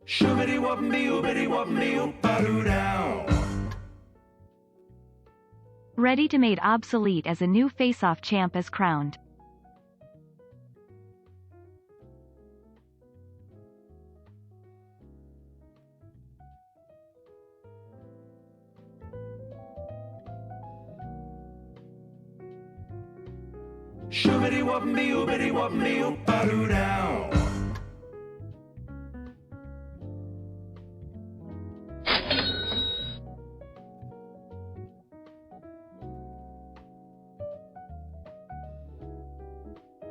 Shoobity wop me, oobity wop me, oop-a-doo down. Ready to made obsolete as a new face-off champ is crowned. Shoobity wop me, oobity wop me, oop-a-doo down.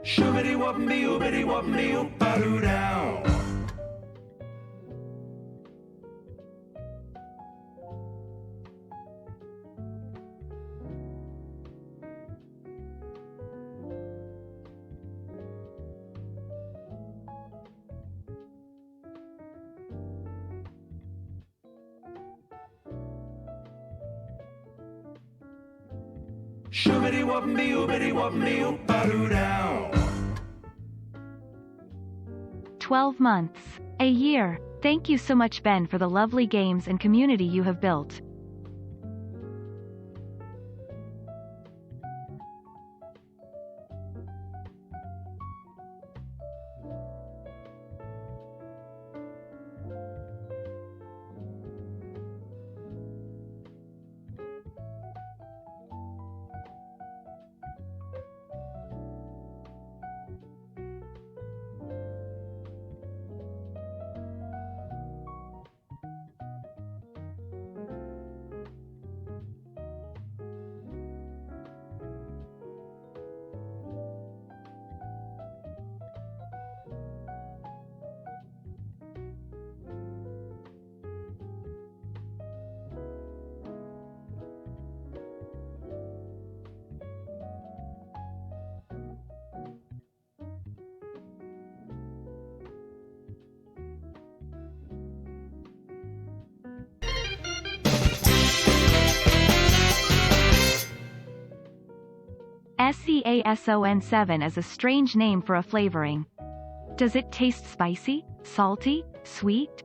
Shoobity wop me, oobity wop me, oop-a-doo down. Shoobity wop me, oobity wop me, oop-a-doo down. 12 months. A year. Thank you so much, Ben, for the lovely games and community you have built. SEASON7 is a strange name for a flavoring. Does it taste spicy, salty, sweet?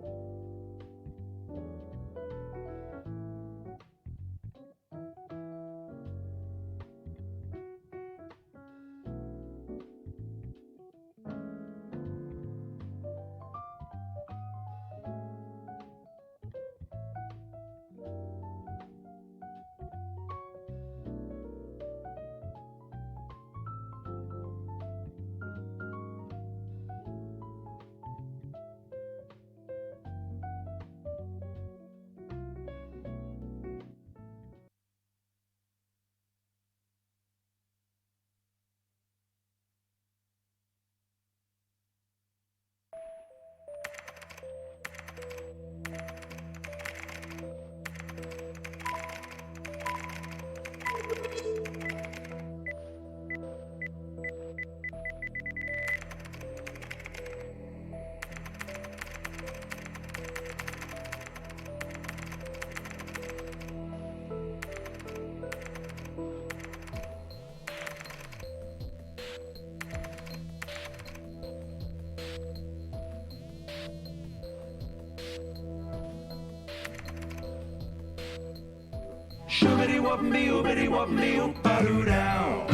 Shoobity wop me, oobity wop me, oop-a-doo down.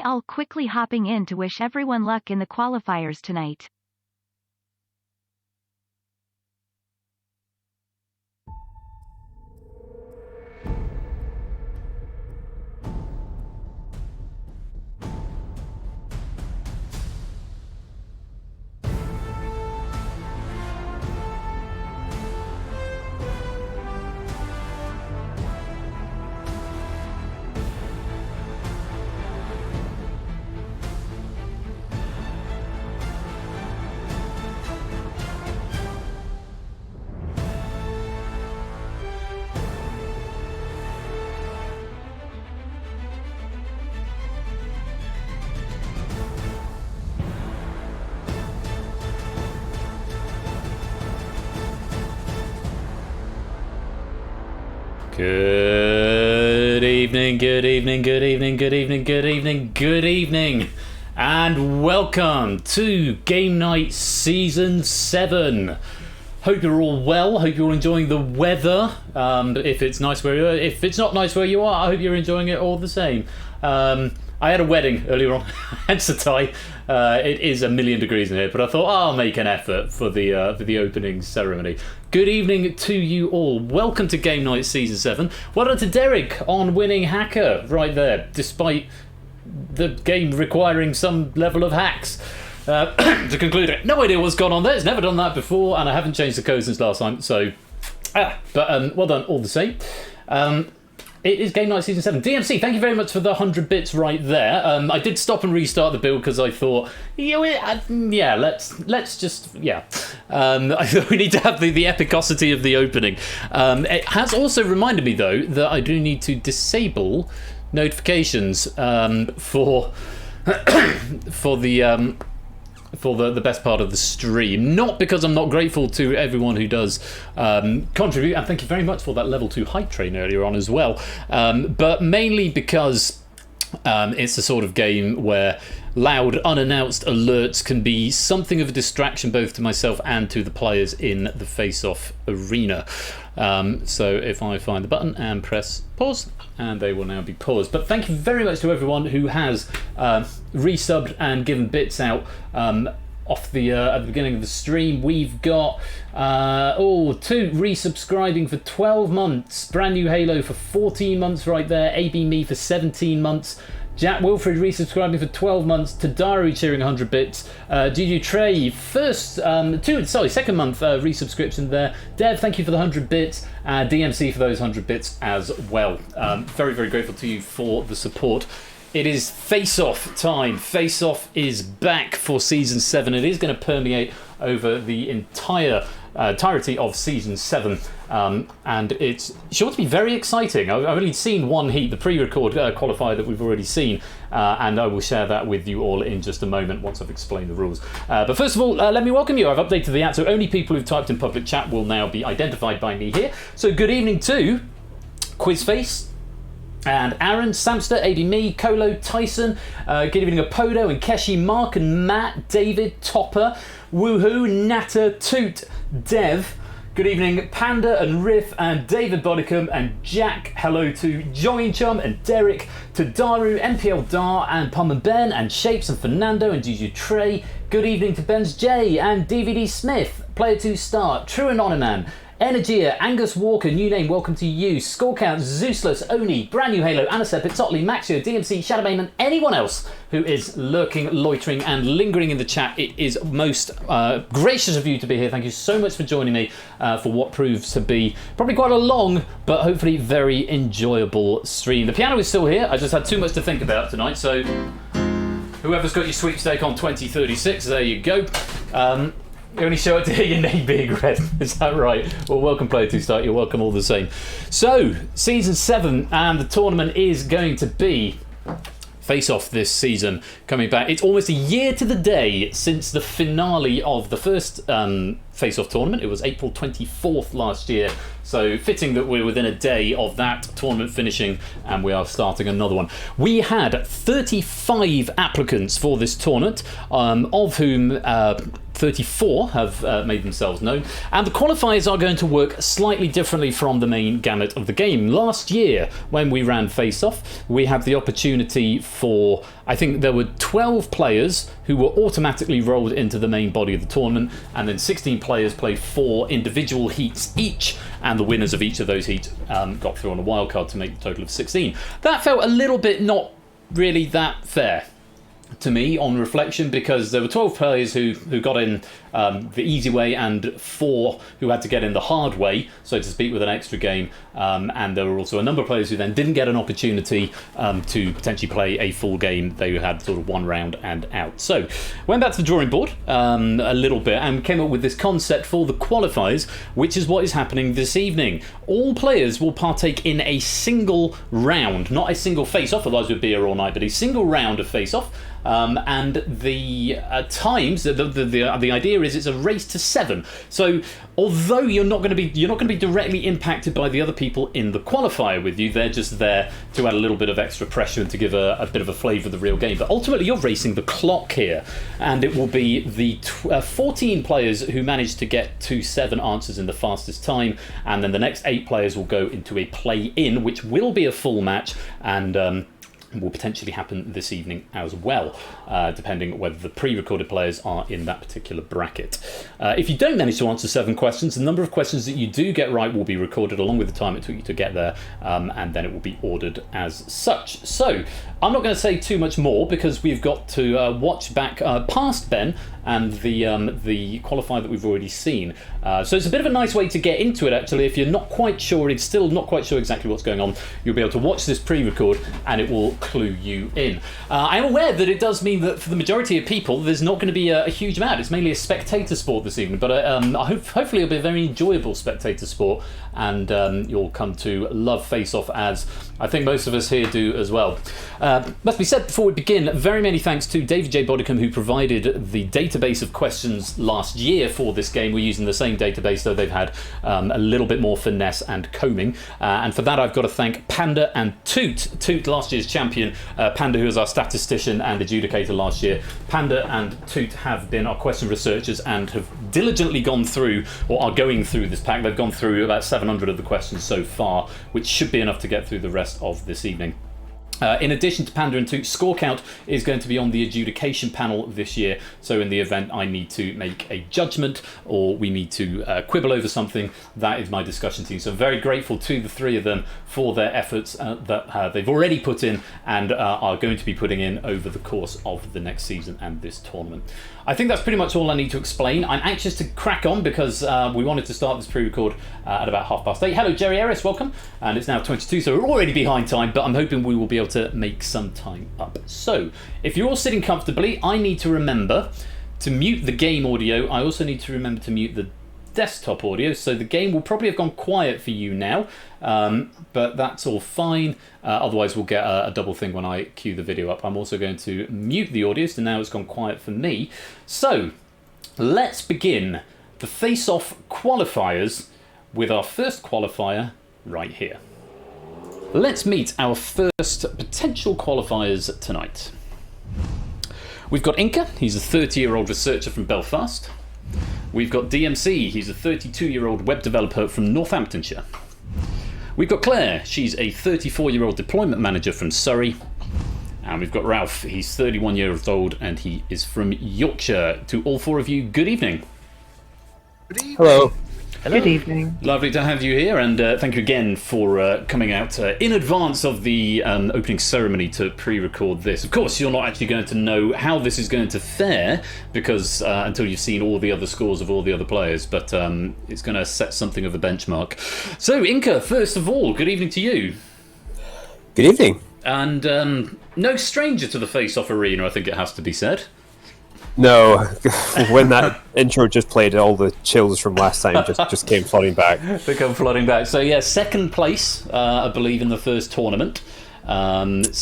Hi all, quickly hopping in to wish everyone luck in the qualifiers tonight. Good evening, good evening, good evening, good evening, good evening, good evening, and welcome to Game Night Season 7. Hope you're all well, hope you're all enjoying the weather. If it's nice where you are, if it's not nice where you are, I hope you're enjoying it all the same. I had a wedding earlier on, hence the tie. It is 1,000,000 degrees in here, but I thought I'll make an effort for the opening ceremony. Good evening to you all. Welcome to Game Night Season 7. Well done to Derek on winning Hacker right there, despite the game requiring some level of hacks. To conclude it, no idea what's gone on there. It's never done that before, and I haven't changed the code since last time, so... but well done all the same. It is Game Night Season 7. DMC, thank you very much for the 100 bits right there. I did stop and restart the build because I thought, let's just. I thought we need to have the epicosity of the opening. It has also reminded me, though, that I do need to disable notifications for the best part of the stream. Not because I'm not grateful to everyone who does contribute, and thank you very much for that level 2 hype train earlier on as well, but mainly because it's the sort of game where loud unannounced alerts can be something of a distraction both to myself and to the players in the face-off arena. So if I find the button and press pause, and they will now be paused. But thank you very much to everyone who has resubbed and given bits out off the at the beginning of the stream. We've got 2 resubscribing for 12 months, Brand New Halo for 14 months right there, AB Me for 17 months, Jack Wilfred resubscribing for 12 months, Tadaru cheering 100 bits, GG Trey second month resubscription there, Dev, thank you for the 100 bits, DMC for those 100 bits as well. Very, very grateful to you for the support. It is face-off time. Face-off is back for Season 7. It is going to permeate over the entirety of Season 7. And it's sure to be very exciting. I've only seen one heat, the pre-record qualifier that we've already seen, and I will share that with you all in just a moment once I've explained the rules. But first of all, let me welcome you. I've updated the app, so only people who've typed in public chat will now be identified by me here. So good evening to Quizface, and Aaron, Samster, AD Me, Colo, Tyson, good evening Apodo and Keshi, Mark and Matt, David, Topper, Woohoo, Natter, Toot, Dev, good evening Panda and Riff and David Bodicum and Jack, hello to Join Chum and Derek, to Daru, NPL Dar and Pum and Ben and Shapes and Fernando and Juju Trey, good evening to Ben's J and DVD Smith, Player 2 Star, True Anonyman, Energia, Angus Walker, new name, welcome to you, Scorecount, Zeusless, Oni, Brand New Halo, Anasep, Pizzotli, Maxio, DMC, Shadowbane, and anyone else who is lurking, loitering, and lingering in the chat. It is most gracious of you to be here. Thank you so much for joining me for what proves to be probably quite a long, but hopefully very enjoyable stream. The piano is still here. I just had too much to think about tonight, so whoever's got your sweepstake on 2036, there you go. You only show it to hear your name being read. Is that right? Well, welcome, Player 2 Start. You're welcome all the same. So, Season 7, and the tournament is going to be Face-Off this season coming back. It's almost a year to the day since the finale of the first Face-Off tournament. It was April 24th last year. So fitting that we're within a day of that tournament finishing and we are starting another one. We had 35 applicants for this tournament, of whom 34 have made themselves known, and the qualifiers are going to work slightly differently from the main gamut of the game. Last year, when we ran Face-Off, we had the opportunity for, I think there were 12 players who were automatically rolled into the main body of the tournament, and then 16 players played 4 individual heats each, and the winners of each of those heats got through on a wildcard to make the total of 16. That felt a little bit not really that fair to me on reflection, because there were 12 players who got in the easy way and 4 who had to get in the hard way, so to speak, with an extra game, and there were also a number of players who then didn't get an opportunity to potentially play a full game. They had sort of 1 round and out. So went back to the drawing board a little bit and came up with this concept for the qualifiers, which is what is happening this evening. All players will partake in a single round, not a single face-off, otherwise we'd be here all night, but a single round of face-off. and the times. The idea is it's a race to 7. So although you're not going to be directly impacted by the other people in the qualifier with you, they're just there to add a little bit of extra pressure and to give a bit of a flavour of the real game. But ultimately, you're racing the clock here, and it will be the 14 players who manage to get to 7 answers in the fastest time, and then the next 8 players will go into a play-in, which will be a full match, and will potentially happen this evening as well, depending whether the pre-recorded players are in that particular bracket. If you don't manage to answer 7 questions, the number of questions that you do get right will be recorded along with the time it took you to get there, and then it will be ordered as such. So I'm not going to say too much more because we've got to watch back past Ben and the qualifier that we've already seen. So it's a bit of a nice way to get into it, actually. If you're not quite sure, it's still not quite sure exactly what's going on, you'll be able to watch this pre-record and it will clue you in. I am aware that it does mean that for the majority of people there's not going to be a huge amount. It's mainly a spectator sport this evening, but hopefully it'll be a very enjoyable spectator sport, and you'll come to love Face Off, as I think most of us here do as well. Must be said before we begin, very many thanks to David J. Bodicum, who provided the database of questions last year for this game. We're using the same database, though they've had a little bit more finesse and combing, and for that I've got to thank Panda and Toot, last year's champion. Panda, who was our statistician and adjudicator last year. Panda and Toot have been our question researchers and have diligently gone through, or are going through, this pack. They've gone through about 700 of the questions so far, which should be enough to get through the rest of this evening. In addition to Panda and Toot, Score Count is going to be on the adjudication panel this year, so in the event I need to make a judgment or we need to quibble over something, that is my discussion team. So I'm very grateful to the 3 of them for their efforts that they've already put in and are going to be putting in over the course of the next season and this tournament. I think that's pretty much all I need to explain. I'm anxious to crack on because we wanted to start this pre-record at about 8:30. Hello, Jerry Harris, welcome. And it's now 22, so we're already behind time, but I'm hoping we will be able to make some time up. So, if you're all sitting comfortably, I need to remember to mute the game audio. I also need to remember to mute the desktop audio, so the game will probably have gone quiet for you now, but that's all fine. Otherwise we'll get a double thing when I cue the video up. I'm also going to mute the audio, so now it's gone quiet for me. So let's begin the face-off qualifiers with our first qualifier right here. Let's meet our first potential qualifiers tonight. We've got Inca, he's a 30-year-old researcher from Belfast. We've got DMC, he's a 32-year-old web developer from Northamptonshire. We've got Claire, she's a 34-year-old deployment manager from Surrey. And we've got Ralph, he's 31 years old and he is from Yorkshire. To all 4 of you, good evening. Good evening. Hello. Hello. Good evening. Lovely to have you here, and thank you again for coming out in advance of the opening ceremony to pre-record this. Of course, you're not actually going to know how this is going to fare because until you've seen all the other scores of all the other players, but it's going to set something of a benchmark. So, Inca, first of all, good evening to you. Good evening. And no stranger to the face-off arena, I think it has to be said. No, when that intro just played, all the chills from last time just came flooding back. They come flooding back. So yeah, second place, I believe, in the first tournament. Highest,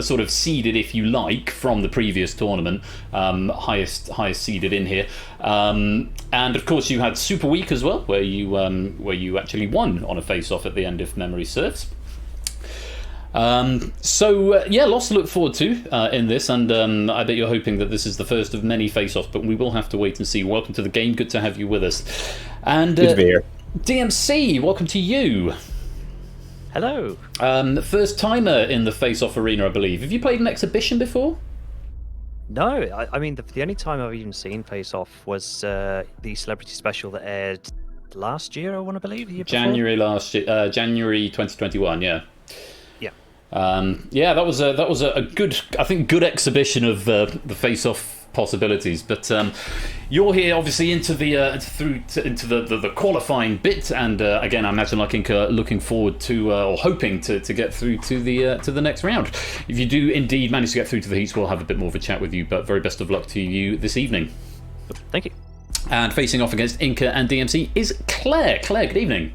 sort of seeded, if you like, from the previous tournament. Highest seeded in here. And of course, you had Super Week as well, where you actually won on a face-off at the end, if memory serves. Lots to look forward to in this, and I bet you're hoping that this is the first of many face-offs, but we will have to wait and see. Welcome to the game, good to have you with us. And good to be here. DMC, welcome to you. Hello. First timer in the face-off arena, I believe. Have you played an exhibition before? No, I mean, the only time I've even seen Face Off was the celebrity special that aired last year, I want to believe. January last year, January 2021, yeah. Yeah. That was a good, I think, good exhibition of the face-off possibilities. But you're here, obviously, into the qualifying bit, and again, I imagine, like Inca, looking forward to or hoping to get through to the next round. If you do indeed manage to get through to the heats, we'll have a bit more of a chat with you. But very best of luck to you this evening. Thank you. And facing off against Inca and DMC is Claire. Claire, good evening.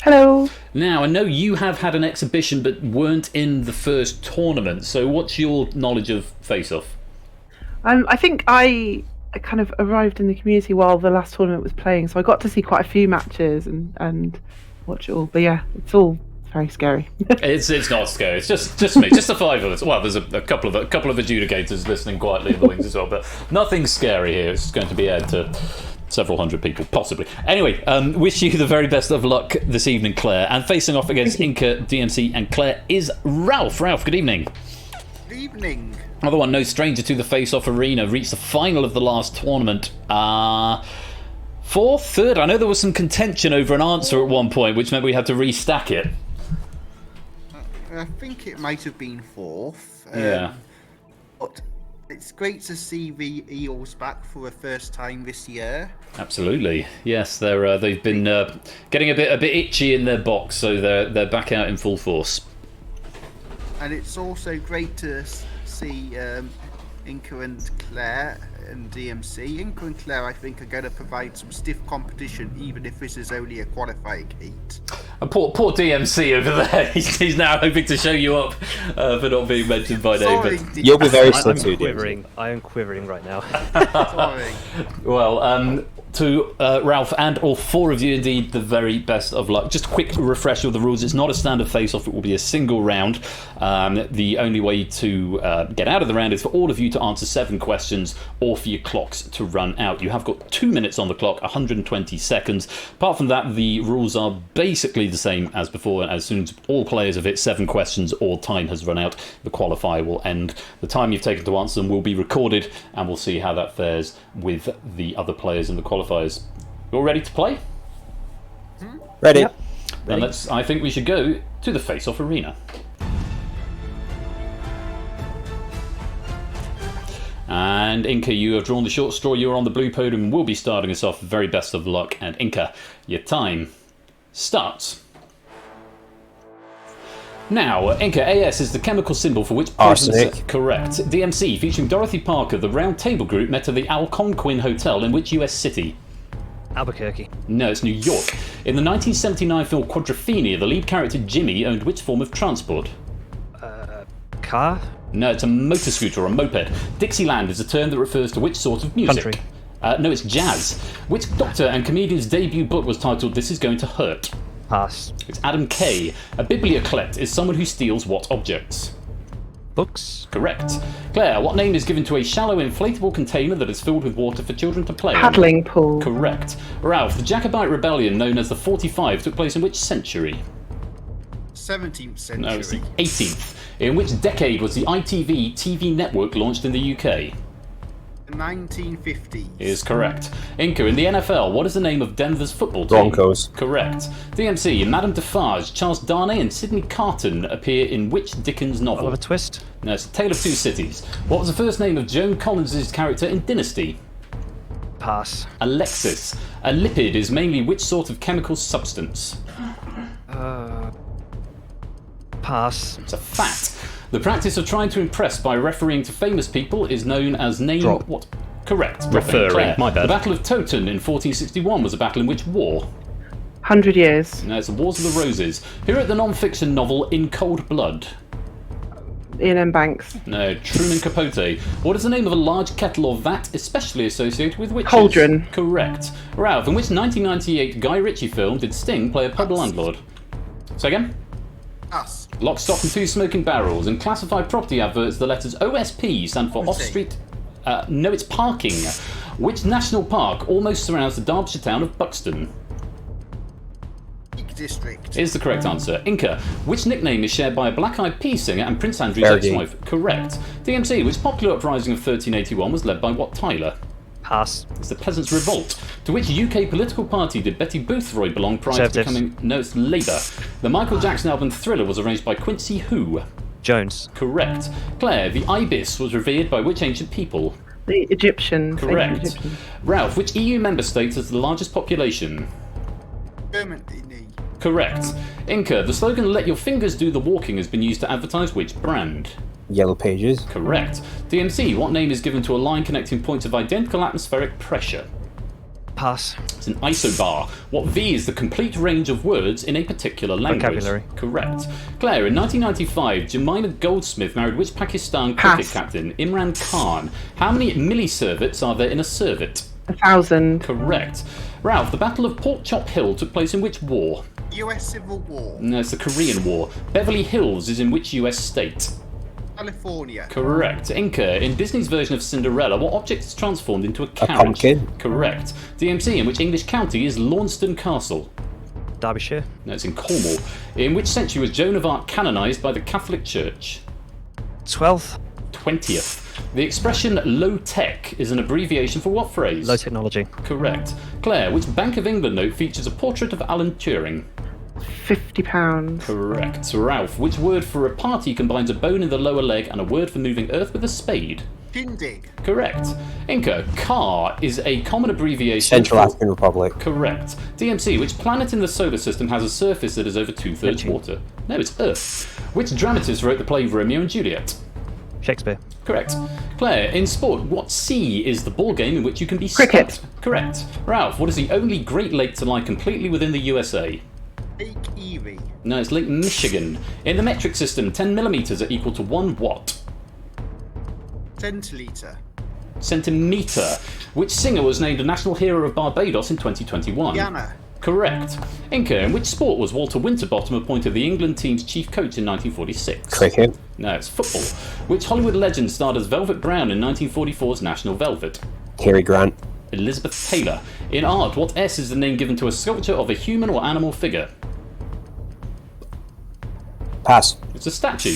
Hello. Now, I know you have had an exhibition but weren't in the first tournament, so what's your knowledge of Face Off? I think I kind of arrived in the community while the last tournament was playing, so I got to see quite a few matches and watch it all. But yeah, it's all very scary. It's not scary. It's just me, just the five of us. Well, there's a couple of adjudicators listening quietly in the wings as well, but nothing scary here. It's going to be aired to several hundred people, possibly. Anyway, wish you the very best of luck this evening, Claire. And facing off against Inca, DMC, and Claire is Ralph. Ralph, good evening. Good evening. Another one, no stranger to the face-off arena, reached the final of the last tournament. Fourth, third. I know there was some contention over an answer at one point, which meant we had to restack it. I think it might have been fourth. Yeah. But it's great to see the Eels back for the first time this year. Absolutely, yes. They've been getting a bit itchy in their box, so they're back out in full force. And it's also great to see Inca and Claire and DMC. Inca and Claire, I think, are going to provide some stiff competition, even if this is only a qualifying heat. And poor DMC over there. He's now hoping to show you up for not being mentioned by name. Sorry, But You'll be very slow I'm too, quivering. I am quivering right now. Sorry. well, to Ralph and all four of you, indeed, the very best of luck. Just a quick refresher of the rules. It's not a standard face-off. It will be a single round. The only way to get out of the round is for all of you to answer 7 questions or for your clocks to run out. You have got 2 minutes on the clock, 120 seconds. Apart from that, the rules are basically the same as before. And as soon as all players have hit 7 questions or time has run out, the qualifier will end. The time you've taken to answer them will be recorded, and we'll see how that fares with the other players in the qualifiers. You all ready to play? Ready. Yep. Then I think we should go to the face-off arena. And Inca, you have drawn the short straw. You are on the blue podium and will be starting us off. Very best of luck. And Inca, your time starts now. Inca, AS is the chemical symbol for which arsenic. Correct. DMC, featuring Dorothy Parker, the Round Table Group met at the Algonquin Hotel in which US city? Albuquerque. No, it's New York. In the 1979 film Quadrophenia, the lead character Jimmy owned which form of transport? Car. No, it's a motor scooter or a moped. Dixieland is a term that refers to which sort of music? Country. No, it's jazz. Which doctor and comedian's debut book was titled This Is Going to Hurt? Pass. It's Adam Kay. A biblioclete is someone who steals what objects? Books. Correct. Claire, what name is given to a shallow inflatable container that is filled with water for children to play in? Paddling pool. Correct. Ralph, the Jacobite rebellion known as the 45 took place in which century? 17th century. No, it's the 18th. In which decade was the ITV TV network launched in the UK? 1950s. Is correct. Inca, in the NFL, what is the name of Denver's football team? Broncos. Correct. DMC, Madame Defarge, Charles Darnay and Sidney Carton appear in which Dickens novel? Oliver Twist. No, it's A Tale of Two Cities. What was the first name of Joan Collins' character in Dynasty? Pass. Alexis. A lipid is mainly which sort of chemical substance? Pass. It's a fat. The practice of trying to impress by referring to famous people is known as name... Drop. What? Correct. Referring, Claire. my bad. The Battle of Toten in 1461 was a battle in which war? 100 years. No, it's the Wars of the Roses. Who wrote the non-fiction novel In Cold Blood? Ian M. Banks. No, Truman Capote. What is the name of a large kettle or vat especially associated with witches? Cauldron. Correct. Ralph, in which 1998 Guy Ritchie film did Sting play a pub landlord? Say again? Us. Lock, Stock and Two Smoking Barrels. In classified property adverts, the letters OSP stand for off-street... no, it's parking. Which national park almost surrounds the Derbyshire town of Buxton? Peak District. Is the correct answer. Inca, which nickname is shared by a Black Eyed Peas singer and Prince Andrew's Fergie. ex-wife? Correct. DMC, which popular uprising of 1381 was led by what Tyler? Pass. It's the Peasants' Revolt. To which UK political party did Betty Boothroyd belong prior to Conservatives. becoming... No, it's Labour. The Michael Jackson album Thriller was arranged by Quincy who? Jones. Correct. Claire, the ibis was revered by which ancient people? The Egyptians. ancient Correct. Egyptians. Ralph, which EU member state has the largest population? Germany. Correct. Inca, the slogan "Let your fingers do the walking" has been used to advertise which brand? Yellow Pages. Correct. DMC, what name is given to a line connecting points of identical atmospheric pressure? Pass. It's an isobar. What V is the complete range of words in a particular language? Vocabulary. Correct. Claire, in 1995, Jemima Goldsmith married which Pakistan cricket captain? Imran Khan. How many millisieverts are there in a servet? 1,000. Correct. Ralph, the Battle of Pork Chop Hill took place in which war? US Civil War. No, it's the Korean War. Beverly Hills is in which US state? California. Correct. Inca, in Disney's version of Cinderella, what object is transformed into a carriage? pumpkin. Correct. DMC, in which English county is Launceston Castle? Derbyshire. No, it's in Cornwall. In which century was Joan of Arc canonised by the Catholic Church? 12th. 20th. The expression low tech is an abbreviation for what phrase? Low technology. Correct. Claire, which Bank of England note features a portrait of Alan Turing? £50. Correct. Ralph, which word for a party combines a bone in the lower leg and a word for moving earth with a spade? Shindig. Correct. Inca, CAR is a common abbreviation Central for... African Republic. Correct. DMC, which planet in the solar system has a surface that is over 2/3 Neptune. water? No, it's Earth. Which dramatist wrote the play Romeo and Juliet? Shakespeare. Correct. Claire, in sport, what sea is the ball game in which you can be Cricket. stumped? Correct. Ralph, what is the only Great Lake to lie completely within the USA? Lake Erie. No, it's Lake Michigan. In the metric system, 10 millimeters are equal to 1 what? Centiliter. Centimeter. Which singer was named a National Hero of Barbados in 2021? Yana. Correct. Inca, in which sport was Walter Winterbottom appointed the England team's chief coach in 1946? Cricket. No, it's football. Which Hollywood legend starred as Velvet Brown in 1944's National Velvet? Cary Grant. Elizabeth Taylor. In art, what S is the name given to a sculpture of a human or animal figure? Pass. It's a statue.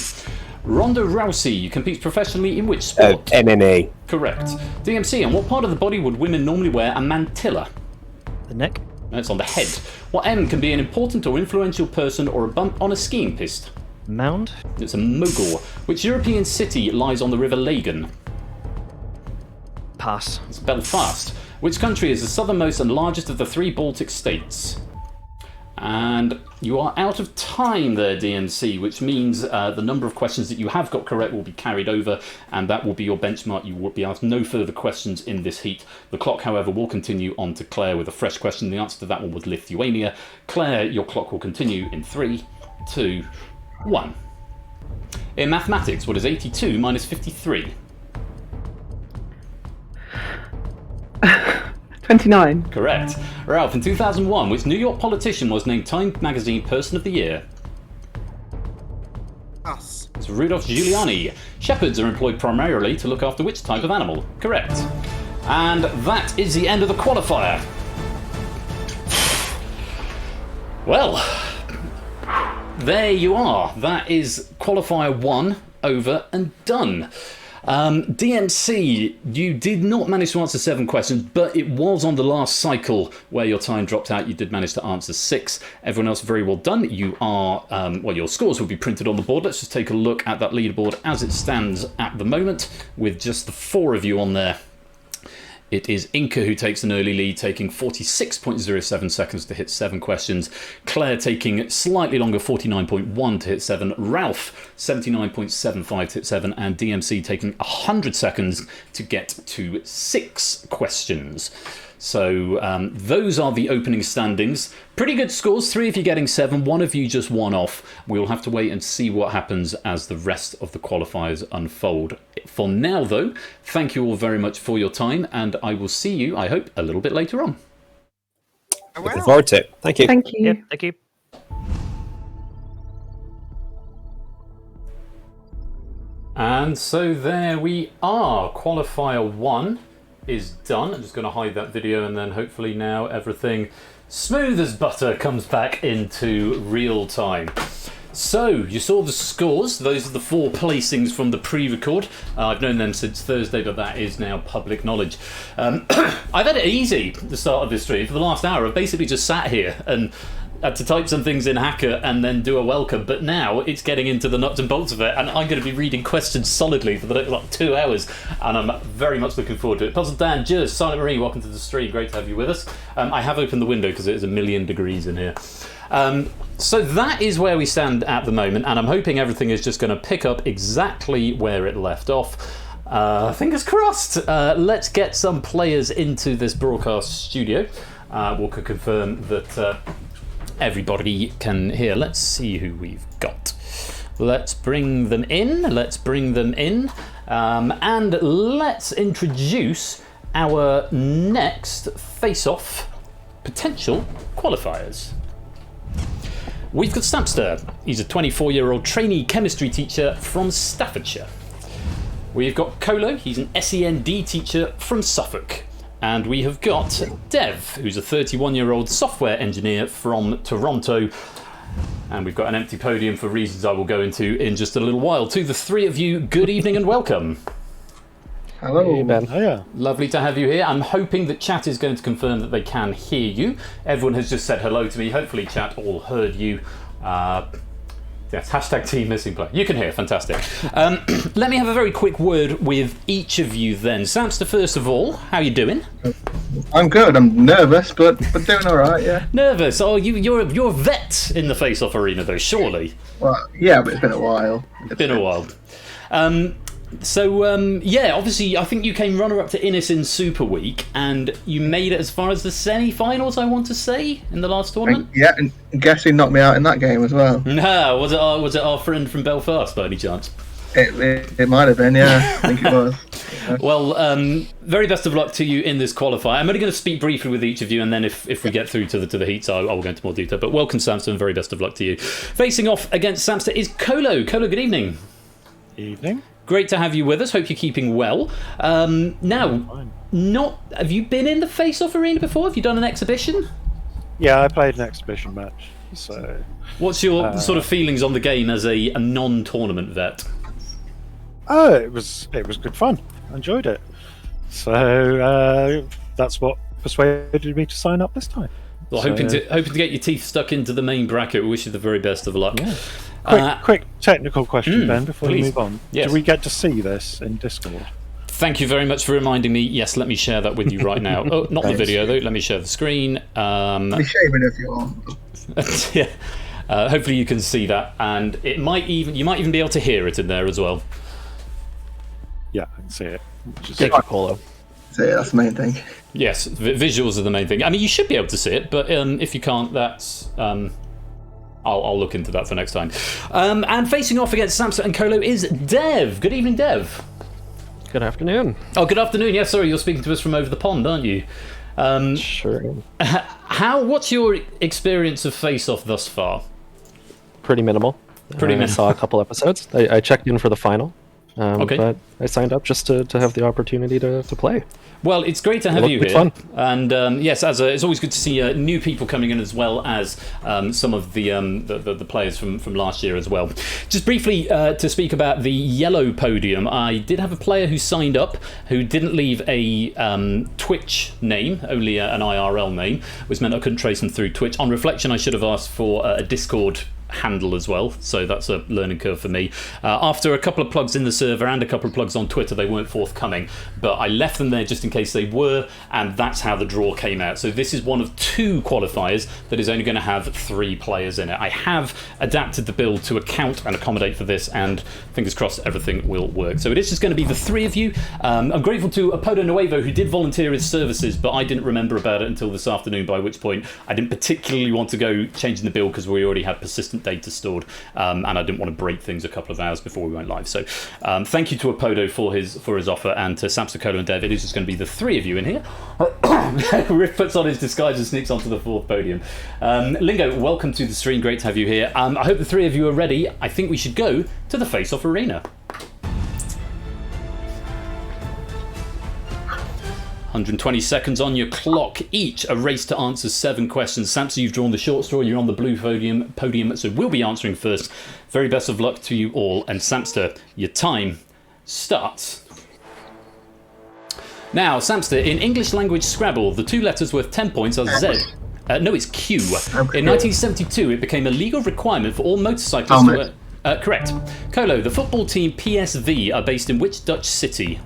Ronda Rousey competes professionally in which sport? MMA. Correct. DMC, on what part of the body would women normally wear a mantilla? The neck. No, it's on the head. What M can be an important or influential person or a bump on a skiing piste? Mound. It's a mogul. Which European city lies on the River Lagan? Pass. It's Belfast. Which country is the southernmost and largest of the 3 Baltic states? And you are out of time there, DMC, which means the number of questions that you have got correct will be carried over, and that will be your benchmark. You will be asked no further questions in this heat. The clock, however, will continue on to Claire with a fresh question. The answer to that one was Lithuania. Claire, your clock will continue in 3, 2, 1. In mathematics, what is 82 minus 53? 29. Correct. Ralph, in 2001, which New York politician was named Time Magazine Person of the Year? Us. It's Rudolph Giuliani. Shepherds are employed primarily to look after which type of animal? Correct. And that is the end of the qualifier. Well, there you are. That is qualifier 1 over and done. DMC, you did not manage to answer 7 questions, but it was on the last cycle where your time dropped out. You did manage to answer 6. Everyone else, very well done. You are, well, your scores will be printed on the board. Let's just take a look at that leaderboard as it stands at the moment, with just the 4 of you on there. It is Inca who takes an early lead, taking 46.07 seconds to hit 7 questions. Claire taking slightly longer, 49.1 to hit 7. Ralph, 79.75 to hit 7. And DMC taking 100 seconds to get to 6 questions. So those are the opening standings. Pretty good scores. 3 of you getting 7, 1 of you just 1 off. We'll have to wait and see what happens as the rest of the qualifiers unfold. For now, though, thank you all very much for your time, and I will see you, I hope, a little bit later on. Looking forward to it. Thank you. Thank you. Yep, thank you. And so there we are. Qualifier 1 is done. I'm just going to hide that video, and then hopefully now everything smooth as butter comes back into real time. So you saw the scores. Those are the 4 placings from the pre-record. I've known them since Thursday, but that is now public knowledge. I've had it easy at the start of this stream. For the last hour, I've basically just sat here and had to type some things in Hacker and then do a welcome, but now it's getting into the nuts and bolts of it, and I'm going to be reading questions solidly for the next like 2 hours, and I'm very much looking forward to it. Puzzle Dan, Juz, Silent Marie, welcome to the stream. Great to have you with us. I have opened the window because it is 1,000,000 degrees in here. So that is where we stand at the moment, and I'm hoping everything is just going to pick up exactly where it left off. Fingers crossed. Let's get some players into this broadcast studio. We'll confirm that everybody can hear. Let's see who we've got. Let's bring them in. And let's introduce our next face-off potential qualifiers. We've got Stampster. He's a 24-year-old trainee chemistry teacher from Staffordshire. We've got Colo. He's an SEND teacher from Suffolk. And we have got Dev, who's a 31-year-old software engineer from Toronto. And we've got an empty podium for reasons I will go into in just a little while. To the three of you, good evening and welcome. Hello. Hey, Ben. Hiya. Lovely to have you here. I'm hoping that chat is going to confirm that they can hear you. Everyone has just said hello to me. Hopefully chat all heard you. Yes, hashtag team missing player. You can hear, fantastic. Let me have a very quick word with each of you then. Samster, first of all, how you doing? I'm good. I'm nervous, but doing all right. Yeah. Nervous? Oh, you're a vet in the face-off arena, though, surely. Well, yeah, but it's been a while. Been a while. Yeah, obviously, I think you came runner-up to Innis in Super Week, and you made it as far as the semi-finals, I want to say, in the last tournament. Yeah, and guess who knocked me out in that game as well? No, was it our friend from Belfast, by any chance? It might have been, yeah. I think it was. Yeah. Well, very best of luck to you in this qualifier. I'm only going to speak briefly with each of you, and then if we get through to the heats, I will go into more detail. But welcome, Samson. Very best of luck to you. Facing off against Samster is Colo. Colo, good evening. Evening. Great to have you with us. Hope you're keeping well. Now, have you been in the face-off arena before? Have you done an exhibition? Yeah, I played an exhibition match. So, what's your sort of feelings on the game as a non-tournament vet? Oh, it was good fun. I enjoyed it. So that's what persuaded me to sign up this time. Well, hoping to get your teeth stuck into the main bracket. We wish you the very best of luck. Yeah. Quick technical question, Ben, before we move on. Yes. Do we get to see this in Discord? Thank you very much for reminding me. Yes, let me share that with you right now. Oh, not the video though. Let me share the screen. Be shaving if you want. Yeah. Hopefully you can see that, and you might even be able to hear it in there as well. Yeah, I can see it. Thank you, Polo. So yeah, that's the main thing. Yes, visuals are the main thing. I mean, you should be able to see it, but if you can't, that's I'll look into that for next time. And facing off against Samson and Colo is Dev. Good evening, Dev. Good afternoon. Oh, good afternoon. Yeah, sorry, you're speaking to us from over the pond, aren't you? Sure. What's your experience of Face Off thus far? Pretty minimal. I saw a couple episodes. I checked in for the final. Okay. But I signed up just to have the opportunity to play. Well, it's great to have you here. Fun. And yes, it's always good to see new people coming in, as well as some of the players from last year as well. Just briefly to speak about the yellow podium, I did have a player who signed up who didn't leave a Twitch name, only an IRL name, which meant I couldn't trace them through Twitch. On reflection, I should have asked for a Discord handle as well, so that's a learning curve for me. After a couple of plugs in the server and a couple of plugs on Twitter, they weren't forthcoming, but I left them there just in case they were, and that's how the draw came out. So this is one of two qualifiers that is only going to have 3 players in it. I have adapted the build to account and accommodate for this, and fingers crossed everything will work. So it is just going to be the 3 of you. I'm grateful to Apodo Nuevo, who did volunteer his services, but I didn't remember about it until this afternoon, by which point I didn't particularly want to go changing the build because we already had persistent data stored, and I didn't want to break things a couple of hours before we went live. So thank you to Apodo for his offer, and to Samson, Colo and Dev. It is just going to be the 3 of you in here. Riff puts on his disguise and sneaks onto the 4th podium. Lingo, welcome to the stream. Great to have you here. I hope the 3 of you are ready. I think we should go to the face-off arena. 120 seconds on your clock each. A race to answer 7 questions. Samson, you've drawn the short straw. You're on the blue podium, so we'll be answering first. Very best of luck to you all. And Samster, your time starts now. Samster, in English language Scrabble, the 2 letters worth 10 points are Z. No, it's Q. In 1972, it became a legal requirement for all motorcyclists to wear... correct. Colo, the football team PSV are based in which Dutch city?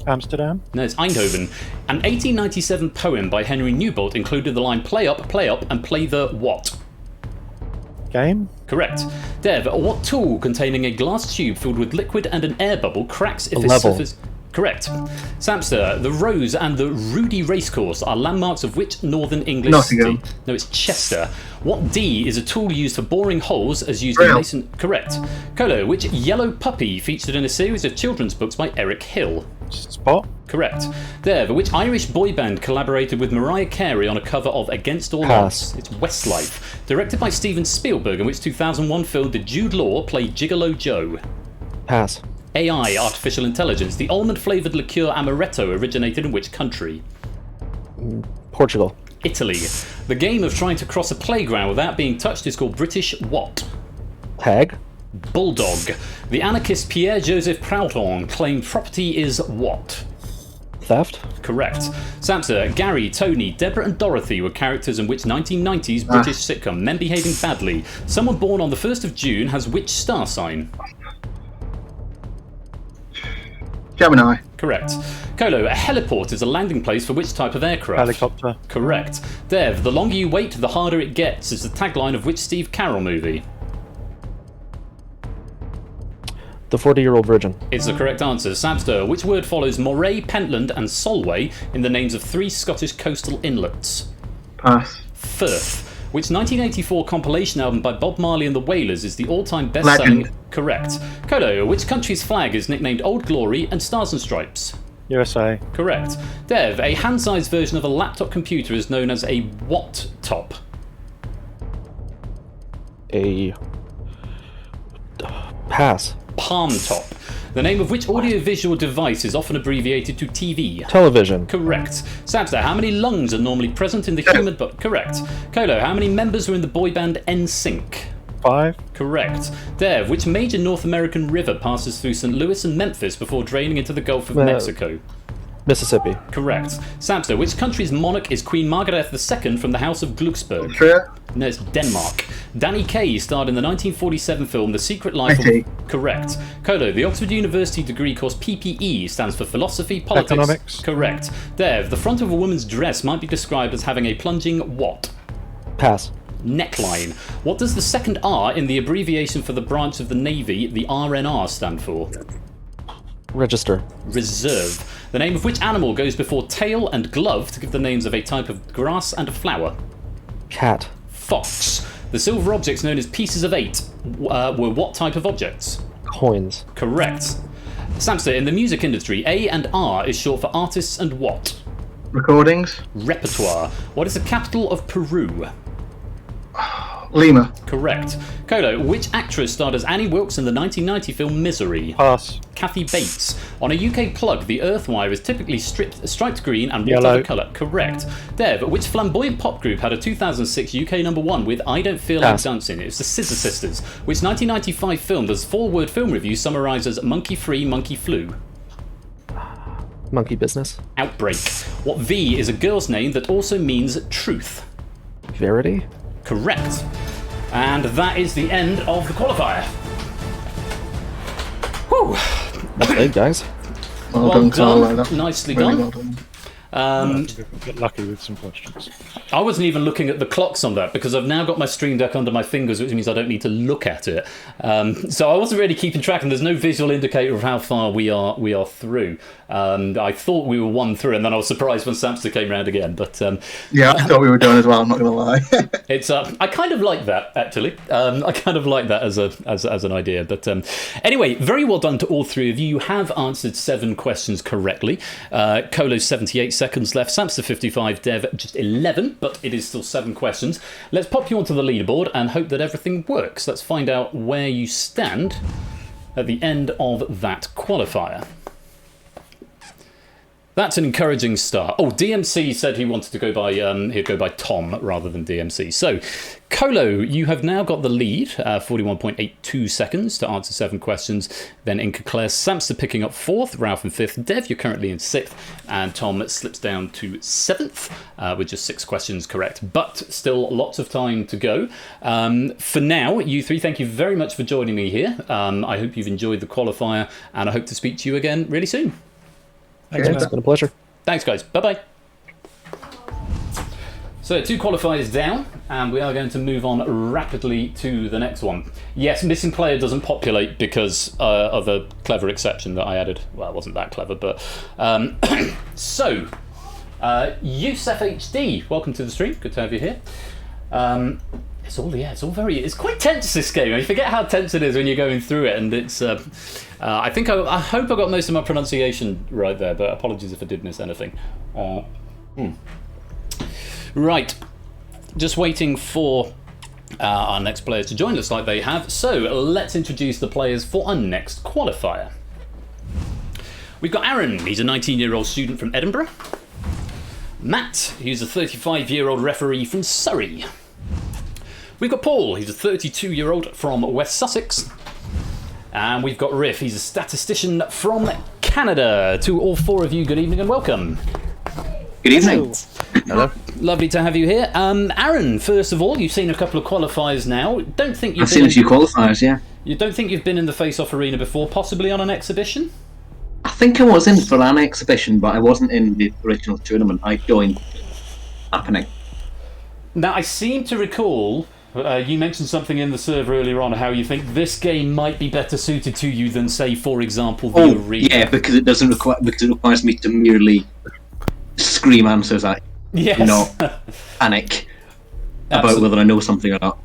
Amsterdam? No, it's Eindhoven. An 1897 poem by Henry Newbolt included the line play up, and play the what? Game? Correct. Dev, what tool containing a glass tube filled with liquid and an air bubble cracks if A its level. surface... Correct. Samster, the Rose and the Rudy Racecourse are landmarks of which northern English Nottingham. city? No, it's Chester. What D is a tool used for boring holes as used Drill. in mason? Correct. Colo, which yellow puppy featured in a series of children's books by Eric Hill? Spot. Correct. Dev, which Irish boy band collaborated with Mariah Carey on a cover of Against All Pass. Odds? It's Westlife. Directed by Steven Spielberg, in which 2001 film did Jude Law play Gigolo Joe? Pass. AI, artificial intelligence. The almond-flavoured liqueur amaretto originated in which country? Portugal. Italy. The game of trying to cross a playground without being touched is called British what? Tag. Bulldog. The anarchist Pierre-Joseph Proudhon claimed property is what? Theft. Correct. Samsa, Gary, Tony, Deborah and Dorothy were characters in which 1990s British sitcom Men Behaving Badly? Someone born on the 1st of June has which star sign? Gemini. Correct. Colo, a heliport is a landing place for which type of aircraft? Helicopter. Correct. Dev, the longer you wait, the harder it gets is the tagline of which Steve Carell movie? The 40-Year-Old Virgin. It's the correct answer. Samster, which word follows Moray, Pentland and Solway in the names of 3 Scottish coastal inlets? Pass. Firth. Which 1984 compilation album by Bob Marley and the Wailers is the all-time best-selling? Legend. Correct. Colo, which country's flag is nicknamed Old Glory and Stars and Stripes? USA. Correct. Dev, a hand-sized version of a laptop computer is known as a what top? A pass. Palm top. The name of which audiovisual device is often abbreviated to TV? Television. Correct. Samster, how many lungs are normally present in the human body? Correct. Colo, how many members are in the boy band NSYNC? 5. Correct. Dev, which major North American river passes through St. Louis and Memphis before draining into the Gulf of Mexico? Mississippi. Correct. Samster, which country's monarch is Queen Margaret II from the House of Glucksburg? Austria. No, it's Denmark. Danny Kaye starred in the 1947 film The Secret Life Betty. of... Correct. Colo, the Oxford University degree course PPE stands for Philosophy, Politics... Economics. Correct. Dev, the front of a woman's dress might be described as having a plunging what? Pass. Neckline. What does the second R in the abbreviation for the branch of the Navy, the RNR, stand for? Register. Reserve. The name of which animal goes before tail and glove to give the names of a type of grass and a flower? Cat. Fox. The silver objects known as pieces of 8 were what type of objects? Coins. Correct. Samster, in the music industry, A and R is short for artists and what? Recordings. Repertoire. What is the capital of Peru? Lima. Correct. Colo, which actress starred as Annie Wilkes in the 1990 film Misery? Pass. Kathy Bates. On a UK plug, the earth wire is typically striped green and what Yellow. other colour? Correct. Dev, which flamboyant pop group had a 2006 UK #1 with I Don't Feel Like Pass. Dancing? It's the Scissor Sisters. Which 1995 film does 4-word film review summarise as Monkey Free, Monkey Flu? Monkey business. Outbreak. What V is a girl's name that also means truth? Verity. Correct. And that is the end of the qualifier. Whew. That's big, guys. Well, Well done, Carl. done. That- Nicely really done. well done. Get lucky with some questions. I wasn't even looking at the clocks on that because I've now got my Stream Deck under my fingers, which means I don't need to look at it. So I wasn't really keeping track, and there's no visual indicator of how far we are through. I thought we were 1 through, and then I was surprised when Samster came round again. But Yeah, I thought we were done as well. I'm not going to lie. it's I kind of like that actually. I kind of like that as an idea. But anyway, very well done to all 3 of you. You have answered 7 questions correctly. Colo 78 seconds left. Samster 55. Dev just 11, but it is still 7 questions. Let's pop you onto the leaderboard and hope that everything works. Let's find out where you stand at the end of that qualifier. That's an encouraging start. Oh, DMC said he wanted to go by he'd go by Tom rather than DMC. So, Colo, you have now got the lead, 41.82 seconds to answer 7 questions. Then Inca Claire, Samster picking up 4th, Ralph in 5th, Dev, you're currently in 6th, and Tom slips down to 7th with just 6 questions correct. But still lots of time to go. For now, you 3, thank you very much for joining me here. I hope you've enjoyed the qualifier, and I hope to speak to you again really soon. Thanks, It's man. been a pleasure. Thanks, guys. Bye-bye. So 2 qualifiers down, and we are going to move on rapidly to the next one. Yes, missing player doesn't populate because of a clever exception that I added. Well, it wasn't that clever, but so Yusef HD, welcome to the stream. Good to have you here. It's quite tense, this game. You forget how tense it is when you're going through it, and it's. I hope I got most of my pronunciation right there, but apologies if I did miss anything. Right, just waiting for our next players to join. Looks like they have. So let's introduce the players for our next qualifier. We've got Aaron. He's a 19-year-old student from Edinburgh. Matt, who's a 35-year-old referee from Surrey. We've got Paul. He's a 32-year-old from West Sussex. And we've got Riff. He's a statistician from Canada. To all 4 of you, good evening and welcome. Good evening. Hello. Lovely to have you here. Aaron, first of all, you've seen a couple of qualifiers now. I've seen a few qualifiers, yeah. You don't think you've been in the face-off arena before, possibly on an exhibition? I think I was in for an exhibition, but I wasn't in the original tournament. I joined happening. Now, I seem to recall you mentioned something in the server earlier on how you think this game might be better suited to you than, say, for example, the arena. Yeah, because it requires me to merely scream answers at yes. not panic about whether I know something or not.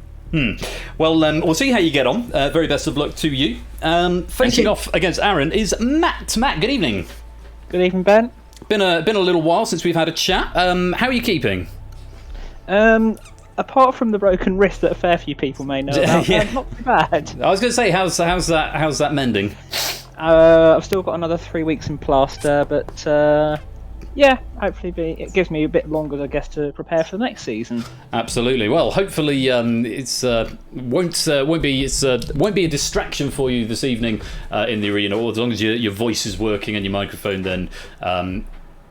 Well, we'll see how you get on. Very best of luck to you. Facing off against Aaron is Matt. Matt, good evening. Good evening, Ben. Been a little while since we've had a chat. How are you keeping? Apart from the broken wrist that a fair few people may know about, not too bad. I was going to say, how's that mending? I've still got another 3 weeks in plaster, but yeah, hopefully it gives me a bit longer, I guess, to prepare for the next season. Absolutely. Well, hopefully it's won't be a distraction for you this evening in the arena. Or as long as your voice is working and your microphone, then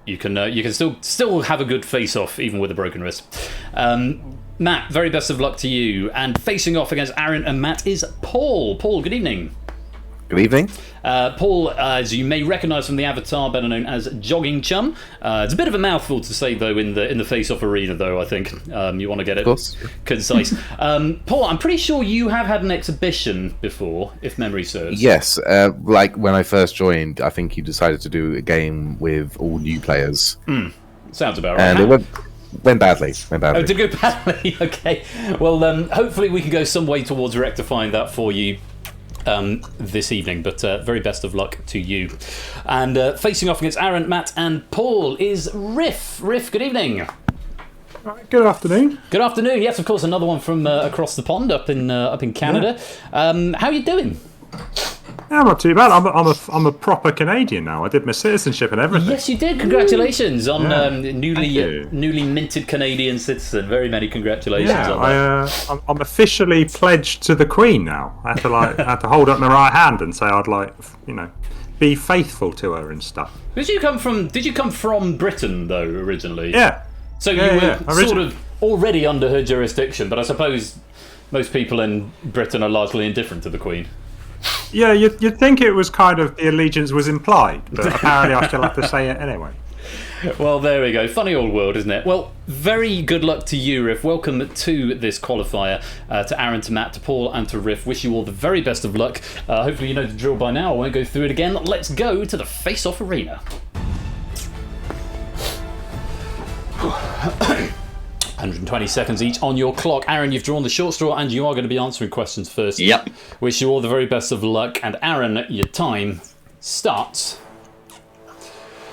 you can still have a good face off even with a broken wrist. Matt, very best of luck to you. And facing off against Aaron and Matt is Paul. Paul, good evening. Good evening. Paul, as you may recognise from the avatar, better known as Jogging Chum. It's a bit of a mouthful to say, though, in the face-off arena, though, I think. You want to get it concise. Paul, I'm pretty sure you have had an exhibition before, if memory serves. Yes, like when I first joined, I think you decided to do a game with all new players. Sounds about right. And it went badly. Oh, did it go badly? Okay. Well, hopefully we can go some way towards rectifying that for you this evening, but very best of luck to you. And facing off against Aaron, Matt and Paul is Riff. Riff, good evening. Good afternoon. Good afternoon. Yes, of course, another one from across the pond up in Canada. Yeah. How are you doing? Yeah, not too bad. I'm a proper Canadian now. I did my citizenship and everything. Yes, you did. Congratulations on newly minted Canadian citizen. Very many congratulations. Yeah, on that. I'm officially pledged to the Queen now. I had to hold up my right hand and say I'd be faithful to her and stuff. Did you come from Britain though originally? Yeah. So you were sort of already under her jurisdiction, but I suppose most people in Britain are largely indifferent to the Queen. Yeah, you'd think it was kind of the allegiance was implied, but apparently I still have to say it anyway. Well, there we go. Funny old world, isn't it? Well, very good luck to you, Riff. Welcome to this qualifier, to Aaron, to Matt, to Paul, and to Riff. Wish you all the very best of luck. Hopefully you know the drill by now. I won't go through it again. Let's go to the face-off arena. 120 seconds each on your clock. Aaron, you've drawn the short straw and you are going to be answering questions first. Yep. Wish you all the very best of luck. And Aaron, your time starts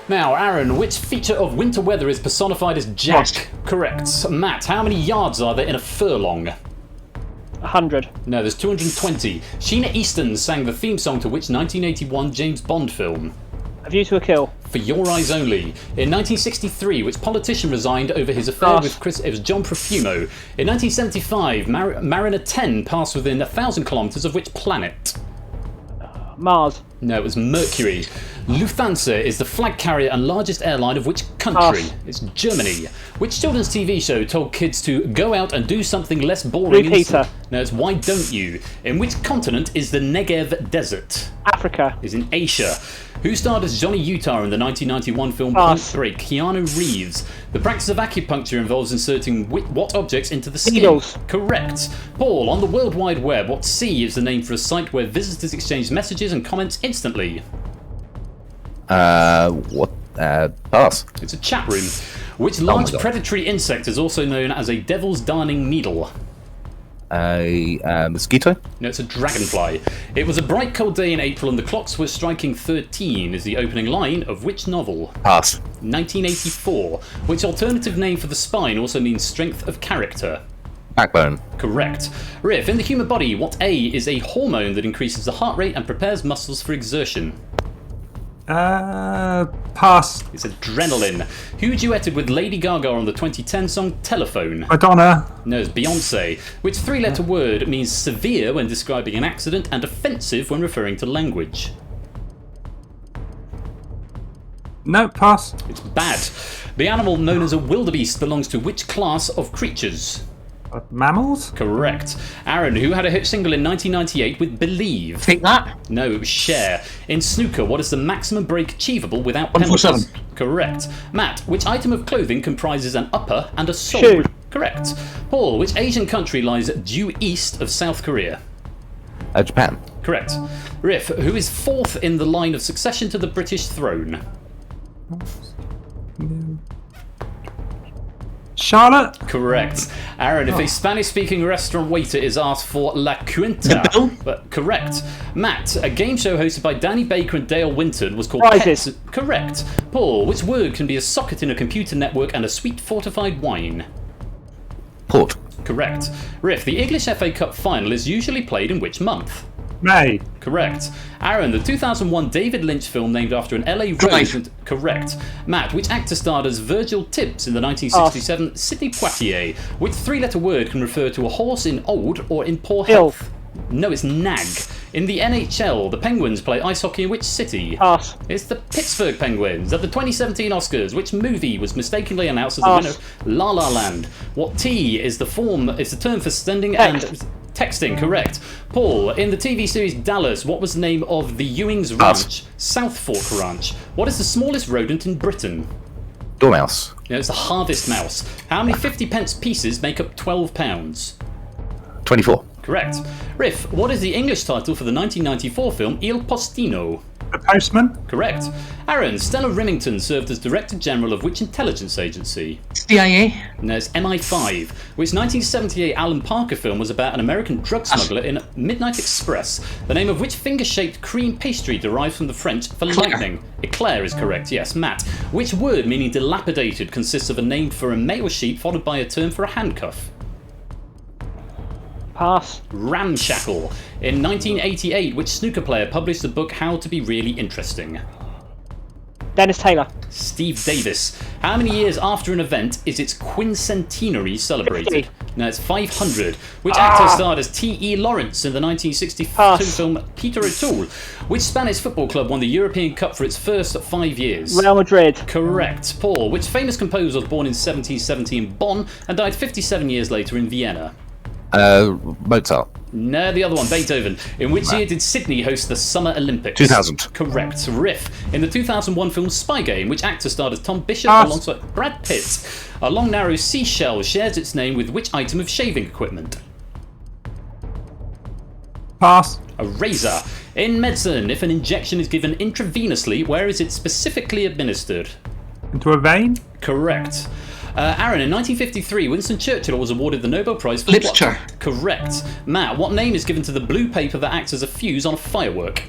now. Aaron, which feature of winter weather is personified as Jack? Correct. Matt, how many yards are there in a furlong? 100. No, there's 220. Sheena Easton sang the theme song to which 1981 James Bond film? A View to a Kill. For Your Eyes Only. In 1963, which politician resigned over his affair with Chris? It was John Profumo. In 1975, Mariner 10 passed within 1,000 kilometres of which planet? Mars. No, it was Mercury. Lufthansa is the flag carrier and largest airline of which country? Pass. It's Germany. Which children's TV show told kids to go out and do something less boring? Repeater. No, it's Why Don't You? In which continent is the Negev Desert? Africa. Is in Asia. Who starred as Johnny Utah in the 1991 film Pass. Point Break? Keanu Reeves. The practice of acupuncture involves inserting what objects into the skin? Needles. Correct. Paul, on the World Wide Web, what C is the name for a site where visitors exchange messages and comments instantly? What? Pass. It's a chat room. Which large predatory insect is also known as a devil's darning needle? A mosquito? No, it's a dragonfly. It was a bright cold day in April and the clocks were striking 13 is the opening line of which novel? Pass. 1984. Which alternative name for the spine also means strength of character? Backbone. Correct. Riff, in the human body, what A is a hormone that increases the heart rate and prepares muscles for exertion? Pass. It's adrenaline. Who duetted with Lady Gaga on the 2010 song Telephone? Madonna. No, it's Beyonce. Which three-letter word means severe when describing an accident and offensive when referring to language? No, pass. It's bad. The animal known as a wildebeest belongs to which class of creatures? Mammals? Correct. Aaron, who had a hit single in 1998 with Believe? Take that. No, it was Share. In snooker, what is the maximum break achievable without 147. penalties? Correct. Matt, which item of clothing comprises an upper and a sole? Shoe. Correct. Paul, which Asian country lies due east of South Korea? Japan. Correct. Riff, who is fourth in the line of succession to the British throne? Charlotte? Correct. Aaron, if a Spanish-speaking restaurant waiter is asked for La Cuenta... But correct. Matt, a game show hosted by Danny Baker and Dale Winton was called Prizes. Pets... Correct. Paul, which word can be a socket in a computer network and a sweet fortified wine? Port. Correct. Riff, the English FA Cup final is usually played in which month? May. Correct. Aaron, the 2001 David Lynch film named after an LA road... Correct. Matt, which actor starred as Virgil Tibbs in the 1967 Sidney Poitier? Which three-letter word can refer to a horse in old or in poor health? No, it's nag. In the NHL, the Penguins play ice hockey in which city? Pass. It's the Pittsburgh Penguins. At the 2017 Oscars, which movie was mistakenly announced as the winner of La La Land? What T is the term for sending and... Texting, correct. Paul, in the TV series Dallas, what was the name of the Ewing's Ranch? South Fork Ranch. What is the smallest rodent in Britain? Dormouse. No, it's the Harvest Mouse. How many 50p pieces make up £12? 24. Correct. Riff, what is the English title for the 1994 film Il Postino? The Postman? Correct. Aaron, Stella Remington served as Director General of which intelligence agency? CIA. No, it's MI5. Which 1978 Alan Parker film was about an American drug smuggler in Midnight Express? The name of which finger-shaped cream pastry derives from the French for lightning? Eclair is correct, yes. Matt, which word meaning dilapidated consists of a name for a male sheep followed by a term for a handcuff? Pass. Ramshackle. In 1988, which snooker player published the book How to Be Really Interesting? Dennis Taylor. Steve Davis. How many years after an event is its quincentenary celebrated? 50. No, it's 500. Which actor starred as T.E. Lawrence in the 1962 film Peter O'Toole? Which Spanish football club won the European Cup for its first 5 years? Real Madrid. Correct. Paul, which famous composer was born in 1770 in Bonn and died 57 years later in Vienna? Mozart. No, the other one, Beethoven. In which year did Sydney host the Summer Olympics? 2000. Correct. Riff. In the 2001 film Spy Game, which actor starred as Tom Bishop alongside Brad Pitt? A long narrow seashell shares its name with which item of shaving equipment? Pass. A razor. In medicine, if an injection is given intravenously, where is it specifically administered? Into a vein? Correct. Aaron, in 1953, Winston Churchill was awarded the Nobel Prize for Literature. What? Correct. Matt, what name is given to the blue paper that acts as a fuse on a firework?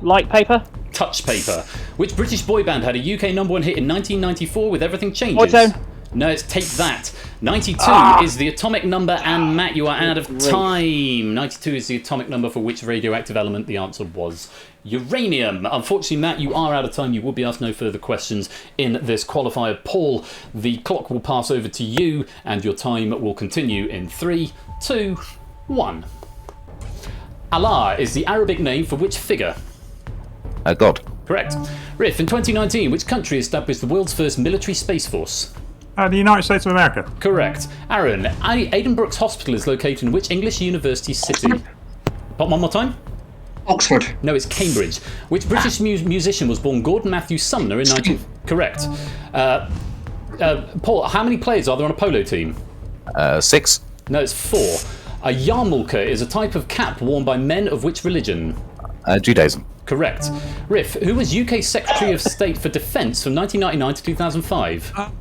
Light paper. Touch paper. Which British boy band had a UK #1 hit in 1994 with Everything Changes? Boyzone. No, it's Take That. 92 is the atomic number, and Matt, you are out of time. 92 is the atomic number for which radioactive element? The answer was uranium. Unfortunately, Matt, you are out of time. You will be asked no further questions in this qualifier. Paul, the clock will pass over to you, and your time will continue in 3, 2, 1. Allah is the Arabic name for which figure? God. Correct. Riff, in 2019, which country established the world's first military space force? The United States of America. Correct. Aaron, Aidan Brooks Hospital is located in which English university city? Pop one more time. Oxford. No, it's Cambridge. Which British musician was born Gordon Matthew Sumner in 19... Correct. Paul, how many players are there on a polo team? 6. No, it's 4. A yarmulke is a type of cap worn by men of which religion? Judaism. Correct. Riff, who was UK Secretary of State for Defence from 1999 to 2005?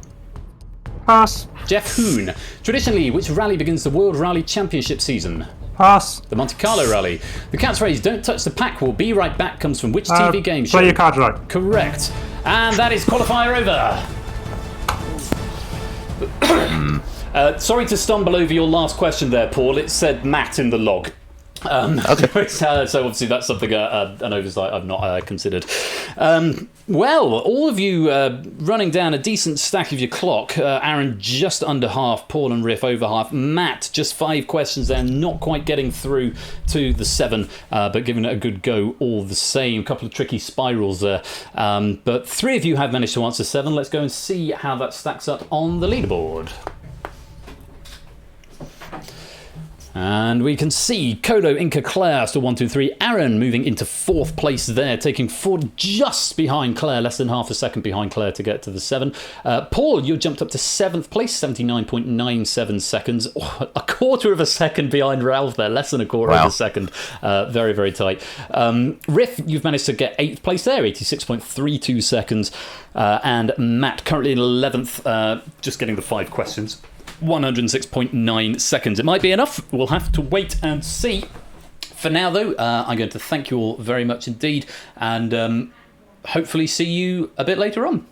Pass. Jeff Hoon. Traditionally, which rally begins the World Rally Championship season? Pass. The Monte Carlo Rally. The catchphrase, don't touch the pack, we'll be right back, comes from which TV game show? Play your cards right. Correct. And that is qualifier over. Sorry to stumble over your last question there, Paul. It said Matt in the log. Okay. So obviously that's something an oversight I've not considered. Well, all of you running down a decent stack of your clock. Aaron just under half, Paul and Riff over half, Matt just 5 questions there, not quite getting through to the 7, but giving it a good go all the same. A couple of tricky spirals there, but 3 of you have managed to answer 7. Let's go and see how that stacks up on the leaderboard. And we can see Kodo, Inca, Claire still 1, 2, 3. Aaron moving into 4th place there, taking 4 just behind Claire, less than half a second behind Claire to get to the 7. Paul, you jumped up to 7th place, 79.97 seconds. Oh, a quarter of a second behind Ralph there, less than a quarter of a second. Very, very tight. Riff, you've managed to get 8th place there, 86.32 seconds. And Matt, currently in 11th, just getting the 5 questions. 106.9 seconds. It might be enough. We'll have to wait and see. For now, though, I'm going to thank you all very much indeed, and hopefully see you a bit later on.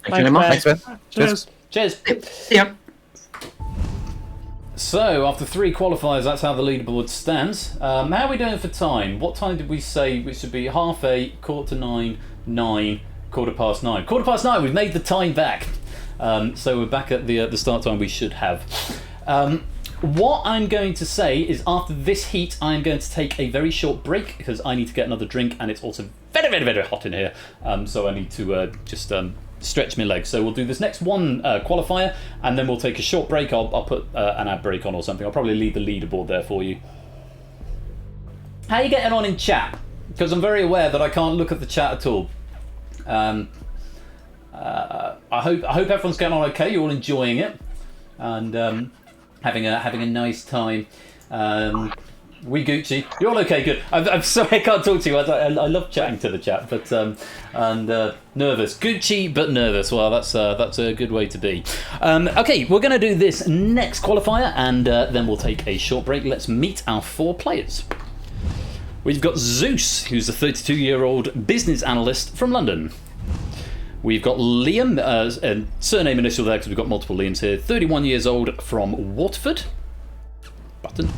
Thank you very much. Thanks, Ben. Cheers. Cheers. Yeah. So, after 3 qualifiers, that's how the leaderboard stands. How are we doing for time? What time did we say? Which should be 8:30, 8:45, 9, 9:15. 9:15, we've made the time back. So we're back at the start time we should have. What I'm going to say is after this heat, I'm going to take a very short break because I need to get another drink, and it's also very, very, very hot in here. So I need to just stretch my legs. So we'll do this next one qualifier, and then we'll take a short break. I'll put an ad break on or something. I'll probably leave the leaderboard there for you. How are you getting on in chat? Because I'm very aware that I can't look at the chat at all. I hope everyone's getting on okay. You're all enjoying it and having a nice time. We Gucci, you're all okay. Good. I'm sorry I can't talk to you. I love chatting to the chat, but nervous. Gucci, but nervous. Well, that's a good way to be. Okay, we're going to do this next qualifier, and then we'll take a short break. Let's meet our 4 players. We've got Zeus, who's a 32-year-old business analyst from London. We've got Liam, surname initial there because we've got multiple Liams here, 31 years old from Waterford. Button.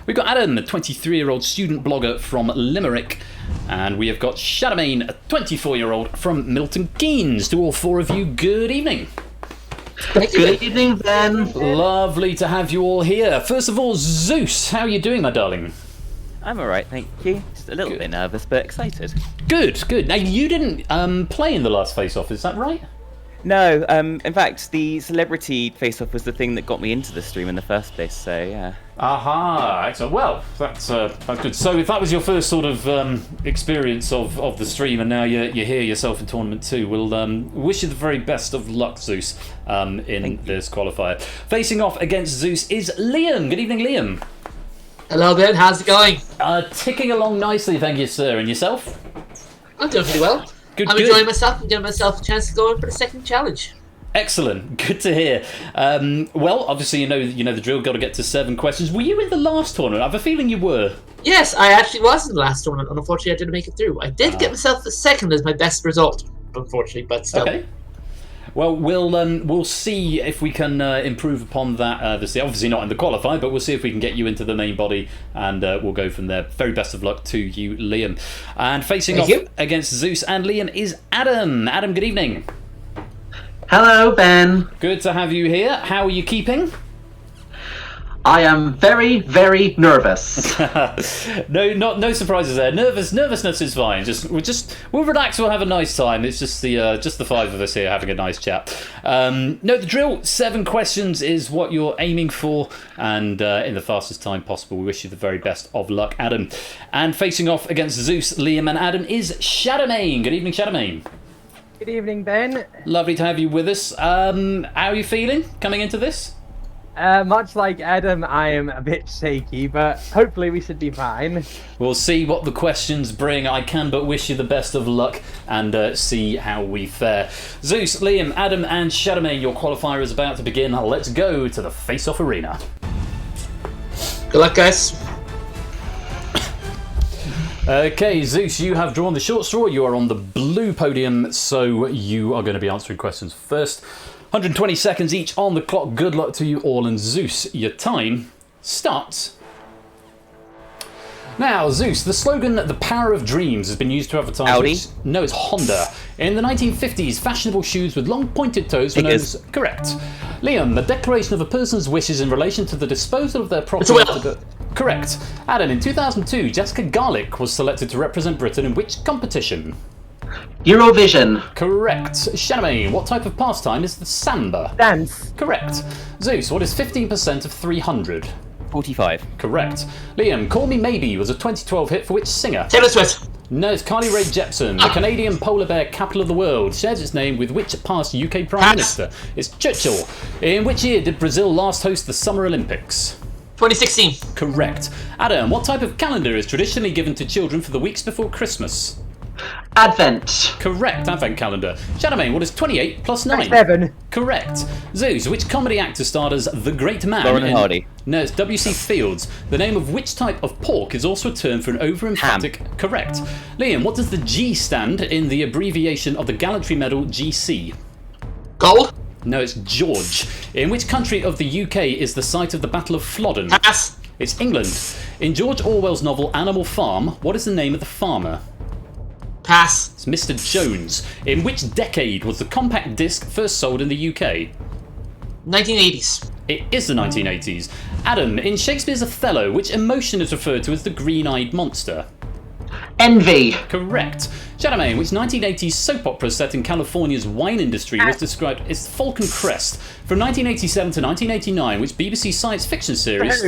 We've got Adam, a 23-year-old student blogger from Limerick. And we have got Shadowmain, a 24-year-old from Milton Keynes. To all 4 of you, good evening. Good evening, Ben. Lovely to have you all here. First of all, Zeus, how are you doing, my darling? I'm alright, thank you. Just a little bit nervous, but excited. Good, good. Now, you didn't play in the last face-off, is that right? No, in fact, the celebrity face-off was the thing that got me into the stream in the first place, so yeah. Aha, excellent. Well, that's good. So if that was your first sort of experience of the stream, and now you're here yourself in Tournament 2, we'll wish you the very best of luck, Zeus, in this qualifier. Facing off against Zeus is Liam. Good evening, Liam. Hello, Ben. How's it going? Ticking along nicely, thank you, sir. And yourself? I'm doing pretty well. I'm enjoying myself. I'm giving myself a chance to go in for the second challenge. Excellent. Good to hear. Well, obviously, you know the drill. Got to get to 7 questions. Were you in the last tournament? I have a feeling you were. Yes, I actually was in the last tournament. Unfortunately, I didn't make it through. I did get myself the second as my best result, unfortunately, but still. Okay. Well, we'll see if we can improve upon that this year. Obviously not in the qualifier, but we'll see if we can get you into the main body, and we'll go from there. Very best of luck to you, Liam. And facing off against Zeus and Liam is Adam. Adam, good evening. Hello, Ben. Good to have you here. How are you keeping? I am very, very nervous. No surprises there. Nervousness is fine. We'll relax. We'll have a nice time. It's just the five of us here having a nice chat. The drill. 7 questions is what you're aiming for, and in the fastest time possible. We wish you the very best of luck, Adam. And facing off against Zeus, Liam, and Adam is Shadowmane. Good evening, Shadowmane. Good evening, Ben. Lovely to have you with us. How are you feeling coming into this? Much like Adam, I am a bit shaky, but hopefully we should be fine. We'll see what the questions bring. I can but wish you the best of luck and see how we fare. Zeus, Liam, Adam, and Shadowmane, your qualifier is about to begin. Let's go to the face-off arena. Good luck, guys. Okay, Zeus, you have drawn the short straw. You are on the blue podium, so you are going to be answering questions first. 120 seconds each on the clock. Good luck to you all. And Zeus, your time starts now. Zeus, the slogan "The Power of Dreams" has been used to advertise. Audi? No, it's Honda. In the 1950s, fashionable shoes with long pointed toes were known as... Correct. Liam, the declaration of a person's wishes in relation to the disposal of their property. Correct. Adam, in 2002, Jessica Garlick was selected to represent Britain in which competition? Eurovision. Correct. Shadowmane, what type of pastime is the samba? Dance. Correct. Zeus, what is 15% of 300? 45. Correct. Liam, Call Me Maybe was a 2012 hit for which singer? Taylor Swift. No, it's Carly Rae Jepsen. The Canadian polar bear capital of the world shares its name with which past UK Prime Minister? It's Churchill. In which year did Brazil last host the Summer Olympics? 2016. Correct. Adam, what type of calendar is traditionally given to children for the weeks before Christmas? Advent. Correct, Advent calendar. Shadowmane, what is 28 plus 9? 7. Correct. Zeus, which comedy actor starred as The Great Man? Lauren and Hardy. No, it's W.C. Fields. The name of which type of pork is also a term for an over-emphatic... Ham. Correct. Liam, what does the G stand in the abbreviation of the Gallantry Medal GC? Gold. No, it's George. In which country of the UK is the site of the Battle of Flodden? Pass. It's England. In George Orwell's novel Animal Farm, what is the name of the farmer? Pass. It's Mr. Jones. In which decade was the compact disc first sold in the UK? 1980s. It is the 1980s. Adam, in Shakespeare's Othello, which emotion is referred to as the green-eyed monster? Envy. Correct. Shadowmane, which 1980s soap opera set in California's wine industry was described as Falcon Crest? From 1987 to 1989, which BBC science fiction series...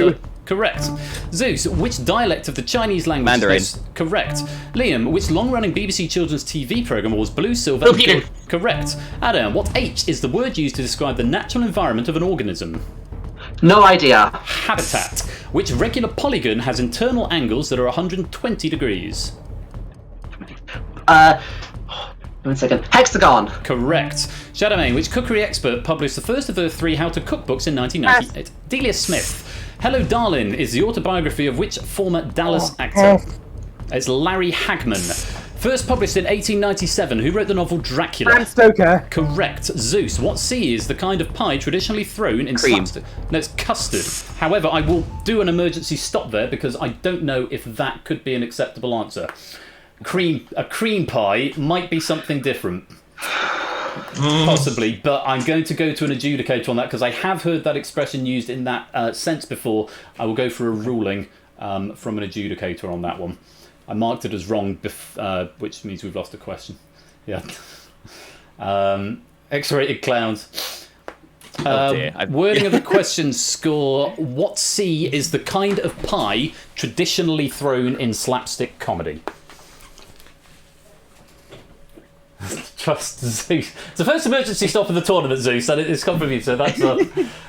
Correct. Zeus, which dialect of the Chinese language... Mandarin. Correct. Liam, which long-running BBC children's TV programme was Blue, Silver... Blue Peter. Correct. Adam, what H is the word used to describe the natural environment of an organism? No idea. Habitat. Which regular polygon has internal angles that are 120 degrees? 1 second. Hexagon. Correct. Shadowmane, which cookery expert published the first of her 3 how-to cookbooks in 1998? Delia Smith. Hello, Darlin is the autobiography of which former Dallas actor? It's Larry Hagman. First published in 1897, who wrote the novel Dracula? Bram Stoker. Correct. Zeus, what C is the kind of pie traditionally thrown in Cream. slapstick? No, it's custard. However, I will do an emergency stop there because I don't know if that could be an acceptable answer. A cream pie might be something different. Possibly, but I'm going to go to an adjudicator on that because I have heard that expression used in that sense before. I will go for a ruling from an adjudicator on that one. I marked it as wrong, which means we've lost a question. Yeah. X-rated clowns. Wording of the question score. What C is the kind of pie traditionally thrown in slapstick comedy? Trust Zeus. It's the first emergency stop in the tournament, Zeus, and it's come from you, so that's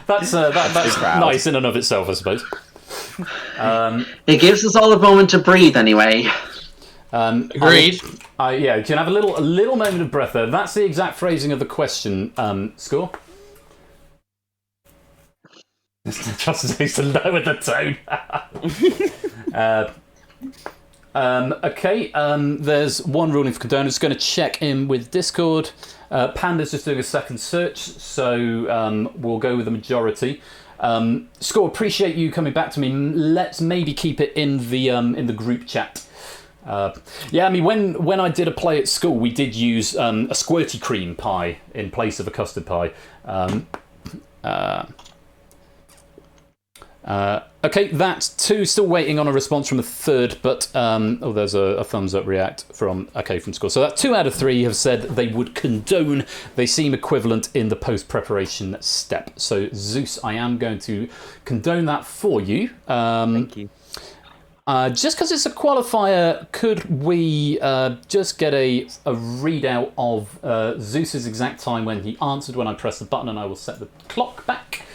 nice in and of itself, I suppose. It gives us all a moment to breathe, anyway. Agreed. Yeah, you can have a little moment of breath there. That's the exact phrasing of the question. Score. Trust Zeus to lower the tone. Okay, there's one ruling for Cardona. Just going to check in with Discord. Panda's just doing a second search, so we'll go with the majority. Score, appreciate you coming back to me. Let's maybe keep it in the group chat. Yeah, I mean, when I did a play at school, we did use a squirty cream pie in place of a custard pie. Okay, that's 2. Still waiting on a response from a third, but there's a thumbs up react from from Score. So that 2 out of 3 have said they would condone. They seem equivalent in the post preparation step. So Zeus, I am going to condone that for you. Thank you. Just because it's a qualifier, could we just get a readout of Zeus's exact time when he answered when I press the button, and I will set the clock back.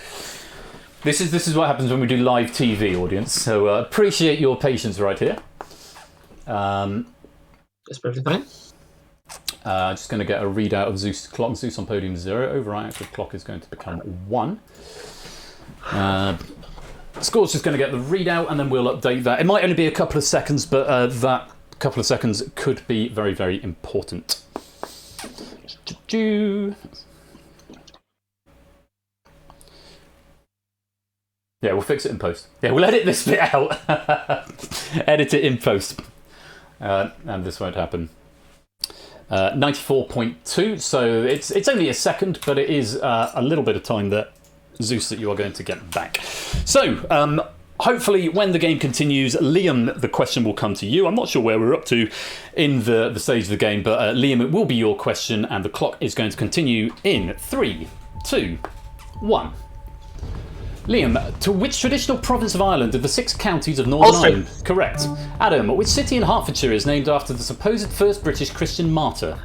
This is what happens when we do live TV, audience. So appreciate your patience right here. That's perfectly fine. Just going to get a readout of Zeus' clock. Zeus on podium 0. Overall active clock is going to become 1. Score's just going to get the readout, and then we'll update that. It might only be a couple of seconds, but that couple of seconds could be very, very important. Yeah, we'll fix it in post. Yeah, we'll edit this bit out. Edit it in post. And this won't happen. 94.2, so it's only a second, but it is a little bit of time that Zeus that you are going to get back. So, hopefully when the game continues, Liam, the question will come to you. I'm not sure where we're up to in the stage of the game, but Liam, it will be your question, and the clock is going to continue in 3, 2, 1. Liam, to which traditional province of Ireland are the 6 counties of Northern Ireland? Correct. Adam, which city in Hertfordshire is named after the supposed first British Christian martyr?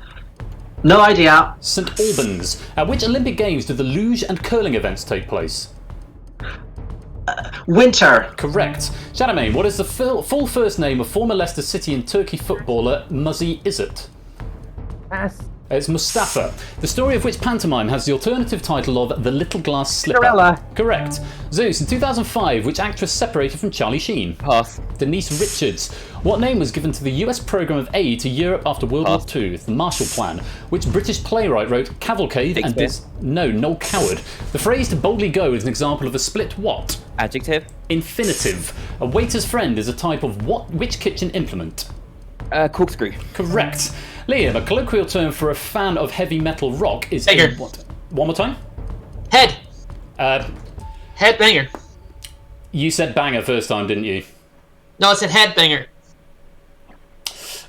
No idea. St Albans. At which Olympic Games did the luge and curling events take place? Winter. Correct. Shadowmane, what is the full first name of former Leicester City and Turkey footballer Muzzy Izzet? Pass. It's Mustafa. The story of which pantomime has the alternative title of The Little Glass Slipper? Cinderella. Correct. Zeus, in 2005, which actress separated from Charlie Sheen? Pass. Denise Richards. What name was given to the US program of aid to Europe after World War II? The Marshall Plan. Which British playwright wrote Cavalcade and No, Noel Coward. The phrase to boldly go is an example of a split what? Adjective. Infinitive. A waiter's friend is a type of which kitchen implement? Corkscrew. Correct. Liam, a colloquial term for a fan of heavy metal rock is Banger. what? One more time? Head. Head banger. You said banger first time, didn't you? No, I said head banger.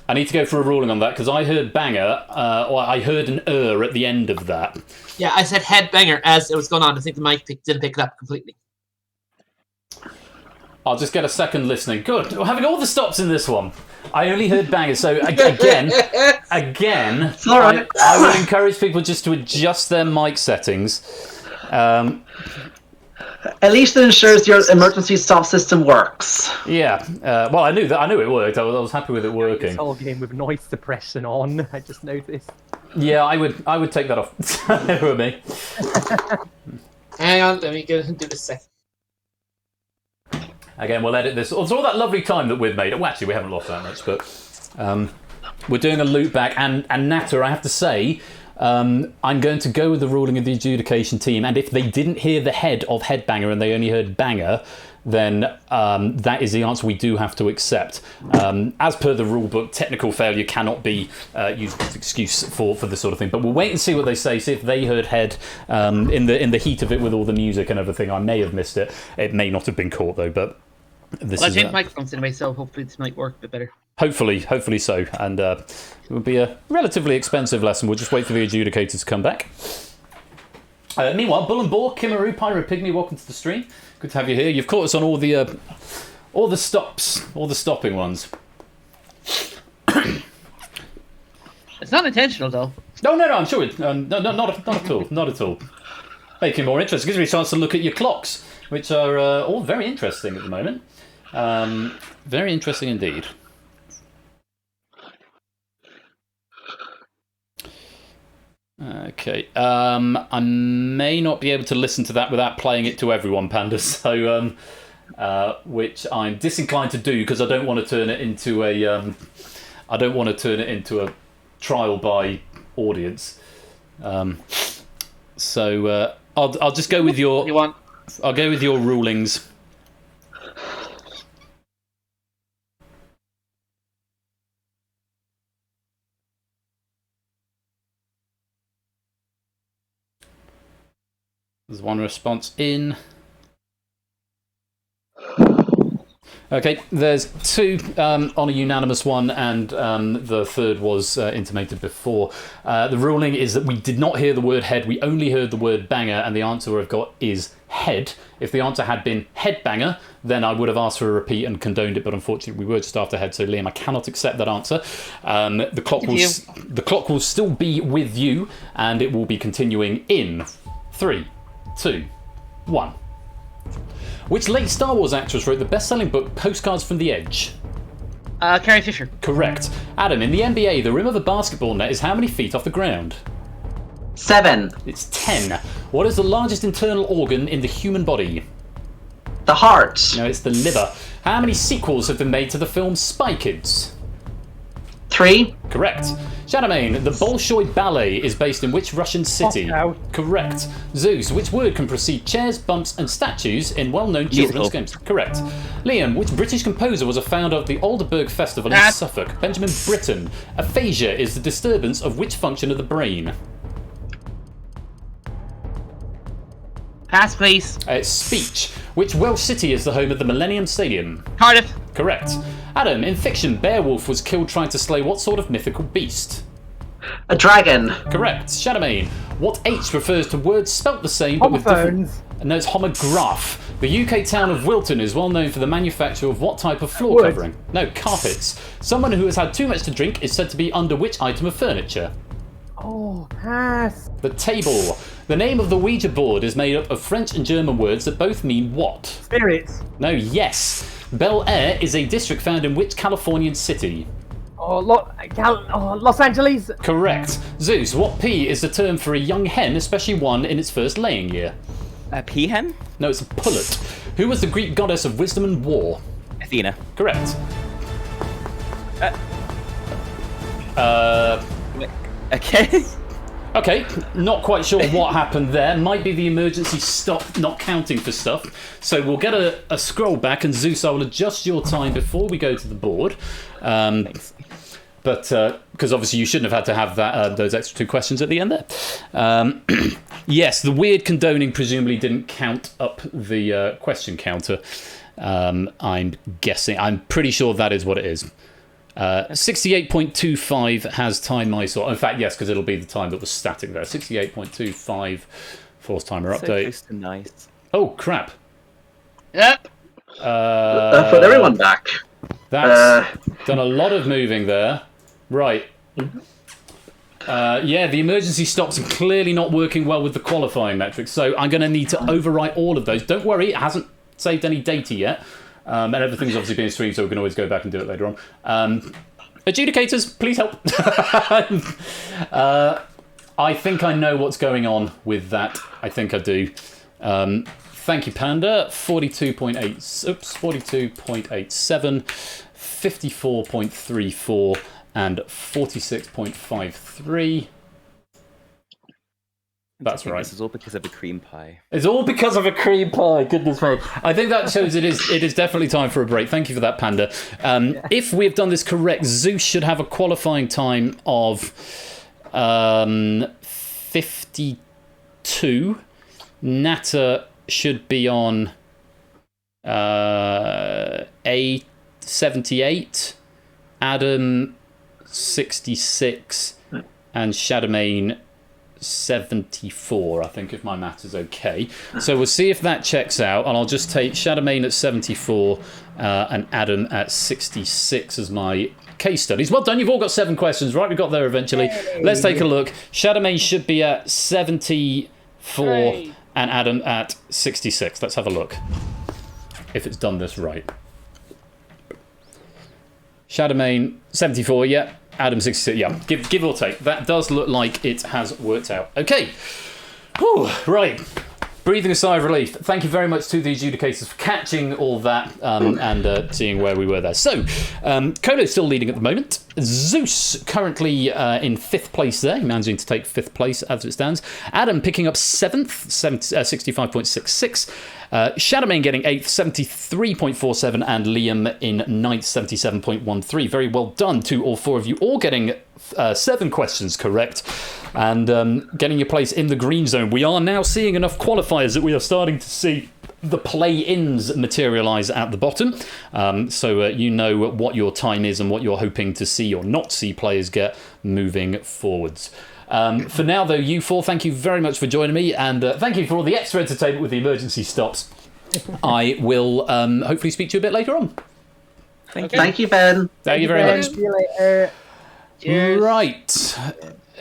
I need to go for a ruling on that because I heard banger, or I heard an at the end of that. Yeah, I said head banger as it was going on. I think the mic didn't pick it up completely. I'll just get a second listening. Good. We're having all the stops in this one. I only heard banger, so again, Sorry. I would encourage people just to adjust their mic settings. At least it ensures your emergency stop system works. Yeah. Well, I knew it worked. I was happy with it working. This whole game with noise suppression on. I just noticed. Yeah, I would take that off. For me. Hang on, let me go and do this second. Again, we'll edit this. It's all that lovely time that we've made. Well, actually, we haven't lost that much, but we're doing a loop back. And Natter, I have to say, I'm going to go with the ruling of the adjudication team. And if they didn't hear the head of headbanger and they only heard banger, then that is the answer we do have to accept. As per the rule book, technical failure cannot be used as an excuse for this sort of thing. But we'll wait and see what they say. See if they heard head in the heat of it with all the music and everything. I may have missed it. It may not have been caught though. But this I is changed microphones anyway, so hopefully this might work a bit better. hopefully so. And it will be a relatively expensive lesson. We'll just wait for the adjudicator to come back. Meanwhile, Bull and Boar, Kimaru, Pyropygmy, welcome to the stream. Good to have you here. You've caught us on all the stops, all the stopping ones. It's not intentional, though. No, I'm sure it. No, not at all. Not at all. Making it more interesting. Gives me a chance to look at your clocks, which are all very interesting at the moment. Very interesting indeed. Okay, I may not be able to listen to that without playing it to everyone, Panda. So, which I'm disinclined to do because I don't want to turn it into a trial by audience. So I'll just go with your. I'll go with your rulings. There's one response in. Okay, there's 2 on a unanimous one, and the third was intimated before. The ruling is that we did not hear the word head, we only heard the word banger, and the answer I've got is head. If the answer had been headbanger, then I would have asked for a repeat and condoned it, but unfortunately we were just after head, so Liam, I cannot accept that answer. The clock will still be with you, and it will be continuing in 3, 2, 1. Which late Star Wars actress wrote the best-selling book Postcards from the Edge? Carrie Fisher. Correct. Adam, in the NBA, the rim of a basketball net is how many feet off the ground? 7. It's 10. What is the largest internal organ in the human body? The heart. No, it's the liver. How many sequels have been made to the film Spy Kids? 3. Correct. Shadowmane, the Bolshoi Ballet is based in which Russian city? Moscow. Correct. Zeus, which word can precede chairs, bumps, and statues in well-known children's games? Correct. Liam, which British composer was a founder of the Aldeburgh Festival in Suffolk? Benjamin Britten. Aphasia is the disturbance of which function of the brain? Pass, please. It's speech. Which Welsh city is the home of the Millennium Stadium? Cardiff. Correct. Adam, in fiction, Beowulf was killed trying to slay what sort of mythical beast? A dragon. Correct. Shadowmane, what H refers to words spelt the same but with different... No, it's homograph. The UK town of Wilton is well known for the manufacture of what type of floor covering? No, carpets. Someone who has had too much to drink is said to be under which item of furniture? Oh, pass. The table. The name of the Ouija board is made up of French and German words that both mean what? Spirits. No, yes. Bel Air is a district found in which Californian city? Los Angeles. Correct. Zeus, what pea is the term for a young hen, especially one in its first laying year? A peahen? No, it's a pullet. Who was the Greek goddess of wisdom and war? Athena. Correct. Okay. Okay, not quite sure what happened there. Might be the emergency stop not counting for stuff. So we'll get a scroll back, and Zeus, I will adjust your time before we go to the board. Thanks. But because obviously you shouldn't have had to have that those extra 2 questions at the end there. Yes, the weird condoning presumably didn't count up the question counter. I'm guessing. I'm pretty sure that is what it is. 68.25 has time ISO. In fact, yes, because it'll be the time that was static there. 68.25 force timer update. So close to nice. Oh, crap. Yep. That put everyone back. That's done a lot of moving there. Right. Yeah, the emergency stops are clearly not working well with the qualifying metrics, so I'm going to need to overwrite all of those. Don't worry, it hasn't saved any data yet. And everything's obviously being streamed, so we can always go back and do it later on. Adjudicators, please help. I think I know what's going on with that. I think I do. Thank you, Panda. 42.8. Oops, 42.87, 54.34, and 46.53. That's right. This is all because of a cream pie. It's all because of a cream pie. Goodness me. I think that shows it is definitely time for a break. Thank you for that, Panda. If we've done this correct, Zeus should have a qualifying time of 52. Nata should be on A78. Adam 66. And Shadowmane 74, I think, if my math is okay. So we'll see if that checks out, and I'll just take Shadowmane at 74 and Adam at 66 as my case studies. Well done, you've all got 7 questions, right? We got there eventually. Hey. Let's take a look. Shadowmane should be at 74 and Adam at 66. Let's have a look if it's done this right. Shadowmane 74, yeah. Adam 66, yeah, give or take. That does look like it has worked out. Okay. Whew, right. Breathing a sigh of relief. Thank you very much to the adjudicators for catching all that and seeing where we were there. So, Kolo's still leading at the moment. Zeus currently in 5th place there, managing to take 5th place as it stands. Adam picking up 7th, 65.66. Shadowmane getting 8th, 73.47, and Liam in 9th, 77.13. Very well done to all 4 of you, all getting 7 questions correct, and getting your place in the green zone. We are now seeing enough qualifiers that we are starting to see the play-ins materialise at the bottom, so you know what your time is and what you're hoping to see or not see players get moving forwards. For now, though, you 4, thank you very much for joining me, and thank you for all the extra entertainment with the emergency stops. I will hopefully speak to you a bit later on. Thank you, Ben. Thank you very much. See you later. Cheers. Right.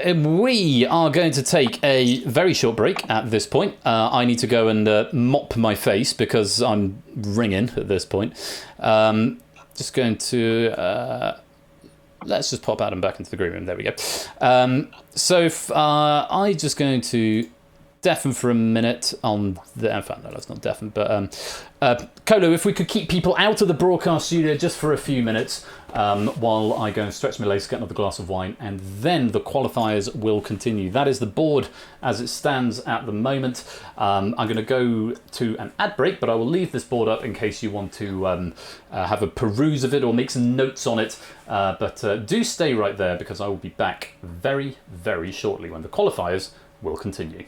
We are going to take a very short break at this point. I need to go and mop my face because I'm ringing at this point. Just going to... let's just pop Adam back into the green room. There we go. So I'm just going to deafen for a minute on the... In fact, no, that's not deafen, but... Kolo, if we could keep people out of the broadcast studio just for a few minutes while I go and stretch my legs, get another glass of wine, and then the qualifiers will continue. That is the board as it stands at the moment. I'm going to go to an ad break, but I will leave this board up in case you want to have a peruse of it or make some notes on it. But do stay right there because I will be back very, very shortly when the qualifiers will continue.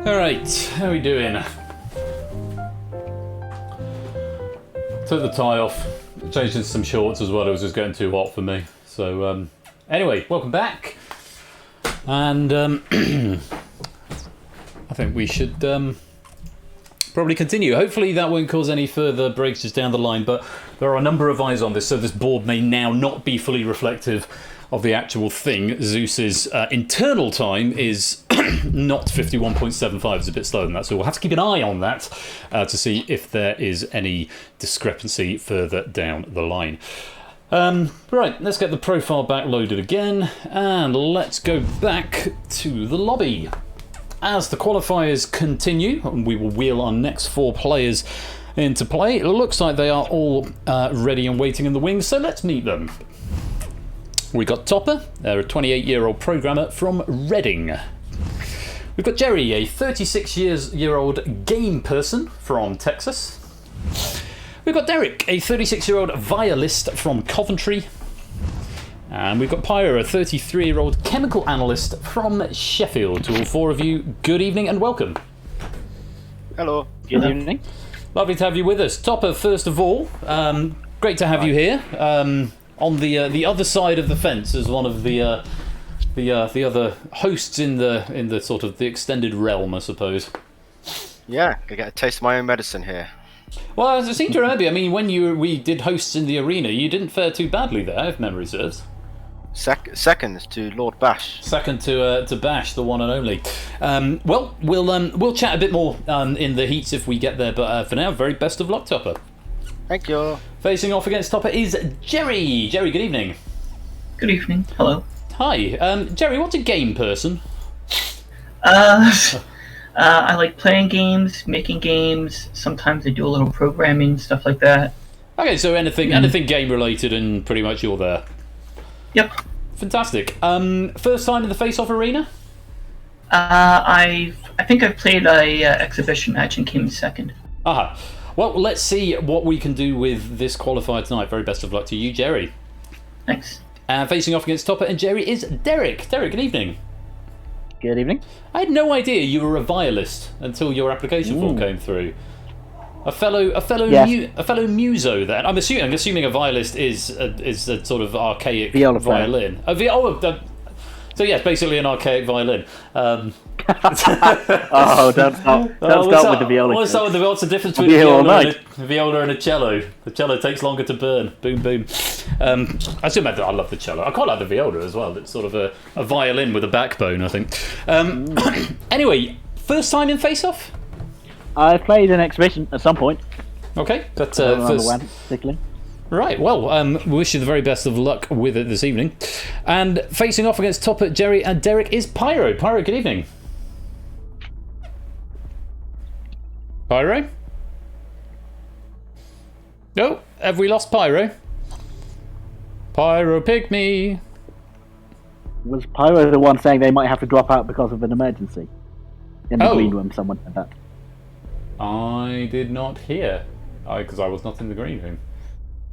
Alright, how are we doing? Took the tie off, changed into some shorts as well, it was just getting too hot for me. So, anyway, welcome back. And I think we should probably continue. Hopefully that won't cause any further breaks just down the line, but there are a number of eyes on this, so this board may now not be fully reflective of the actual thing. Zeus's internal time is not 51.75, it's a bit slower than that, so we'll have to keep an eye on that to see if there is any discrepancy further down the line. Right, let's get the profile back loaded again, and let's go back to the lobby. As the qualifiers continue, we will wheel our next 4 players into play. It looks like they are all ready and waiting in the wings, so let's meet them. We got Topper, they're a 28-year-old programmer from Reading. We've got Jerry, a 36-year-old game person from Texas. We've got Derek, a 36-year-old violist from Coventry. And we've got Pyro, a 33-year-old chemical analyst from Sheffield. To all 4 of you, good evening and welcome. Hello. Good evening. Lovely to have you with us. Topper, first of all, great to have you here. On the other side of the fence as one of the other hosts in the sort of the extended realm, I suppose. Yeah, I get a taste of my own medicine here. Well, as I seem to remember, I mean, when we did hosts in the arena, you didn't fare too badly there, if memory serves. Second to Lord Bash. Second to Bash, the one and only. Well, we'll chat a bit more in the heats if we get there, but for now, very best of luck, Topper. Thank you. Facing off against Topper is Jerry. Jerry, good evening. Good evening. Hello. Hi. Jerry, what's a game person? I like playing games, making games. Sometimes I do a little programming, stuff like that. Okay, so anything game related, and pretty much you're there. Yep. Fantastic. First time in the face-off arena? I think I've played a exhibition match and came second. Aha. Well, let's see what we can do with this qualifier tonight. Very best of luck to you, Jerry. Thanks. Facing off against Topper and Jerry is Derek. Derek, good evening. Good evening. I had no idea you were a violist until your application form came through. A fellow muso. Then I'm assuming a violist is a sort of archaic violin. So yes, basically an archaic violin. Oh, don't start with the viola. What's the difference between a viola and a cello? The cello takes longer to burn. Boom, boom. I still I love the cello. I quite like the viola as well. It's sort of a violin with a backbone, I think. Anyway, first time in face-off? I played an exhibition at some point. Okay, that's first. Right, well, we wish you the very best of luck with it this evening. And facing off against Topper, Jerry and Derek is Pyro. Pyro, good evening. Pyro? Oh, have we lost Pyro? Pyro Pygmy. Was Pyro the one saying they might have to drop out because of an emergency? In the green room, someone said that. I did not hear, because I was not in the green room.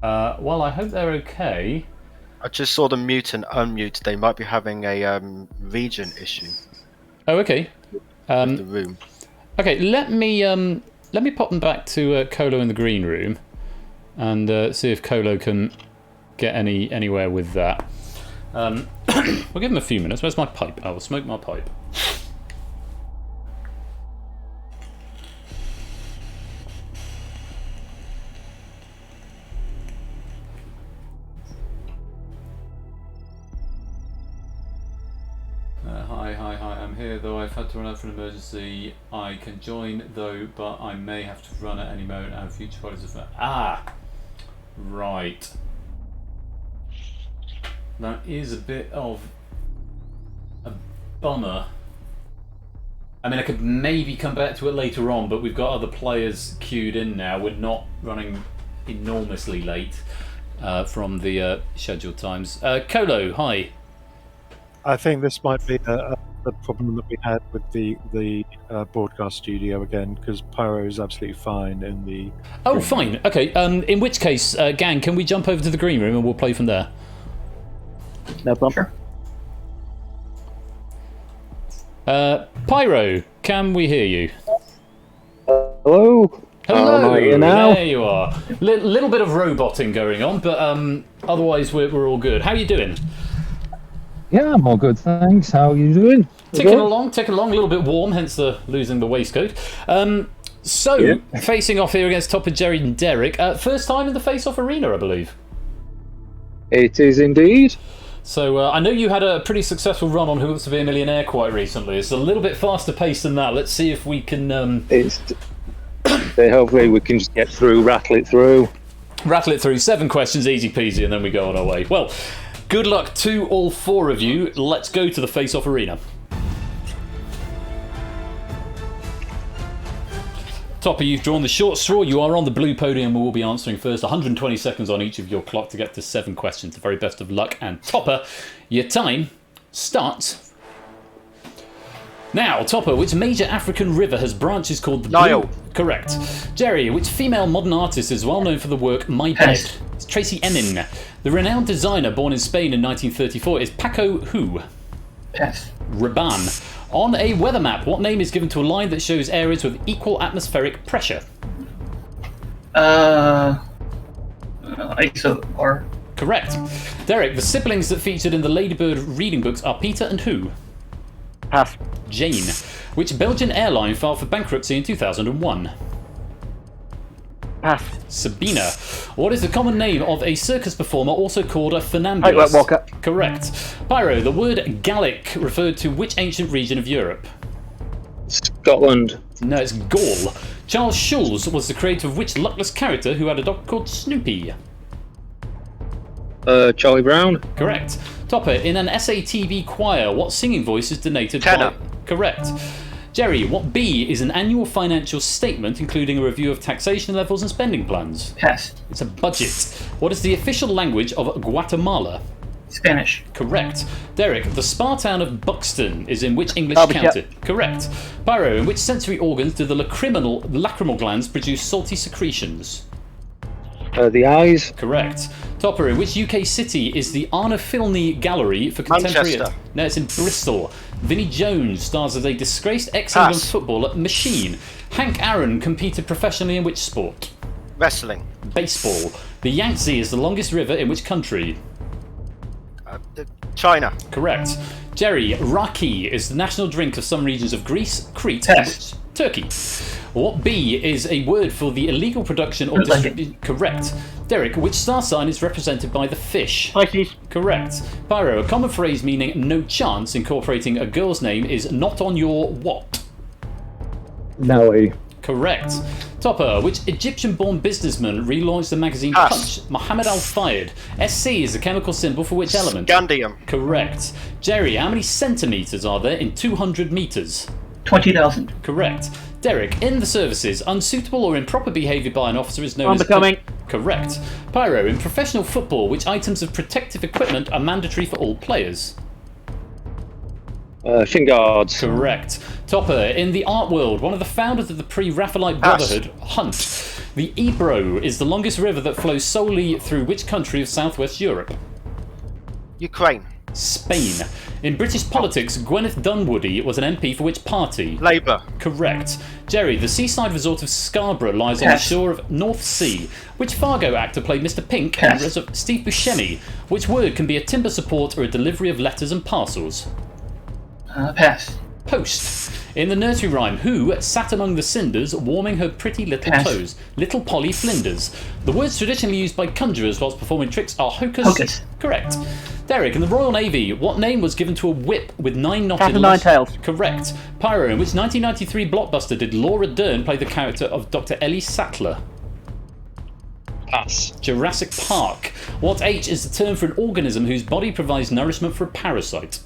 Well, I hope they're okay. I just saw them mute and unmute. They might be having a region issue. Oh, okay. With the room. Okay, let me pop them back to Colo in the green room, and see if Colo can get anywhere with that. We'll give him a few minutes. Where's my pipe? I will smoke my pipe. Hi, I'm here, though I've had to run out for an emergency. I can join, though, but I may have to run at any moment and future parties are... Ah! Right. That is a bit of a bummer. I mean, I could maybe come back to it later on, but we've got other players queued in now. We're not running enormously late from the scheduled times. Colo, hi. I think this might be a problem that we had with the broadcast studio again, because Pyro is absolutely fine in the... Oh, fine. Okay, in which case, gang, can we jump over to the green room and we'll play from there? No problem. Pyro, can we hear you? Hello. Hello. Am I here now? There you are. Little bit of roboting going on, but otherwise we're all good. How are you doing? Yeah, I'm all good, thanks. How are you doing? Ticking along, a little bit warm, hence the losing the waistcoat. Facing off here against Topper, Jerry and Derek. First time in the face-off arena, I believe. It is indeed. So I know you had a pretty successful run on Who Wants to Be a Millionaire quite recently. It's a little bit faster paced than that. Let's see if we can... Hopefully we can just get through, rattle it through. 7 questions, easy peasy, and then we go on our way. Well, good luck to all 4 of you. Let's go to the face-off arena. Topper, you've drawn the short straw. You are on the blue podium. We will be answering first. 120 seconds on each of your clock to get to 7 questions. The very best of luck. And Topper, your time starts now. Topper, which major African river has branches called the Nile? Blue? Correct. Jerry, which female modern artist is well known for the work My Bed? It's Tracy Emin. The renowned designer born in Spain in 1934 is Paco who? Rabanne. On a weather map, what name is given to a line that shows areas with equal atmospheric pressure? hAx0R. Correct. Derek, the siblings that featured in the Ladybird reading books are Peter and who? Pass. Jane. Which Belgian airline filed for bankruptcy in 2001? Pass. Sabina. What is the common name of a circus performer also called a funambulist? Walker. Correct. Pyro, the word Gallic referred to which ancient region of Europe? Scotland. No, it's Gaul. Charles Schulz was the creator of which luckless character who had a dog called Snoopy? Charlie Brown. Correct. Topper, in an SATB choir, what singing voice is denoted Tenor. by? Correct. Jerry, what B is an annual financial statement including a review of taxation levels and spending plans? Pass. It's a budget. What is the official language of Guatemala? Spanish. Correct. Derek, the spa town of Buxton is in which English Derbyshire. county? Correct. Pyro, in which sensory organs do the lacrimal glands produce salty secretions? The eyes. Correct. Topper, in which UK city is the Arna Filney Gallery for Contemporary... Manchester. No, it's in Bristol. Vinnie Jones stars as a disgraced ex-England footballer Machine. Hank Aaron competed professionally in which sport? Wrestling. Baseball. The Yangtze is the longest river in which country? China. Correct. Jerry, raki is the national drink of some regions of Greece, Crete, and Turkey. What B is a word for the illegal production or distribution? Correct. Derek, which star sign is represented by the fish? Pisces. Correct. Pyro, a common phrase meaning no chance incorporating a girl's name is not on your what? Nelly. Correct. Topper, which Egyptian-born businessman relaunched the magazine Punch? Mohammed Al-Fayed. SC is the chemical symbol for which element? Scandium. Correct. Jerry, how many centimetres are there in 200 metres? 20,000. Correct. Derek, in the services, unsuitable or improper behaviour by an officer is known Unbecoming. as... Correct. Pyro, in professional football, which items of protective equipment are mandatory for all players? Shin guards. Correct. Topper, in the art world, one of the founders of the pre-Raphaelite Brotherhood, Hunt. The Ebro is the longest river that flows solely through which country of southwest Europe? Ukraine. Spain. In British politics, Gwyneth Dunwoody was an MP for which party? Labour. Correct. Jerry, the seaside resort of Scarborough lies on the shore of North Sea. Which Fargo actor played Mr. Pink in Steve Buscemi? Which word can be a timber support or a delivery of letters and parcels? Pass. Post. In the nursery rhyme, who sat among the cinders warming her pretty little toes? Little Polly Flinders. The words traditionally used by conjurers whilst performing tricks are hocus. Hocus. Correct. Derek, in the Royal Navy, what name was given to a whip with 9 knotted... Cat of nine tails. Correct. Pyro, in which 1993 blockbuster did Laura Dern play the character of Dr. Ellie Sattler? Pass. Jurassic Park. What H is the term for an organism whose body provides nourishment for a parasite?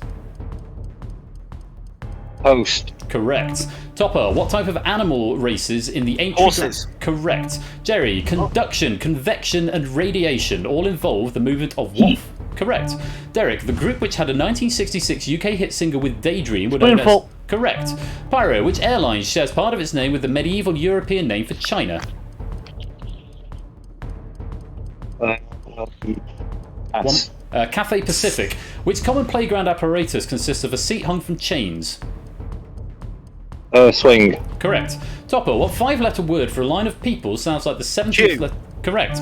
Post. Correct. Topper, what type of animal races in the ancient... Horses. Correct. Jerry, conduction, convection and radiation all involve the movement of what? Correct. Derek, the group which had a 1966 UK hit single with Daydream were known as... Spoonful. Correct. Pyro, which airline shares part of its name with the medieval European name for China? Pass. Cathay Pacific. Which common playground apparatus consists of a seat hung from chains? Swing. Correct. Topper, what 5-letter word for a line of people sounds like the 17th letter? Correct.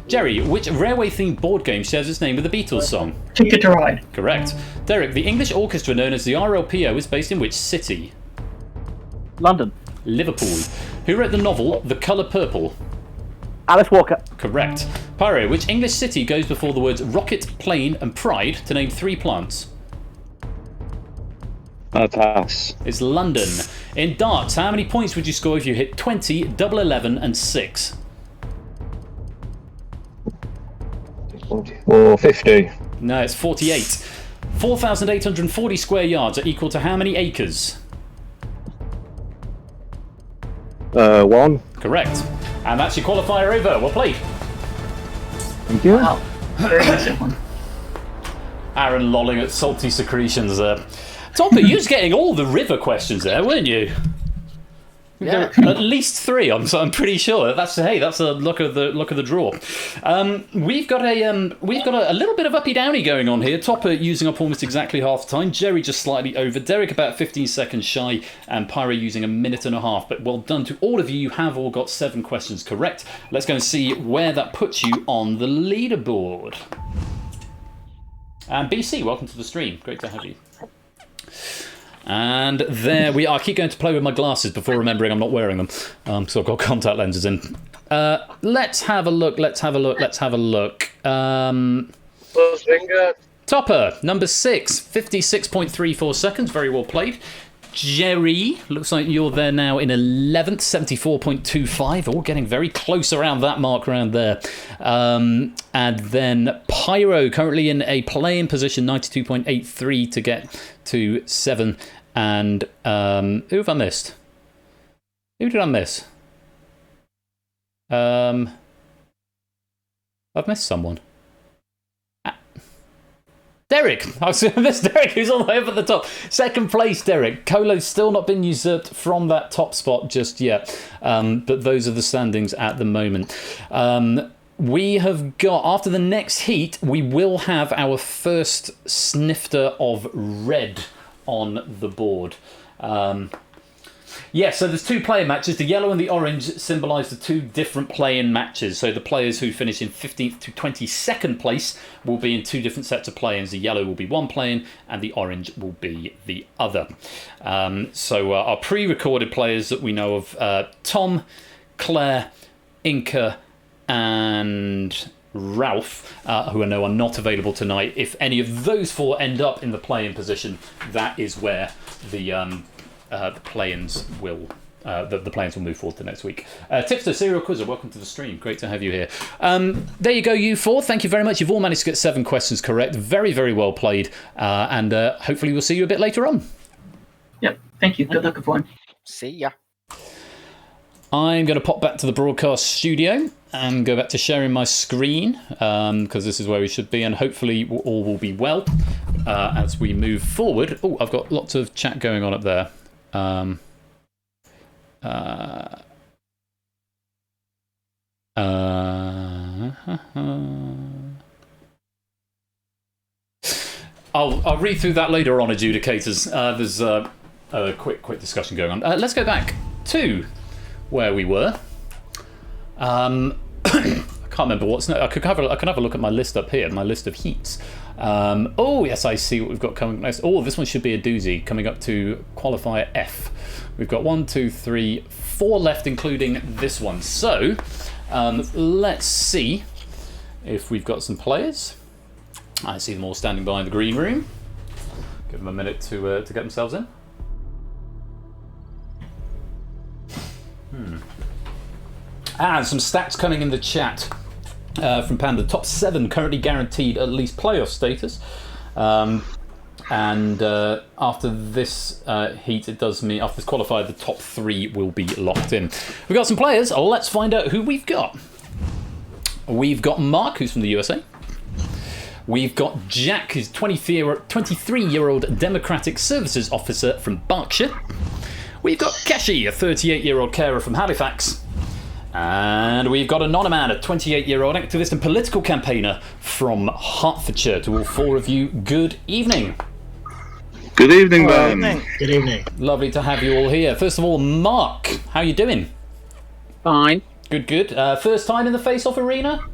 Jerry, which railway-themed board game shares its name with the Beatles song? Ticket to Ride. Correct. Derek, the English orchestra known as the RLPO is based in which city? London. Liverpool. Who wrote the novel The Colour Purple? Alice Walker. Correct. Pyro, which English city goes before the words rocket, plane, and pride to name 3 plants? Pass. It's London. In darts, how many points would you score if you hit 20, double 11, and 6? Or 50. No, it's 48. 4,840 square yards are equal to how many acres? 1. Correct. And that's your qualifier over. Well played. Thank you. Wow. Very nice one. Aaron lolling at salty secretions there. Topper, you was getting all the river questions there, weren't you? Yeah. At least 3. I'm pretty sure. That's a look of the draw. We've got a little bit of uppy downy going on here. Topper using up almost exactly half the time. Jerry just slightly over. Derek about 15 seconds shy, and Pyro using 1.5 minutes. But well done to all of you. You have all got 7 questions correct. Let's go and see where that puts you on the leaderboard. And BC, welcome to the stream. Great to have you. And there we are. I keep going to play with my glasses before remembering I'm not wearing them. So I've got contact lenses in. Let's have a look. Topper, number 6, 56.34 seconds. Very well played. Jerry, looks like you're there now in 11th, 74.25. All getting very close around that mark around there. And then Pyro, currently in a play-in position, 92.83 to get to 7. And who have I missed? Who did I miss? I've missed someone. Derek! I was going to miss Derek, who's all the way up at the top. 2nd place, Derek. Colo's still not been usurped from that top spot just yet. But those are the standings at the moment. We have got, after the next heat, we will have our first snifter of red on the board. Yeah, so there's 2 play-in matches. The yellow and the orange symbolise the 2 different play-in matches. So the players who finish in 15th to 22nd place will be in 2 different sets of play-ins. The yellow will be one play-in and the orange will be the other. So our pre-recorded players that we know of, Tom, Claire, Inca and Ralph, who I know are not available tonight. If any of those 4 end up in the play-in position, that is where the play-ins will the play-ins will move forward to next week. Tipster, Serial Quizzer, welcome to the stream. Great to have you here. There you go, you 4. Thank you very much. You've all managed to get 7 questions correct. Very, very well played. And hopefully we'll see you a bit later on. Yep. Thank you. Good luck, everyone. See ya. I'm going to pop back to the broadcast studio and go back to sharing my screen because this is where we should be, and hopefully all will be well as we move forward. Oh, I've got lots of chat going on up there. I'll read through that later on, adjudicators. There's a quick discussion going on. Let's go back to where we were. I can't remember what's next. I can have a look at my list up here, my list of heats. Oh yes, I see what we've got coming next. Oh, this one should be a doozy, coming up to qualifier F. We've got 1, 2, 3, 4 left, including this one. So let's see if we've got some players. I see them all standing by in the green room. Give them a minute to get themselves in. And some stats coming in the chat from Panda. The top 7 currently guaranteed at least playoff status. And after this heat, it does mean, after this qualifier, the top 3 will be locked in. We've got some players. Let's find out who we've got. We've got Mark, who's from the USA. We've got Jack, who's 23-year-old Democratic Services Officer from Berkshire. We've got Keshi, a 38-year-old carer from Halifax. And we've got Anonyman, a 28-year-old activist and political campaigner from Hertfordshire. To all 4 of you, good evening. Good evening, Ben. Good evening. Lovely to have you all here. First of all, Mark, how you doing? Fine. Good, good. First time in the face-off arena?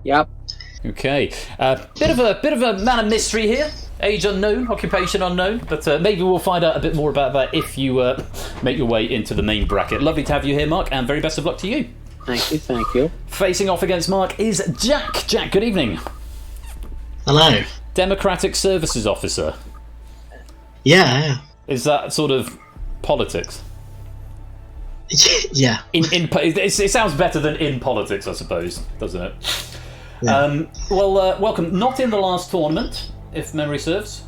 Yep. Okay. Bit of a man of mystery here. Age unknown, occupation unknown, but maybe we'll find out a bit more about that if you make your way into the main bracket. Lovely to have you here, Mark, and very best of luck to you. Thank you, thank you. Facing off against Mark is Jack. Jack, good evening. Hello. Democratic Services Officer. Yeah. Is that sort of politics? Yeah. It sounds better than in politics, I suppose, doesn't it? Yeah. Welcome. Not in the last tournament, if memory serves.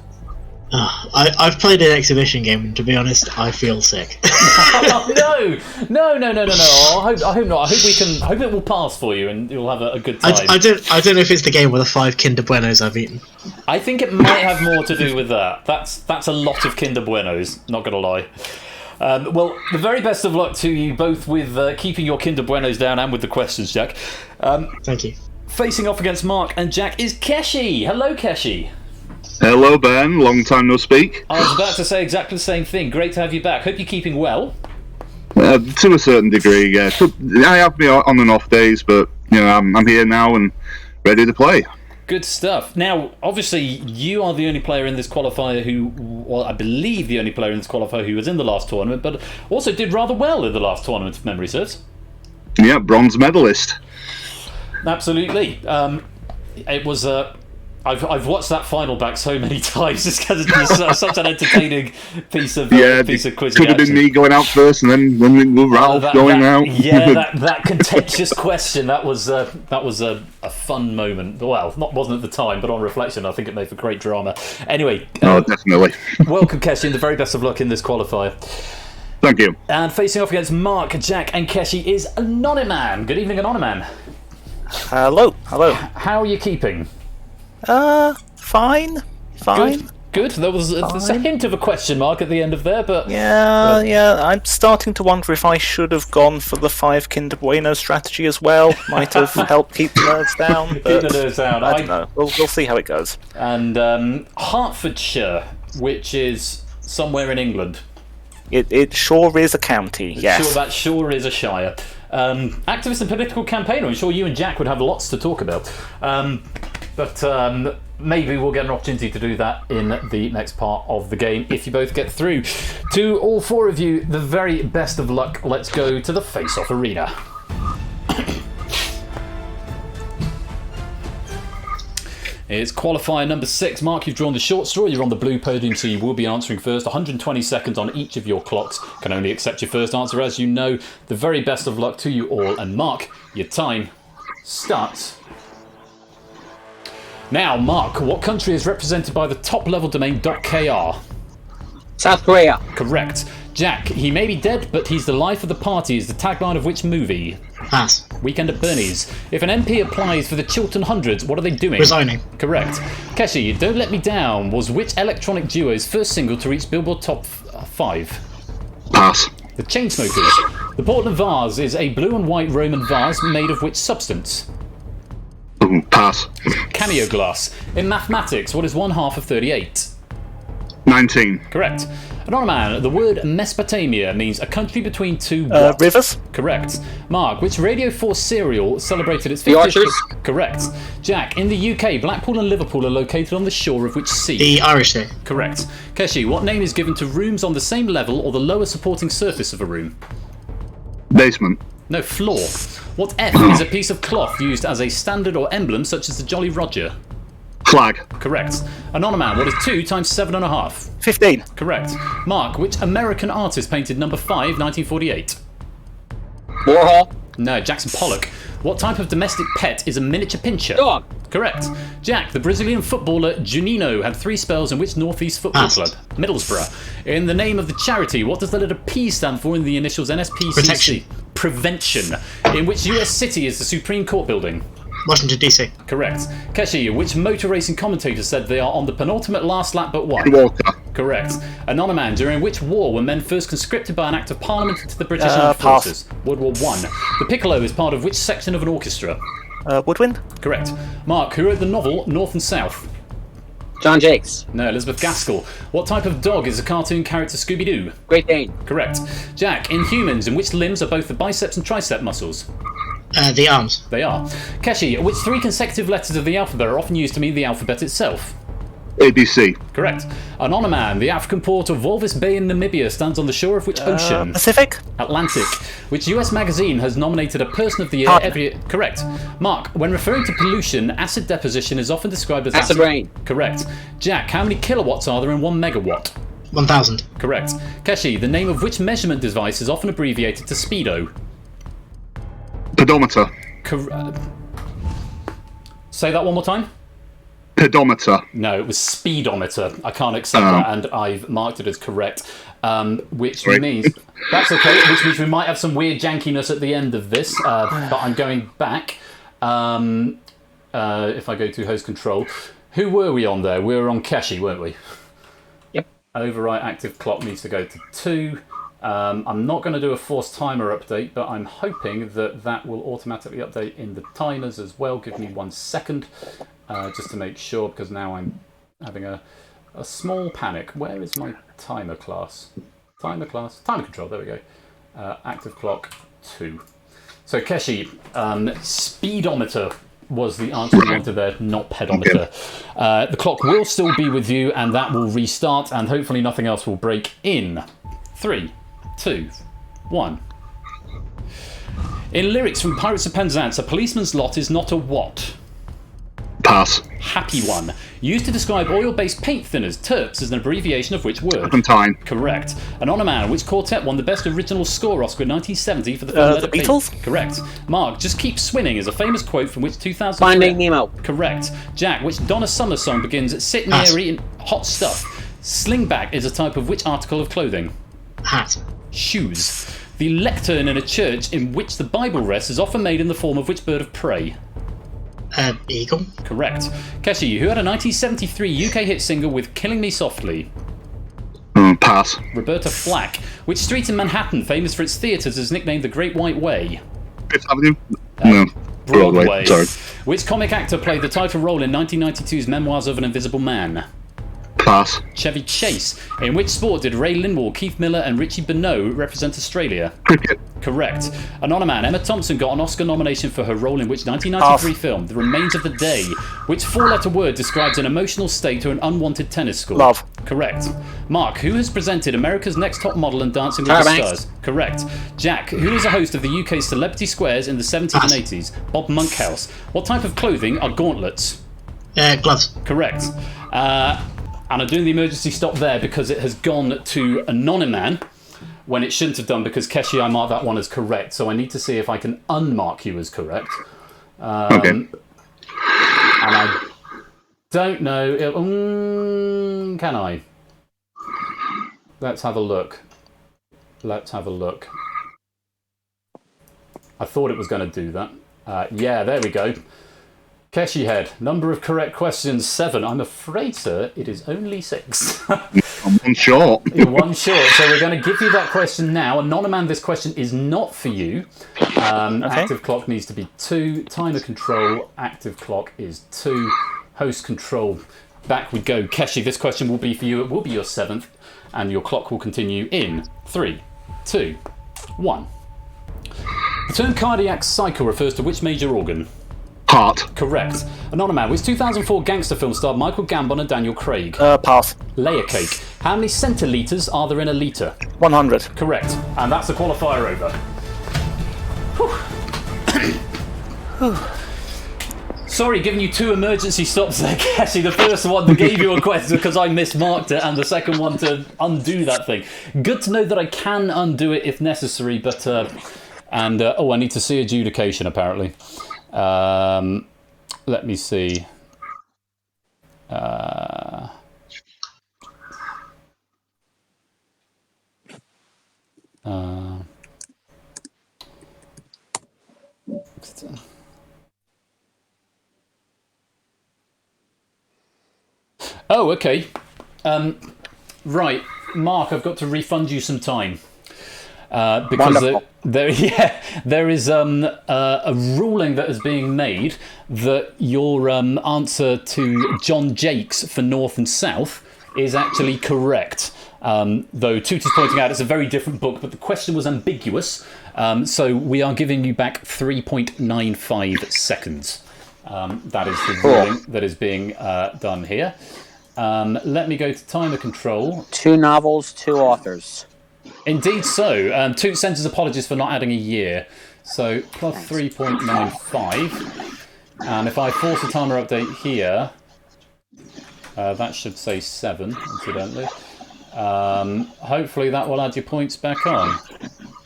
I've played an exhibition game, and to be honest, I feel sick. No. I hope not. I hope it will pass for you, and you'll have a good time. I don't know if it's the game with the 5 Kinder Buenos I've eaten. I think it might have more to do with that. That's a lot of Kinder Buenos. Not gonna lie. Well, the very best of luck to you both with keeping your Kinder Buenos down and with the questions, Jack. Thank you. Facing off against Mark and Jack is Keshi. Hello, Keshi. Hello, Ben. Long time no speak. I was about to say exactly the same thing. Great to have you back. Hope you're keeping well. To a certain degree, yeah. I have me on and off days, but I'm here now and ready to play. Good stuff. Now, obviously, you are the only player in this qualifier I believe the only player in this qualifier who was in the last tournament, but also did rather well in the last tournament, if memory serves. Yeah, bronze medalist. Absolutely. It was. I've watched that final back so many times just because it's such an entertaining piece of quizzing. Could have been me going out first, and then Ralph going out. Yeah, that contentious question. That was a fun moment. Well, wasn't at the time, but on reflection, I think it made for great drama. Anyway, definitely. Welcome, Keshi, and the very best of luck in this qualifier. Thank you. And facing off against Mark, Jack, and Keshi is Anonyman. Good evening, Anonyman. Hello. How are you keeping? Fine. Good. There's a hint of a question mark at the end of there, but yeah. I'm starting to wonder if I should have gone for the 5 Kinder Bueno strategy as well. Might have helped keep the nerves down. Keep the nerves down. I don't know. We'll see how it goes. And Hertfordshire, which is somewhere in England. It sure is a county. Yes. That sure is a shire. Activist and political campaigner. I'm sure you and Jack would have lots to talk about. But maybe we'll get an opportunity to do that in the next part of the game if you both get through. To all 4 of you, the very best of luck. Let's go to the face-off arena. It's qualifier number 6. Mark, you've drawn the short straw. You're on the blue podium, so you will be answering first. 120 seconds on each of your clocks. Can only accept your first answer, as you know. The very best of luck to you all. And Mark, your time starts now. Mark, what country is represented by the top-level domain .kr? South Korea. Correct. Jack, he may be dead, but he's the life of the party is the tagline of which movie? Pass. Weekend at Bernie's. If an MP applies for the Chiltern Hundreds, what are they doing? Resigning. Correct. Keshi, Don't Let Me Down was which electronic duo's first single to reach Billboard Top 5? Pass. The Chainsmokers. The Portland vase is a blue and white Roman vase made of which substance? Pass. Cameo glass. In mathematics, what is 1/2 of 38? 19. Correct. Anonyman, the word Mesopotamia means a country between two rivers. Correct. Mark, which Radio 4 serial celebrated its 50th... The Archers. Correct. Jack, in the UK, Blackpool and Liverpool are located on the shore of which sea? The Irish Sea. Correct. Keshi, what name is given to rooms on the same level or the lower supporting surface of a room? Basement. No, floor. What F is a piece of cloth used as a standard or emblem such as the Jolly Roger? Flag. Correct. Anonyman, what is 2 times 7.5? 15. Correct. Mark, which American artist painted number 5, 1948? Warhol. No, Jackson Pollock. What type of domestic pet is a miniature pincher? Dog. Correct. Jack, the Brazilian footballer Juninho had 3 spells in which Northeast Football Club? Middlesbrough. In the name of the charity, what does the letter P stand for in the initials NSPCC? Protection. Prevention. In which US city is the Supreme Court building? Washington, D.C. Correct. Keshi, which motor racing commentator said they are on the penultimate last lap but one? Walker. Correct. Anonyman, during which war were men first conscripted by an act of parliament into the British Armed Forces? World War I. The piccolo is part of which section of an orchestra? Woodwind. Correct. Mark, who wrote the novel North and South? John Jakes. No. Elizabeth Gaskell. What type of dog is a cartoon character Scooby-Doo? Great Dane. Correct. Jack, in humans, in which limbs are both the biceps and tricep muscles? The arms. They are. Keshi, which 3 consecutive letters of the alphabet are often used to mean the alphabet itself? ABC. Correct. Anonoman, the African port of Walvis Bay in Namibia, stands on the shore of which ocean? Pacific. Atlantic. Which US magazine has nominated a Person of the Year every year? Correct. Mark, when referring to pollution, acid deposition is often described as Acid rain. Correct. Jack, how many kilowatts are there in 1 megawatt? 1,000. Correct. Keshi, the name of which measurement device is often abbreviated to speedo? Pedometer. Say that one more time. Pedometer. No, it was speedometer. I can't accept that, and I've marked it as correct. Which means that's okay. Which means we might have some weird jankiness at the end of this. But I'm going back. If I go to host control, who were we on there? We were on Keshi, weren't we? Yep. Overwrite active clock needs to go to 2. I'm not going to do a forced timer update, but I'm hoping that will automatically update in the timers as well. Give me 1 second. Just to make sure, because now I'm having a small panic. Where is my timer class? Timer control, there we go. Active clock 2. So Keshi, speedometer was the answer we wanted there, not pedometer. The clock will still be with you, and that will restart, and hopefully nothing else will break in. 3, 2, 1. In lyrics from Pirates of Penzance, a policeman's lot is not a what? Pass. Happy one. Used to describe oil-based paint thinners, terps is an abbreviation of which word? Turpentine. Correct. Anonoman, which quartet won the Best Original Score Oscar in 1970 for the film The Beatles? Correct. Mark, just keep swinging is a famous quote from which 2000... Finding Nemo. Correct. Jack, which Donna Summer song begins sit near eating hot stuff? Slingback is a type of which article of clothing? Hat. Shoes. The lectern in a church in which the Bible rests is often made in the form of which bird of prey? Eagle. Correct. Keshi, who had a 1973 UK hit single with Killing Me Softly? Pass. Roberta Flack. Which street in Manhattan, famous for its theatres, is nicknamed the Great White Way? Fifth Avenue? No. Broadway. Sorry. Which comic actor played the title role in 1992's Memoirs of an Invisible Man? Pass. Chevy Chase. In which sport did Ray Lindwall, Keith Miller and Richie Benaud represent Australia? Cricket. Correct. Anonoman, Emma Thompson got an Oscar nomination for her role in which 1993 film, The Remains of the Day? Which 4-letter word describes an emotional state or an unwanted tennis score? Love. Correct. Mark, who has presented America's Next Top Model and Dancing with the Stars? Correct. Jack, who is a host of the UK's Celebrity Squares in the 70s and 80s? Bob Monkhouse. What type of clothing are gauntlets? Gloves. Correct. And I'm doing the emergency stop there because it has gone to Anonyman when it shouldn't have done, because Keshi, I marked that one as correct. So I need to see if I can unmark you as correct. Okay. And I don't know. Can I? Let's have a look. Let's have a look. I thought it was going to do that. Yeah, there we go. Keshi Head, number of correct questions 7. I'm afraid, sir, it is only 6. I'm one short. You're one short, so we're going to give you that question now. Anonoman, this question is not for you. Active clock needs to be 2. Timer control, active clock is 2. Host control, back we go. Keshi, this question will be for you. It will be your 7th, and your clock will continue in 3, 2, 1. The term cardiac cycle refers to which major organ? Heart. Correct. Anonoman, which 2004 gangster film starred Michael Gambon and Daniel Craig? Pass. Layer cake. How many centilitres are there in a litre? 100. Correct. And that's the qualifier over. Sorry, giving you 2 emergency stops there, Cassie. The first one that gave you a question because I mismarked it, and the second one to undo that thing. Good to know that I can undo it if necessary, but... I need to see adjudication, apparently. Let me see. Oh, okay. Right, Mark, I've got to refund you some time. because there is a ruling that is being made that your answer to John Jakes for North and South is actually correct. Though Tooter's pointing out it's a very different book, but the question was ambiguous, so we are giving you back 3.95 seconds. That is the ruling that is being done here. Let me go to timer control. 2 novels, 2 authors. Indeed so. Toot sends his apologies for not adding a year. So plus 3.95. And if I force a timer update here, that should say 7, incidentally. Hopefully that will add your points back on.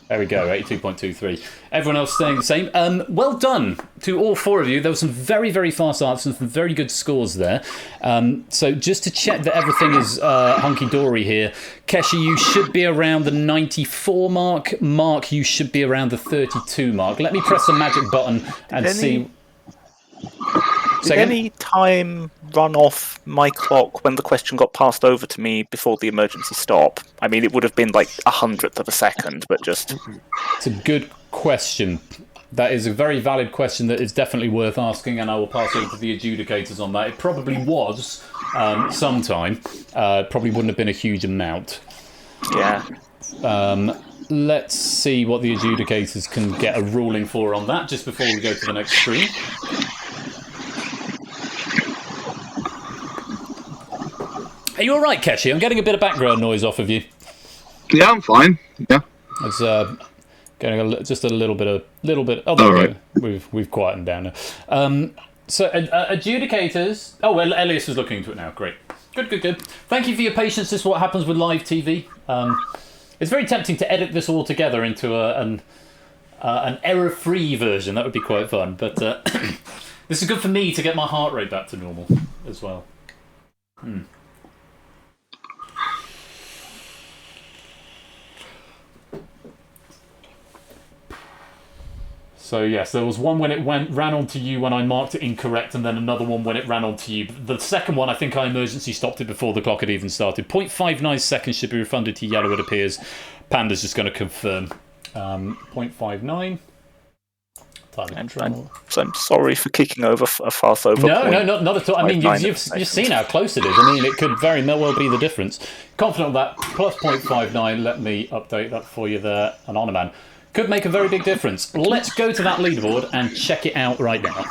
There we go, 82.23. Everyone else staying the same. Well done to all 4 of you. There were some very, very fast answers and some very good scores there. So just to check that everything is hunky-dory here, Keshi, you should be around the 94 mark. Mark, you should be around the 32 mark. Let me press the magic button and see... Did any time run off my clock when the question got passed over to me before the emergency stop? I mean, it would have been like 100th of a second, but just... It's a good question. That is a very valid question that is definitely worth asking, and I will pass over to the adjudicators on that. It probably was sometime. Probably wouldn't have been a huge amount. Yeah. Let's see what the adjudicators can get a ruling for on that, just before we go to the next screen. Are you alright, Keshi? I'm getting a bit of background noise off of you. Yeah, I'm fine. Yeah. It's getting just a little bit. Oh, there we go. We've quietened down now. So adjudicators. Oh well, Elias is looking into it now. Great. Good. Thank you for your patience. This is what happens with live TV. It's very tempting to edit this all together into an error-free version. That would be quite fun. But this is good for me to get my heart rate back to normal as well. So yes, there was one when it ran onto you when I marked it incorrect, and then another one when it ran onto you. The second one, I think I emergency stopped it before the clock had even started. 0.59 seconds should be refunded to Yellow, it appears. Panda's just going to confirm. 0.59. I'm sorry for kicking over a fast over. No, not at all. I mean, you've seen how close it is. I mean, it could very well be the difference. Confident of that. Plus 0.59. Let me update that for you there. An honor man. Could make a very big difference. Let's go to that leaderboard and check it out right now.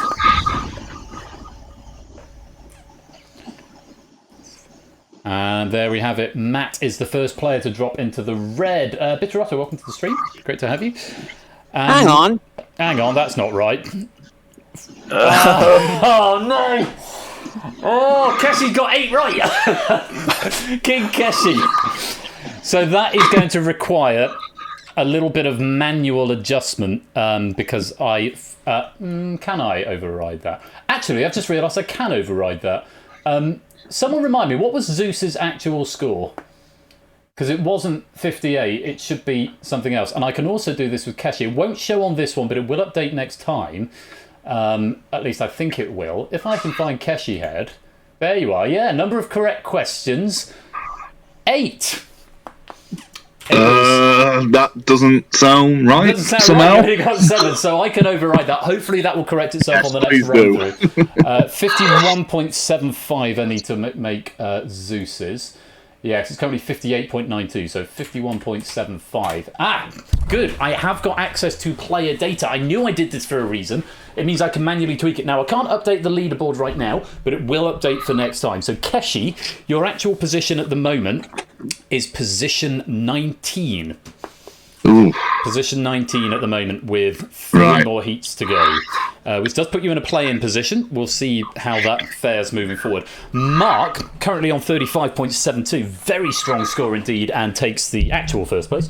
And there we have it. Matt is the first player to drop into the red. Bitterotto, welcome to the stream. Great to have you. Hang on, that's not right. Oh no! Oh, Keshi's got 8 right. King Keshi. So that is going to require a little bit of manual adjustment because can I override that? Actually, I've just realised I can override that. Someone remind me, what was Zeus's actual score? Because it wasn't 58, it should be something else. And I can also do this with Keshi. It won't show on this one, but it will update next time. At least I think it will. If I can find Keshi Head. There you are. Yeah, number of correct questions. 8. That doesn't sound right. Doesn't sound somehow. right. You only got 7, so I can override that. Hopefully that will correct itself on the next run through. 51.75 I need to make Zeus's. Yes, it's currently 58.92, so 51.75. Ah, good. I have got access to player data. I knew I did this for a reason. It means I can manually tweak it. Now, I can't update the leaderboard right now, but it will update for next time. So, Keshi, your actual position at the moment is position 19. Ooh. Position 19 at the moment with 3 more heats to go, which does put you in a play-in position. We'll see how that fares moving forward. Mark, currently on 35.72, very strong score indeed, and takes the actual first place.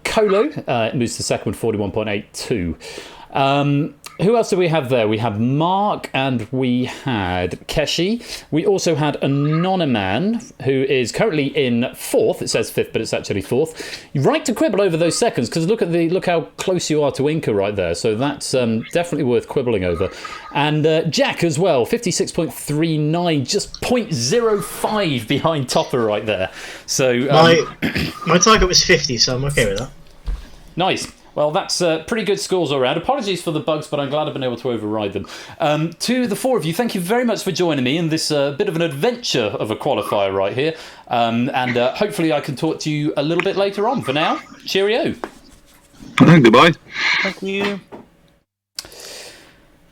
Kolo moves to second with 41.82. Who else do we have there? We have Mark and we had Keshi. We also had Anonyman, who is currently in 4th. It says 5th, but it's actually 4th. You're right to quibble over those seconds, because look how close you are to Inca right there. So that's definitely worth quibbling over. And Jack as well, 56.39, just 0.05 behind Topper right there. So my target was 50, so I'm okay with that. Nice. Well, that's pretty good scores all around. Apologies for the bugs, but I'm glad I've been able to override them. To the four of you, thank you very much for joining me in this bit of an adventure of a qualifier right here. And hopefully I can talk to you a little bit later on. For now, cheerio. Goodbye. Thank you.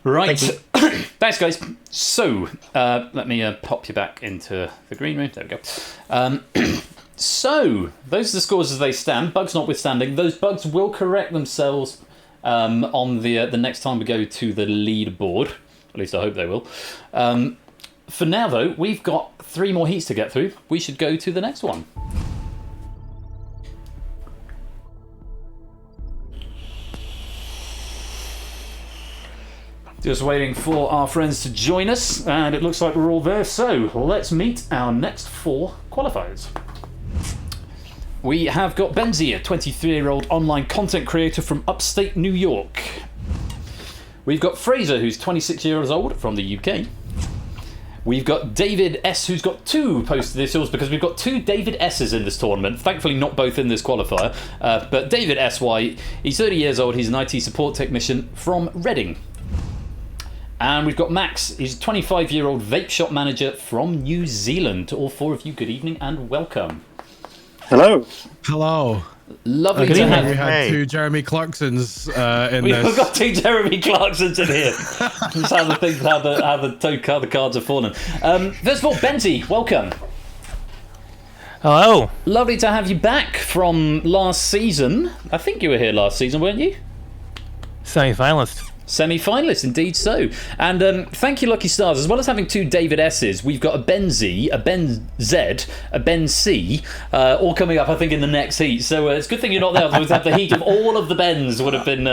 Right. Thanks, guys. So, let me pop you back into the green room. There we go. So, those are the scores as they stand. Bugs notwithstanding, those bugs will correct themselves on the next time we go to the leaderboard. At least I hope they will. For now, though, we've got 3 more heats to get through. We should go to the next one. Just waiting for our friends to join us, and it looks like we're all there. So, let's meet our next 4 qualifiers. We have got Benzi, a 23-year-old online content creator from upstate New York. We've got Fraser, who's 26 years old from the UK. We've got David S, who's got 2 posted initials because we've got 2 David S's in this tournament. Thankfully, not both in this qualifier. But David SY, he's 30 years old. He's an IT support technician from Reading. And we've got Max. He's a 25-year-old vape shop manager from New Zealand. To all 4 of you, good evening and welcome. Hello. Hello. Lovely to have you. We had 2 Jeremy Clarksons in We've this. got 2 Jeremy Clarksons in here. That's how the things, how the cards have fallen. First of all, Benzi, welcome. Hello. Lovely to have you back from last season. I think you were here last season, weren't you? Semi-finalist. Semi-finalist, indeed so. And thank you, Lucky Stars. As well as having 2 David S's, we've got a Ben Z, a Ben Z, a Ben C, all coming up, I think, in the next heat. So it's a good thing you're not there. Otherwise, have the heat of all of the Bens would have been...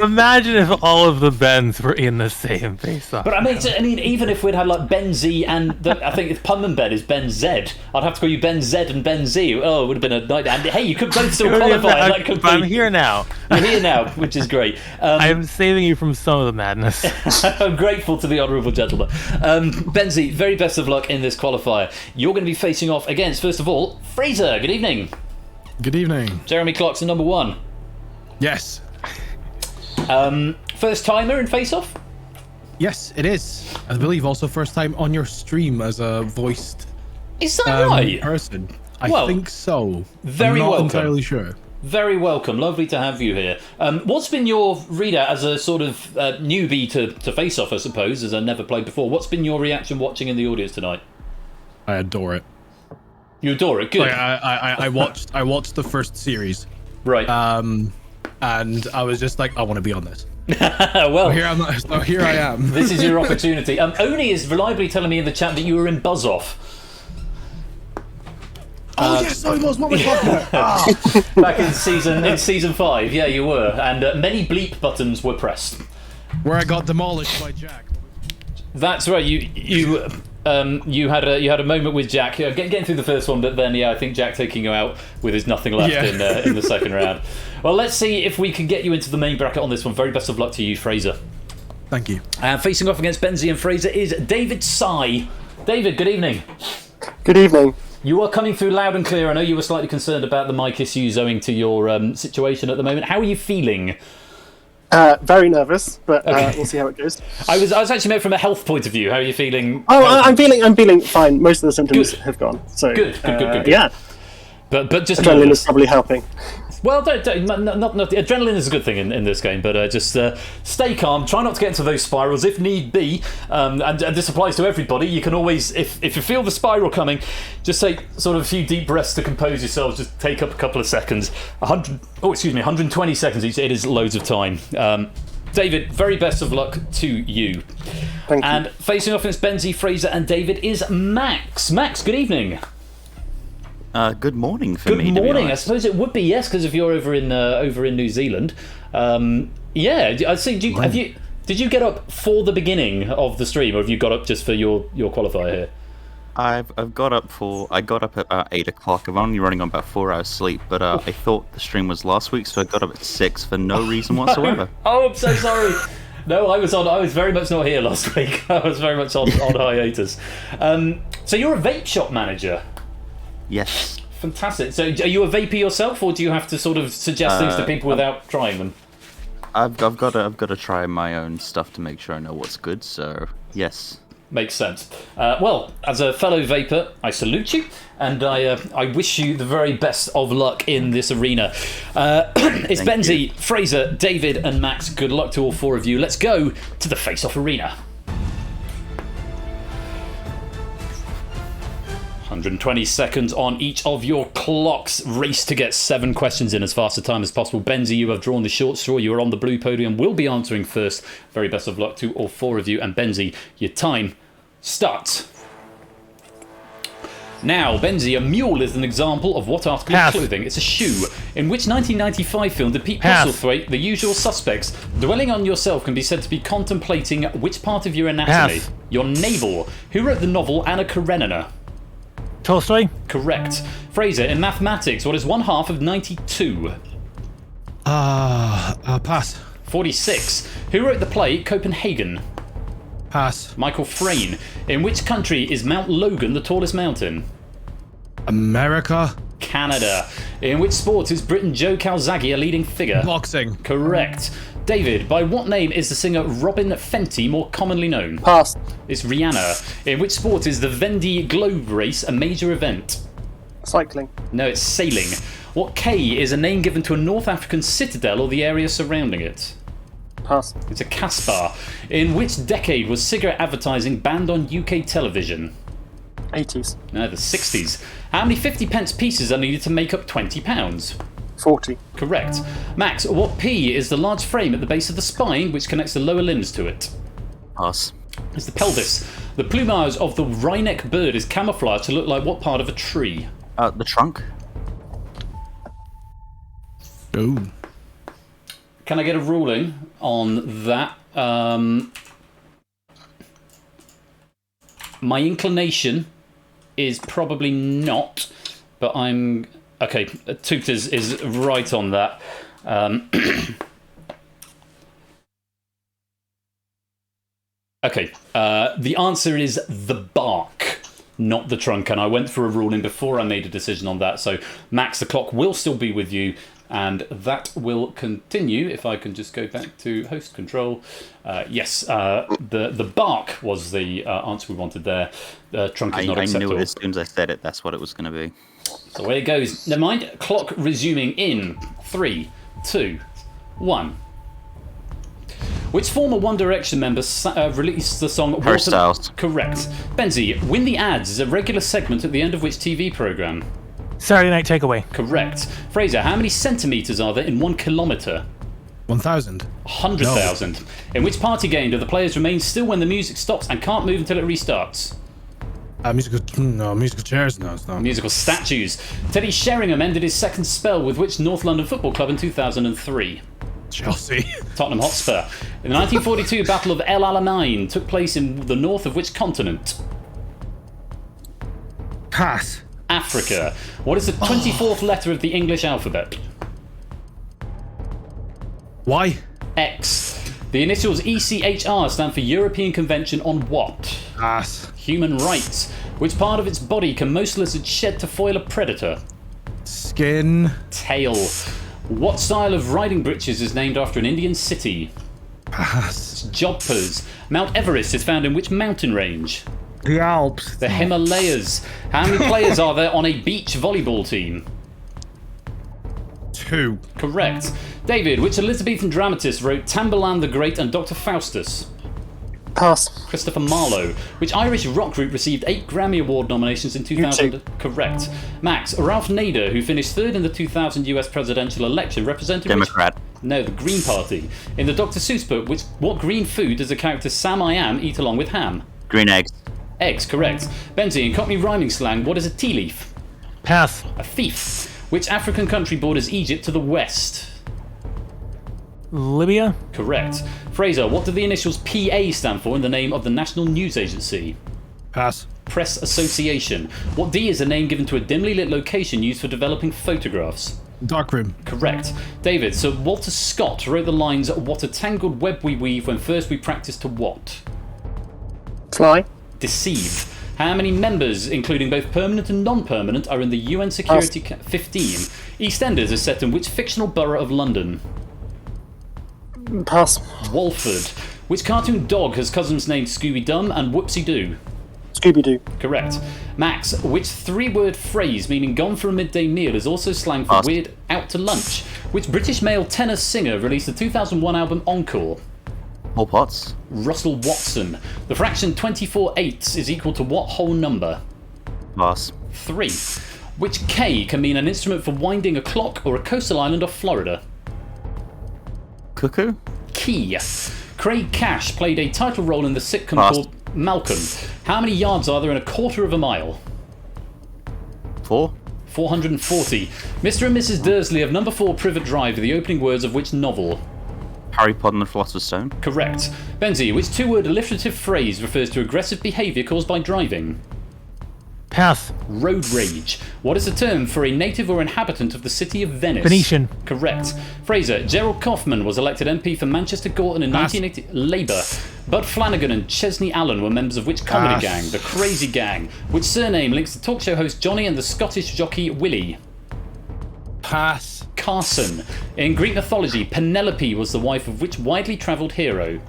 Imagine if all of the Bens were in the same face-off. But I mean, even if we'd had like Ben Z and I think if Punman Ben is Ben Z, I'd have to call you Ben Z and Ben Z. Oh, it would have been a nightmare. And hey, you could both still qualify. I'm here now. You're here now, which is great. I'm saving you from some of the madness. I'm grateful to the honourable gentleman. Benzi, very best of luck in this qualifier. You're going to be facing off against, first of all, Fraser. Good evening. Good evening. Jeremy Clarkson, number 1. Yes. First timer in face-off? Yes, it is. I believe also first time on your stream as a voiced Is that right? person. Well, I think so. Very I'm not welcome. entirely sure. Very welcome. Lovely to have you here. What's been your readout as a sort of newbie to Face Off, I suppose, as I never played before? What's been your reaction watching in the audience tonight? I adore it. You adore it? Good. Like, I watched the first series. Right. And I was just like, I want to be on this. Well, here I am. This is your opportunity. Oni is reliably telling me in the chat that you were in Buzz Off. Yes, I was. What was talking about? Back in season 5, yeah, you were, and many bleep buttons were pressed. Where I got demolished by Jack. That's right. You had a moment with Jack getting through the first one, but then I think Jack taking you out with his nothing left in the second round. Well, let's see if we can get you into the main bracket on this one. Very best of luck to you, Fraser. Thank you. And facing off against Benzi and Fraser is David Sy. David, good evening. Good evening. You are coming through loud and clear. I know you were slightly concerned about the mic issues owing to your situation at the moment. How are you feeling? Very nervous, but we'll see how it goes. I was actually meant from a health point of view. How are you feeling? Oh, I'm feeling fine. Most of the symptoms have gone. So good. Yeah. But just adrenaline is probably helping. Well, not adrenaline is a good thing in this game, but just stay calm. Try not to get into those spirals if need be. And this applies to everybody. You can always, if you feel the spiral coming, just take sort of a few deep breaths to compose yourselves. Just take up a couple of seconds. 120 seconds each. It is loads of time. David, very best of luck to you. Thank you. And facing off against Benzi, Fraser, and David is Max. Max, good evening. Good morning for me. Good morning. I honest. suppose it would be, yes, because if you're over in New Zealand. Yeah, I see. Did you get up for the beginning of the stream, or have you got up just for your qualifier here? I've got up I got up at about 8 o'clock. I'm only running on about 4 hours sleep, but I thought the stream was last week, so I got up at 6 for no reason whatsoever. Oh, I'm so sorry. No, I was very much not here last week. I was very much on hiatus. So you're a vape shop manager. Yes. Fantastic. So, are you a vapor yourself, or do you have to sort of suggest things to people without trying them? I've got to try my own stuff to make sure I know what's good. So yes. Makes sense. Well, as a fellow vapor, I salute you, and I wish you the very best of luck in this arena. It's Benzie, Fraser, David, and Max. Good luck to all four of you. Let's go to the face-off arena. 120 seconds on each of your clocks. Race to get 7 questions in as fast a time as possible. Benzie, you have drawn the short straw. You are on the blue podium. Will be answering first. Very best of luck to all four of you. And Benzie, your time starts now. Benzie, a mule is an example of what article of clothing? It's a shoe. In which 1995 film did Pete Postlethwaite, The Usual Suspects, dwelling on yourself can be said to be contemplating which part of your anatomy? Your navel. Who wrote the novel Anna Karenina? Tolstoy. Correct. Fraser, in mathematics, what is 1/2 of 92? Pass. 46. Who wrote the play Copenhagen? Pass. Michael Frayn. In which country is Mount Logan the tallest mountain? America. Canada. In which sport is Briton Joe Calzaghe a leading figure? Boxing. Correct. David, by what name is the singer Robin Fenty more commonly known? Pass. It's Rihanna. In which sport is the Vendée Globe race a major event? Cycling. No, it's sailing. What K is a name given to a North African citadel or the area surrounding it? Pass. It's a Caspar. In which decade was cigarette advertising banned on UK television? 80s. No, the 60s. How many 50p pieces are needed to make up £20? 40. Correct. Max, what P is the large frame at the base of the spine which connects the lower limbs to it? Pass. It's the pelvis. The plumage of the wryneck bird is camouflaged to look like what part of a tree? The trunk. Oh. Can I get a ruling on that? My inclination is probably not, but I'm... Okay, Toot is right on that. Okay, the answer is the bark, not the trunk, and I went for a ruling before I made a decision on that. So, Max, the clock will still be with you, and that will continue. If I can just go back to host control. Yes, the bark was the answer we wanted there. The trunk is not acceptable. I knew it as soon as I said it. That's what it was going to be. So away it goes. Never mind. Clock resuming in 3, 2, 1. Which former One Direction member released the song Harry Styles. Correct. Benzie, Win the Ads is a regular segment at the end of which TV programme? Saturday Night Takeaway. Correct. Fraser, how many centimetres are there in 1 kilometre? 1,000. 100,000. No. In which party game do the players remain still when the music stops and can't move until it restarts? Musical chairs. No, it's not. Musical statues. Teddy Sheringham ended his second spell with which North London football club in 2003? Chelsea. Tottenham Hotspur. The 1942 Battle of El Alamein took place in the north of which continent? Pass. Africa. What is the 24th letter of the English alphabet? Y. X. The initials ECHR stand for European Convention on what? Pass. Human rights. Which part of its body can most lizards shed to foil a predator? Skin. Tail. What style of riding breeches is named after an Indian city? Pass. It's Jodhpurs. Mount Everest is found in which mountain range? The Alps. The Himalayas. How many players are there on a beach volleyball team? 2. Correct. David, which Elizabethan dramatist wrote Tamburlaine the Great and Dr. Faustus? Pass. Christopher Marlowe. Which Irish rock group received 8 Grammy Award nominations in 2000? U2. Correct. Max, Ralph Nader, who finished 3rd in the 2000 US presidential election, represented Democrat. No, the Green Party. In the Dr. Seuss book, what green food does the character Sam I Am eat along with ham? Green eggs. Eggs, correct. Benzie, in Cockney rhyming slang, what is a tea leaf? Pass. A thief. Which African country borders Egypt to the west? Libya. Correct. Fraser, what do the initials PA stand for in the name of the National News Agency? Pass. Press Association. What D is a name given to a dimly lit location used for developing photographs? Darkroom. Correct. David, so Walter Scott wrote the lines, "What a tangled web we weave when first we practice to what?" Fly. Deceive. How many members, including both permanent and non-permanent, are in the UN Security 15? EastEnders is set in which fictional borough of London? Pass. Walford. Which cartoon dog has cousins named Scooby-Dum and Whoopsie-Doo? Scooby-Doo. Correct. Max, which three-word phrase meaning gone for a midday meal is also slang for weird out to lunch? Which British male tenor singer released the 2001 album Encore? Paul Potts. Russell Watson. The fraction 24/8 is equal to what whole number? Pass. 3. Which K can mean an instrument for winding a clock or a coastal island off Florida? Cuckoo. Key. Craig Cash played a title role in the sitcom Pass. called Malcolm. How many yards are there in a quarter of a mile? 4. 440. Mr. and Mrs. Dursley of number 4 Privet Drive are the opening words of which novel? Harry Potter and the Philosopher's Stone. Correct. Benzie, which two-word alliterative phrase refers to aggressive behaviour caused by driving? Pass. Road rage. What is the term for a native or inhabitant of the city of Venice? Venetian. Correct. Fraser, Gerald Kaufman was elected MP for Manchester Gorton in 1980. Labour. Bud Flanagan and Chesney Allen were members of which comedy gang? The Crazy Gang. Which surname links the talk show host Johnny and the Scottish jockey Willie? Pass. Carson. In Greek mythology, Penelope was the wife of which widely travelled hero?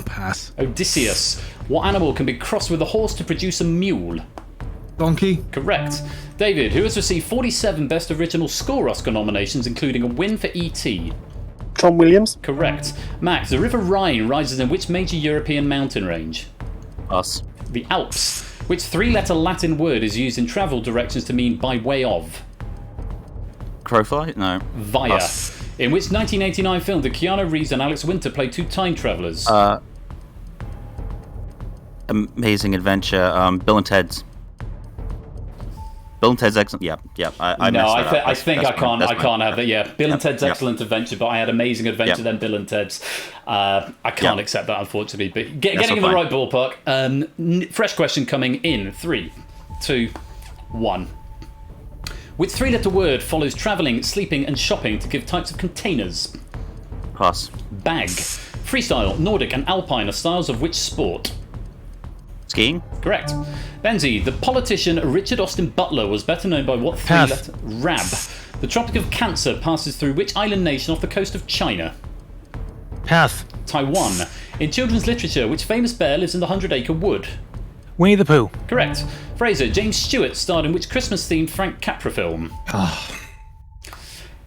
Pass. Odysseus. What animal can be crossed with a horse to produce a mule? Donkey. Correct. David, who has received 47 Best Original Score Oscar nominations, including a win for E.T.? John Williams. Correct. Max, the River Rhine rises in which major European mountain range? Pass. The Alps. Which three-letter Latin word is used in travel directions to mean by way of? Crowfly? No. Via. Pass. In which 1989 film did Keanu Reeves and Alex Winter play two time travellers? Amazing Adventure. Bill and Ted's. Bill and Ted's Excellent. Yeah. I no, messed that up. I think I can't. I can't have that. that. Yeah, Bill and Ted's Excellent Adventure, but I had Amazing Adventure, then Bill and Ted's. I can't accept that, unfortunately. But getting in the right ballpark. Fresh question coming in. 3, 2, 1. Which three-letter word follows travelling, sleeping, and shopping to give types of containers? Pass. Bag. Freestyle, Nordic, and Alpine are styles of which sport? Skiing. Correct. Benzie, the politician Richard Austin Butler was better known by what three-letter? Rab. The Tropic of Cancer passes through which island nation off the coast of China? Pass. Taiwan. In children's literature, which famous bear lives in the 100-acre wood? Winnie the Pooh. Correct. Fraser, James Stewart starred in which Christmas-themed Frank Capra film?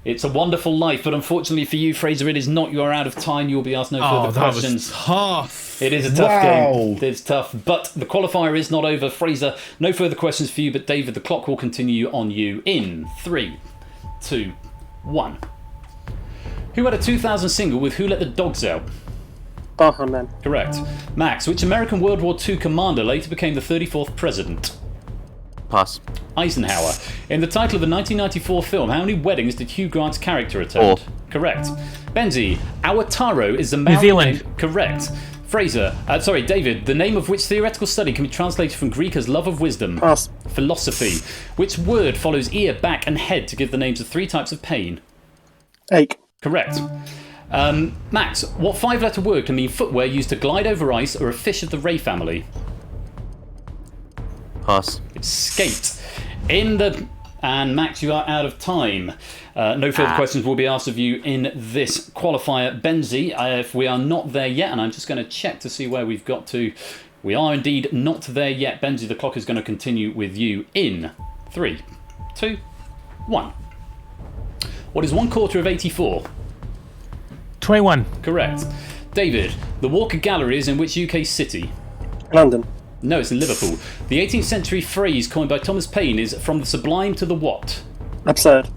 It's a Wonderful Life, but unfortunately for you, Fraser, it is not. You are out of time. You will be asked no further questions. Was tough. It is a tough game. It's tough, but the qualifier is not over. Fraser, no further questions for you, but David, the clock will continue on you in 3, 2, 1. Who had a 2000 single with Who Let the Dogs Out? Barham Man. Correct. Max, which American World War II commander later became the 34th president? Pass. Eisenhower. In the title of the 1994 film, how many weddings did Hugh Grant's character attend? 4. Correct. Benzie, our Taro is the New Zealand. name. Correct. Fraser, David, the name of which theoretical study can be translated from Greek as love of wisdom? Pass. Philosophy. Which word follows ear, back, and head to give the names of 3 types of pain? Ache. Correct. Max, what 5-letter word can mean footwear used to glide over ice or a fish of the ray family? Pass. It's skate. And Max, you are out of time. No further questions will be asked of you in this qualifier. Benzie, if we are not there yet, and I'm just going to check to see where we've got to. We are indeed not there yet. Benzie, the clock is going to continue with you in 3, 2, 1. What is 1/4 of 84? 21. Correct. David, the Walker Gallery is in which UK city? London. No, it's in Liverpool. The 18th century phrase coined by Thomas Paine is from the sublime to the what? Absurd.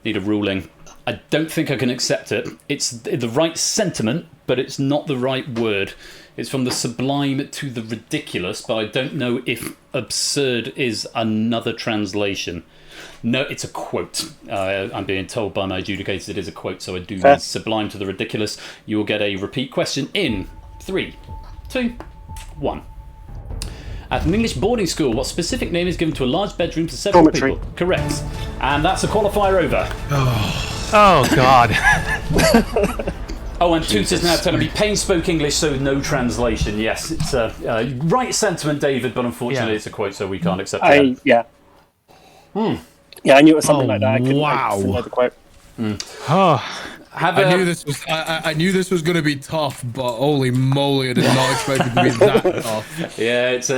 Need a ruling. I don't think I can accept it. It's the right sentiment, but it's not the right word. It's from the sublime to the ridiculous, but I don't know if absurd is another translation. No, it's a quote. I'm being told by my adjudicators it is a quote, so I do mean sublime to the ridiculous. You will get a repeat question in 3, 2, 1. At an English boarding school, what specific name is given to a large bedroom for several Dormitory. people? Correct. And that's a qualifier over. Oh, God. Oh, and Toot is now telling me Payne spoke English, so no translation. Yes, it's a right sentiment, David, but unfortunately it's a quote, so we can't accept it. Yeah, I knew it was something like that. I couldn't know the quote. I knew this was. I knew this was going to be tough, but holy moly, I did not expect it to be that tough. Yeah, it's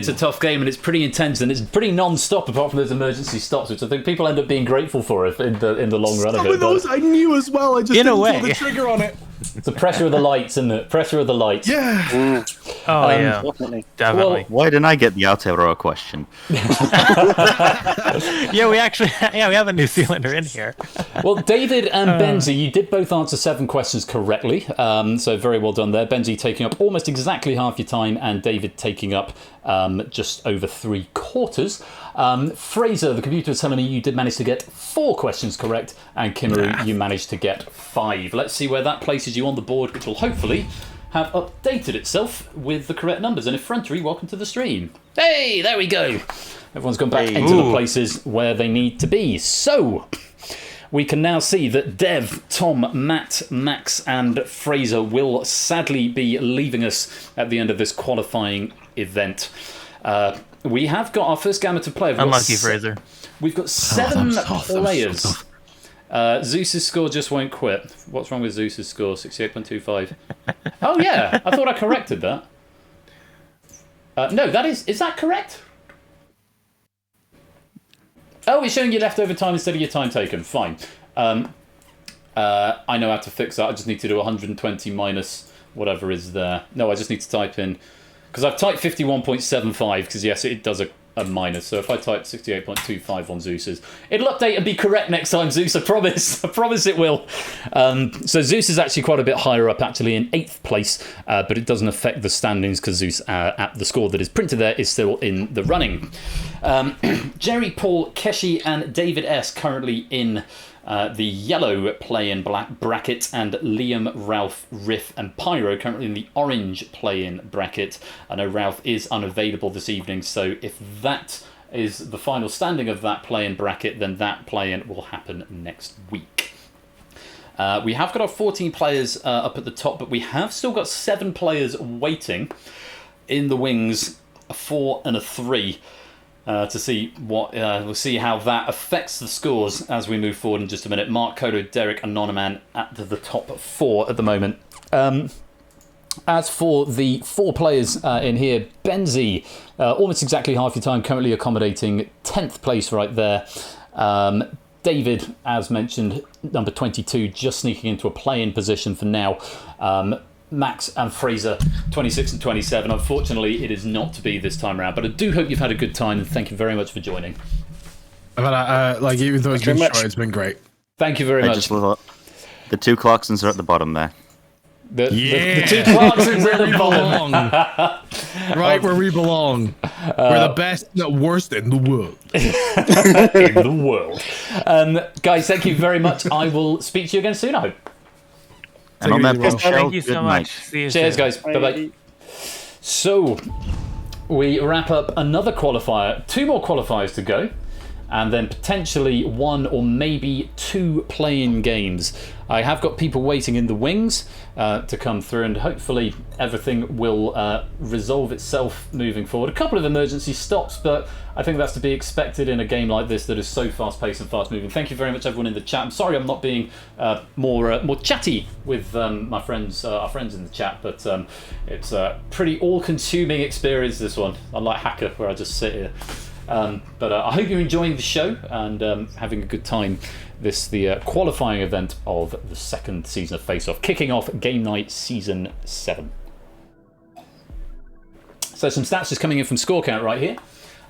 a tough game, and it's pretty intense, and it's pretty non-stop apart from those emergency stops, which I think people end up being grateful for in the long run of it. Some of those I knew as well. I just didn't pull the trigger on it. It's the pressure of the lights, isn't it? Pressure of the lights. Yeah. Oh yeah, definitely. Well, why didn't I get the hAx0R question? Yeah, we have a New Zealander in here. Well, David and Benzi, you did both answer 7 questions correctly, so very well done there. Benzi taking up almost exactly half your time, and David taking up just over 3/4. Fraser, the computer is telling me you did manage to get 4 questions correct, and Kimmeru, you managed to get 5. Let's see where that places you on the board, which will hopefully have updated itself with the correct numbers. And if Frontery, welcome to the stream. Hey, there we go. Everyone's gone back into the places where they need to be. So we can now see that Dev, Tom, Matt, Max, and Fraser will sadly be leaving us at the end of this qualifying event. We have got our first gamut of play. Unlucky Fraser. We've got 7 players. Zeus's score just won't quit. What's wrong with Zeus's score? 68.25. Oh yeah, I thought I corrected that. No, is that correct? Oh, it's showing you leftover time instead of your time taken. Fine. I know how to fix that. I just need to do 120 minus whatever is there. No, I just need to type in, because I've typed 51.75, because yes, it does a minus. So if I type 68.25 on Zeus's, it'll update and be correct next time, Zeus. I promise. I promise it will. So Zeus is actually quite a bit higher up, actually in 8th place, but it doesn't affect the standings because Zeus, at the score that is printed there, is still in the running. Jerry, Paul, Keshi, and David S currently in the yellow play-in bracket, and Liam, Ralph, Riff, and Pyro currently in the orange play-in bracket. I know Ralph is unavailable this evening, so if that is the final standing of that play-in bracket, then that play-in will happen next week. We have got our 14 players up at the top, but we have still got 7 players waiting in the wings, a 4 and a 3. To see what we'll see how that affects the scores as we move forward in just a minute. Mark, Kodo, Derek, and Nonaman at the top 4 at the moment. As for the 4 players in here, Benzi, almost exactly half your time, currently accommodating 10th place right there. David, as mentioned, number 22, just sneaking into a play-in position for now. Max and Fraser, 26 and 27. Unfortunately, it is not to be this time around, but I do hope you've had a good time, and thank you very much for joining. Even though it's been short, it's been great. Thank you very much. The 2 Clarksons are at the bottom there. The 2 Clarksons are at the bottom. Right where we belong. We're the best and the worst in the world. In the world. Guys, thank you very much. I will speak to you again soon, I hope. And on that thank you so much. See you Cheers, soon. guys. Bye-bye. So, we wrap up another qualifier. 2 more qualifiers to go. And then potentially 1 or maybe 2 play-in games. I have got people waiting in the wings to come through, and hopefully everything will resolve itself moving forward. A couple of emergency stops, but I think that's to be expected in a game like this that is so fast-paced and fast-moving. Thank you very much, everyone in the chat. I'm sorry I'm not being more chatty with my friends, our friends in the chat, but it's a pretty all-consuming experience, this one. Unlike Hacker, where I just sit here. But I hope you're enjoying the show and having a good time. The qualifying event of the 2nd season of Face Off, kicking off Game Night Season 7. So some stats just coming in from Score Count right here.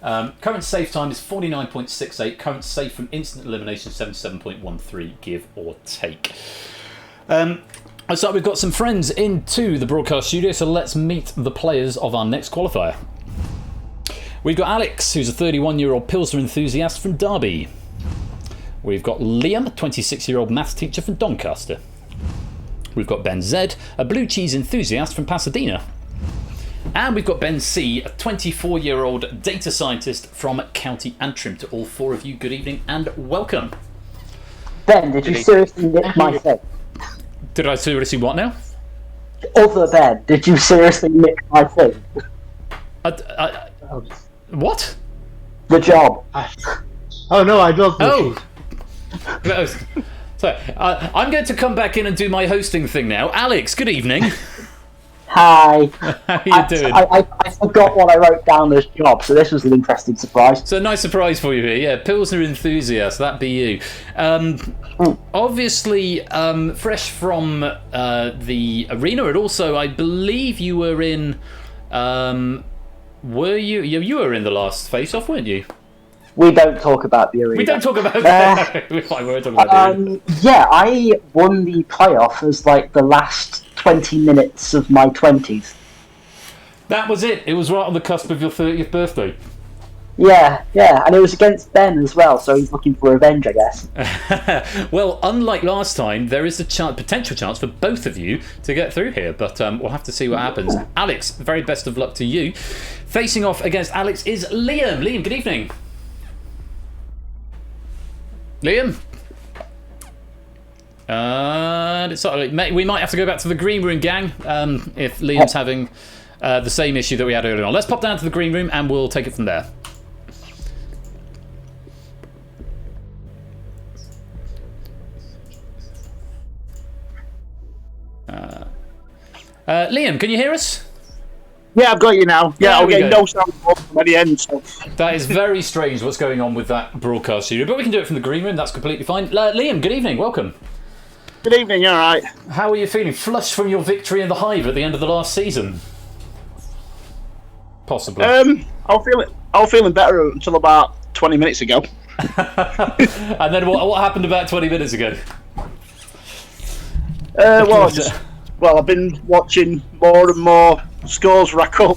Current save time is 49.68. Current save from instant elimination 77.13, give or take. So we've got some friends into the broadcast studio, so let's meet the players of our next qualifier. We've got Alex, who's a 31-year-old Pilsner enthusiast from Derby. We've got Liam, a 26-year-old maths teacher from Doncaster. We've got Ben Z, a blue cheese enthusiast from Pasadena. And we've got Ben C, a 24-year-old data scientist from County Antrim. To all 4 of you, good evening and welcome. Ben, did you seriously nick my set? Did I seriously what now? Other Ben, did you seriously nick my thing? What? The job. Oh no, I built Oh! So, I'm going to come back in and do my hosting thing now. Alex, good evening. Hi. How you doing? I forgot what I wrote down as job, so this was an interesting surprise. So a nice surprise for you here. Yeah, Pilsner enthusiast, that be you. Obviously, fresh from the arena, and also I believe you were in. Were you? You were in the last face-off, weren't you? We don't talk about the arena. We don't talk about that. We were talking about the arena. Yeah, I won the playoff as like the last 20 minutes of my 20s. That was it. It was right on the cusp of your 30th birthday. Yeah, and it was against Ben as well, so he's looking for revenge, I guess. Well, unlike last time, there is a potential chance for both of you to get through here, but we'll have to see what happens. Alex, very best of luck to you. Facing off against Alex is Liam. Liam, good evening. Liam? It's sort of like, we might have to go back to the green room, gang, if Liam's having the same issue that we had earlier on. Let's pop down to the green room and we'll take it from there. Liam, can you hear us? Yeah, I've got you now. Yeah, I'm getting no sound from any end. So. That is very strange what's going on with that broadcast studio, but we can do it from the green room, that's completely fine. Liam, good evening, welcome. Good evening, you alright? How are you feeling? Flushed from your victory in the Hive at the end of the last season? Possibly. I was feeling better until about 20 minutes ago. And then what happened about 20 minutes ago? Well, I've been watching more and more scores rack up.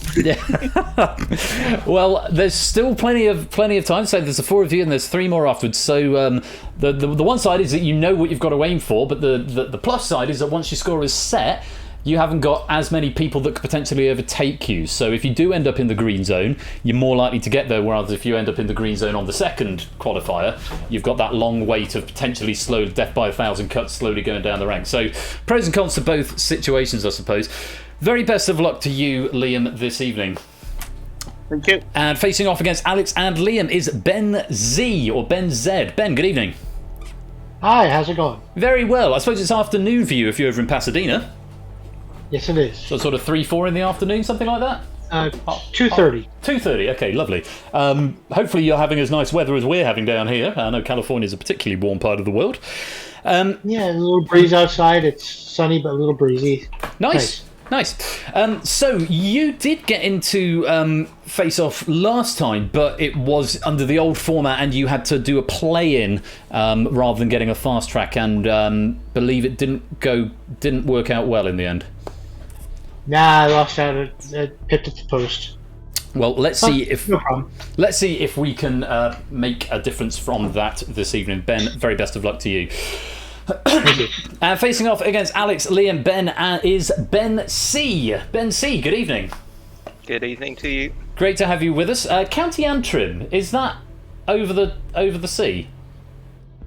Well, there's still plenty of time. So there's the 4 of you, and there's 3 more afterwards. So the one side is that you know what you've got to aim for, but the plus side is that once your score is set, you haven't got as many people that could potentially overtake you. So if you do end up in the green zone, you're more likely to get there, whereas if you end up in the green zone on the second qualifier, you've got that long wait of potentially slow death by 1,000 cuts slowly going down the rank. So pros and cons to both situations, I suppose. Very best of luck to you, Liam, this evening. Thank you. And facing off against Alex and Liam is Ben Z, or Ben Z. Ben, good evening. Hi, how's it going? Very well. I suppose it's afternoon for you if you're over in Pasadena. Yes, it is. So sort of 3-4 in the afternoon, something like that? 2:30. 2:30, okay, lovely. Hopefully you're having as nice weather as we're having down here. I know California's a particularly warm part of the world. Yeah, a little breeze outside. It's sunny, but a little breezy. Nice. So you did get into face-off last time, but it was under the old format and you had to do a play-in rather than getting a fast track, and believe it didn't work out well in the end. Nah, I lost out at pipped at the post. Well, let's see if we can make a difference from that this evening. Ben, very best of luck to you. And facing off against Alex, Liam, Ben is Ben C. Ben C, good evening. Good evening to you. Great to have you with us. County Antrim, is that over the sea?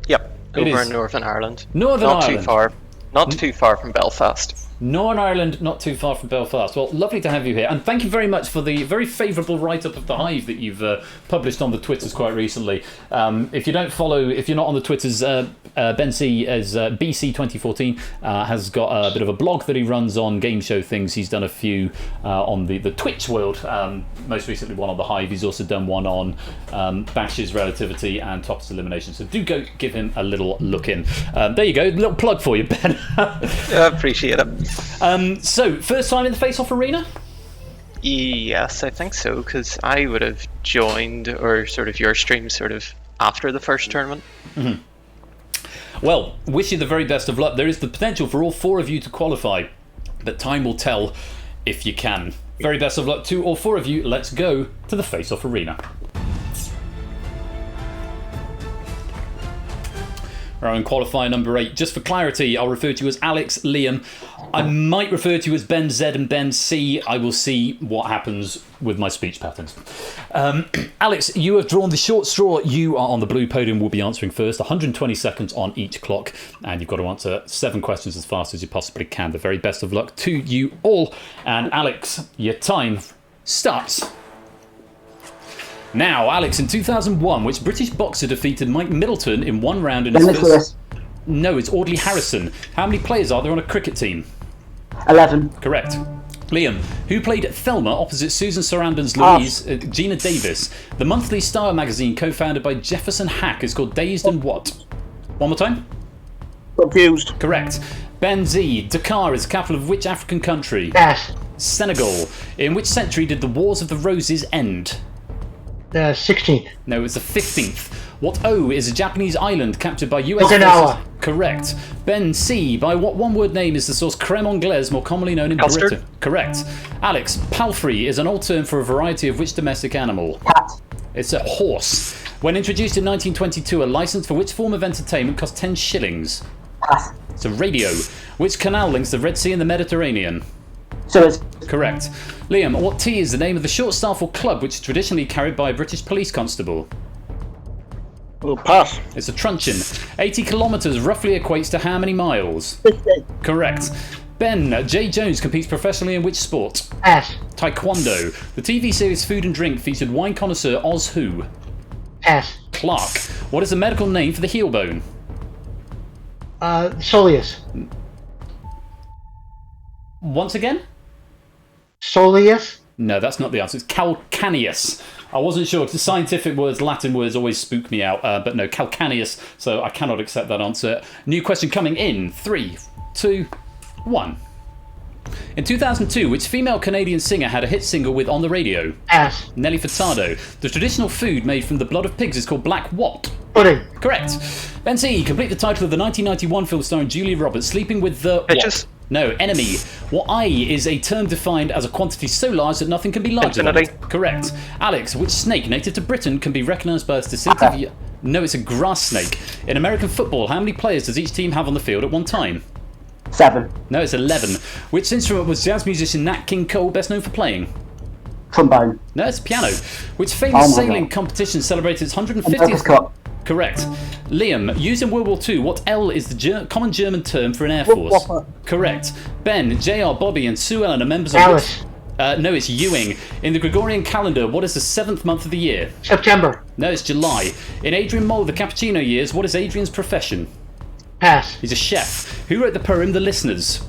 Yep, over in Northern Ireland. Northern Ireland. Not too far from Belfast. Northern Ireland, not too far from Belfast. Well, lovely to have you here, and thank you very much for the very favourable write-up of the Hive that you've published on the Twitters quite recently. If you're not on the Twitters, Ben C as BC2014 has got a bit of a blog that he runs on game show things. He's done a few on the Twitch world, most recently one on the Hive. He's also done one on Bash's Relativity and Tops Elimination. So do go give him a little look in. There you go, a little plug for you, Ben. I appreciate it. So, first time in the face-off arena? Yes, I think so, because I would have joined, or sort of your stream sort of after the first tournament. Mm-hmm. Well, wish you the very best of luck. There is the potential for all 4 of you to qualify, but time will tell if you can. Very best of luck to all 4 of you. Let's go to the face-off arena. in qualifier number 8. Just for clarity, I'll refer to you as Alex, Liam. I might refer to you as Ben Z and Ben C. I will see what happens with my speech patterns. Alex, you have drawn the short straw. You are on the blue podium. We'll be answering first. 120 seconds on each clock. And you've got to answer 7 questions as fast as you possibly can. The very best of luck to you all. And Alex, your time starts now. Alex, in 2001, which British boxer defeated Mike Middleton in 1 round in his first... No, it's Audley Harrison. How many players are there on a cricket team? 11. Correct. Liam, who played Thelma opposite Susan Sarandon's Louise, Gina Davis? The monthly Star magazine co-founded by Jefferson Hack is called Dazed and What? One more time? Confused. Correct. Ben Z, Dakar is the capital of which African country? Yes. Senegal. In which century did the Wars of the Roses end? The 16th. No, it's the 15th. What O is a Japanese island captured by US Okinawa. forces? Correct. Ben C, by what one-word name is the sauce creme anglaise more commonly known in Custard. Britain? Correct. Alex, palfrey is an old term for a variety of which domestic animal? Cat. It's a horse. When introduced in 1922, a license for which form of entertainment cost 10 shillings? Pass. It's a radio. Which canal links the Red Sea and the Mediterranean? Suez. Correct. Liam, what T is the name of the short staff or club which is traditionally carried by a British police constable? Well, pass. It's a truncheon. 80 kilometres roughly equates to how many miles? 50. Correct. Ben, Jay Jones competes professionally in which sport? Pass. Taekwondo. The TV series Food and Drink featured wine connoisseur Oz who? Pass. Clark. What is the medical name for the heel bone? Soleus. Once again? Soleus? No, that's not the answer. It's calcaneus. I wasn't sure. The scientific words, Latin words always spook me out, but no, calcaneus, so I cannot accept that answer. New question coming in. 3, 2, 1. In 2002, which female Canadian singer had a hit single with On the Radio? Pass. Nelly Furtado. The traditional food made from the blood of pigs is called black what? Pudding. Correct. Ben C, complete the title of the 1991 film starring Julia Roberts, Sleeping with the... Bitches. What? No, enemy. What I is a term defined as a quantity so large that nothing can be larger than Infinity. it. Correct. Alex, which snake native to Britain can be recognised by its distinctive... No, it's a grass snake. In American football, how many players does each team have on the field at one time? 7. No, it's 11. Which instrument was jazz musician Nat King Cole best known for playing? Trombone. No, it's piano. Which famous sailing competition celebrated its 150th... Cup. Correct. Liam, used in World War II, what L is the common German term for an air force? Correct. Ben, JR, Bobby and Sue Ellen are members of Alice. no, it's Ewing. In the Gregorian calendar, what is the 7th month of the year? September. No, it's July. In Adrian Mole, the Cappuccino years, what is Adrian's profession? Pass. He's a chef. Who wrote the poem The Listeners?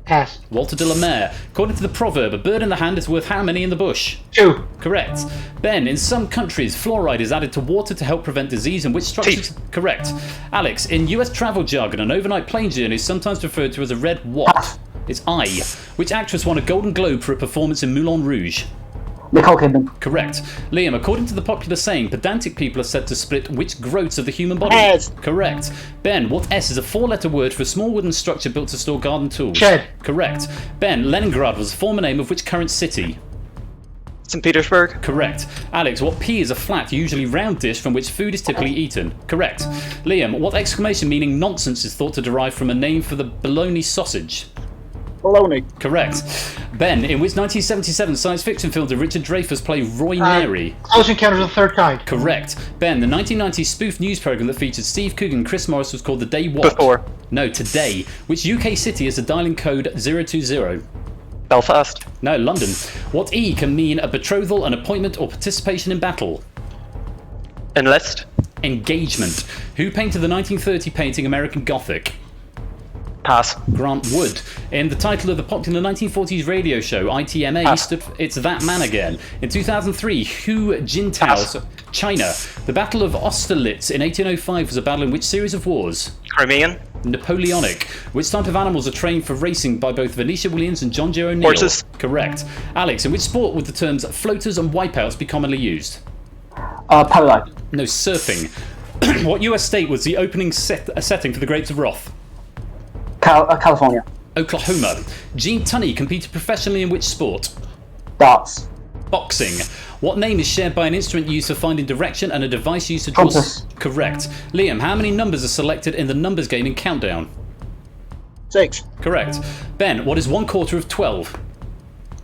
Pass. Walter de la Mare. According to the proverb, a bird in the hand is worth how many in the bush? 2. Correct. Ben, in some countries, fluoride is added to water to help prevent disease in which structures? Teeth. Correct. Alex, in US travel jargon, an overnight plane journey is sometimes referred to as a red what? It's I. Which actress won a Golden Globe for a performance in Moulin Rouge? Nicole Kidman. Correct. Liam, according to the popular saying, pedantic people are said to split which growths of the human body? Head. Correct. Ben, what S is a 4-letter word for a small wooden structure built to store garden tools? Shed. Correct. Ben, Leningrad was a former name of which current city? St. Petersburg. Correct. Alex, what P is a flat, usually round dish from which food is typically eaten? Correct. Liam, what exclamation meaning nonsense is thought to derive from a name for the bologna sausage? Baloney. Correct. Ben, in which 1977 science fiction film did Richard Dreyfuss play Roy Mary? Close Encounters of the Third Kind. Correct. Ben, the 1990 spoof news program that featured Steve Coogan and Chris Morris was called The Day What? Before. No, Today. Which UK city has a dialing code 020? Belfast. No, London. What E can mean a betrothal, an appointment, or participation in battle? Enlist. Engagement. Who painted the 1930 painting American Gothic? Pass. Grant Wood. In the title of the popular 1940s radio show ITMA, stood for It's That Man Again. In 2003, Hu Jintao, China. The Battle of Austerlitz in 1805 was a battle in which series of wars? Crimean. Napoleonic. Which type of animals are trained for racing by both Venetia Williams and John Joe O'Neill? Horses. Correct. Alex, in which sport would the terms floaters and wipeouts be commonly used? Polo. No, surfing. What US state was the opening setting for the Grapes of Wrath? California. Oklahoma. Gene Tunney competed professionally in which sport? Darts. boxing. What name is shared by an instrument used for finding direction and a device used to draw... Compass. Correct. Liam, how many numbers are selected in the numbers game in Countdown? 6. Correct. Ben, what is 1/4 of 12?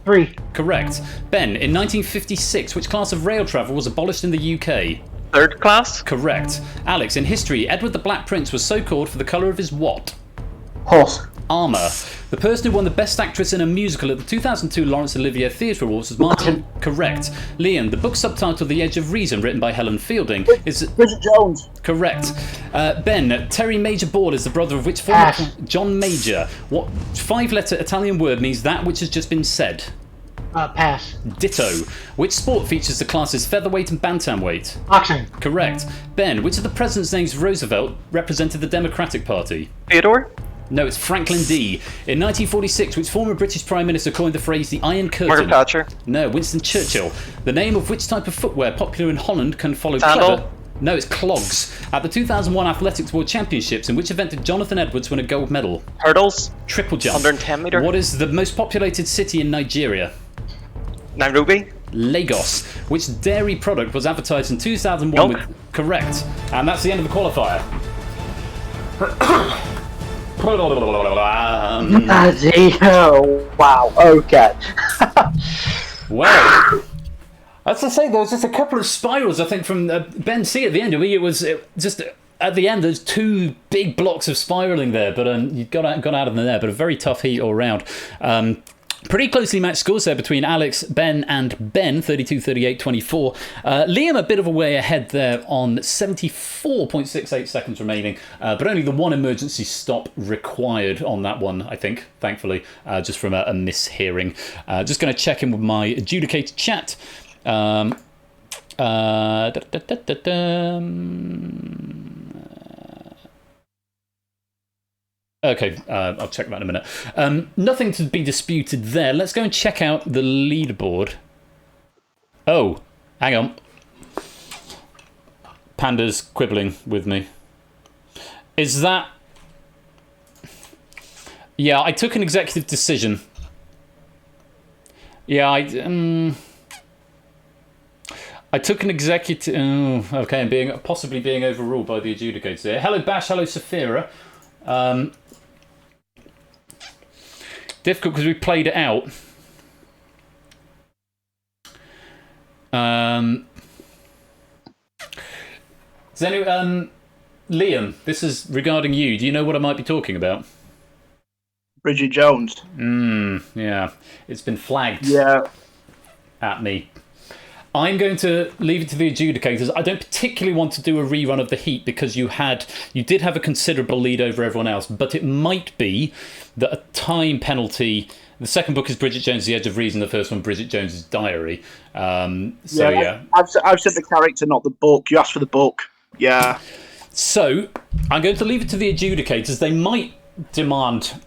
3. Correct. Ben, in 1956, which class of rail travel was abolished in the UK? 3rd class? Correct. Alex, in history, Edward the Black Prince was so called for the colour of his what? Horse. Armour. The person who won the Best Actress in a Musical at the 2002 Laurence Olivier Theatre Awards was Martin. Correct. Liam, the book subtitled The Edge of Reason, written by Helen Fielding, is... Bridget Jones. Correct. Ben, Terry Major Ball is the brother of which former... John Major. What 5-letter Italian word means that which has just been said? Pass. Ditto. Which sport features the classes featherweight and bantamweight? Boxing. Correct. Ben, which of the president's names Roosevelt represented the Democratic Party? Theodore? No, it's Franklin D. In 1946, which former British Prime Minister coined the phrase the Iron Curtain? Margaret Thatcher. No, Winston Churchill. The name of which type of footwear popular in Holland can follow Sandal? clever... No, it's clogs. At the 2001 Athletics World Championships, in which event did Jonathan Edwards win a gold medal? Hurdles? Triple jump. 110 metre? What is the most populated city in Nigeria? Nairobi? Lagos. Which dairy product was advertised in 2001 Milk? with... Correct. And that's the end of the qualifier. Oh, wow. Okay. Well, as I say, there was just a couple of spirals, I think, from Ben C at the end. I mean, it was just at the end, there's 2 big blocks of spiraling there, but you got out of them there. But a very tough heat all round. Pretty closely matched scores there between Alex, Ben, and Ben, 32, 38, 24. Liam a bit of a way ahead there on 74.68 seconds remaining, but only the 1 emergency stop required on that one, I think, thankfully, just from a mishearing. Just going to check in with my adjudicated chat. Okay, I'll check that in a minute. Nothing to be disputed there. Let's go and check out the leaderboard. Oh, hang on. Panda's quibbling with me. Is that... Yeah, I took an executive decision. Yeah, I took an executive... Oh, okay, I'm possibly being overruled by the adjudicators here. Hello, Bash. Hello, Saphira. Difficult because we played it out. Does anyone, Liam, this is regarding you. Do you know what I might be talking about? Bridget Jones. Yeah. It's been flagged at me. I'm going to leave it to the adjudicators. I don't particularly want to do a rerun of the heat because you did have a considerable lead over everyone else, but it might be that a time penalty... The second book is Bridget Jones' The Edge of Reason, the first one, Bridget Jones' Diary. I've said the character, not the book. You asked for the book. Yeah. So, I'm going to leave it to the adjudicators. They might demand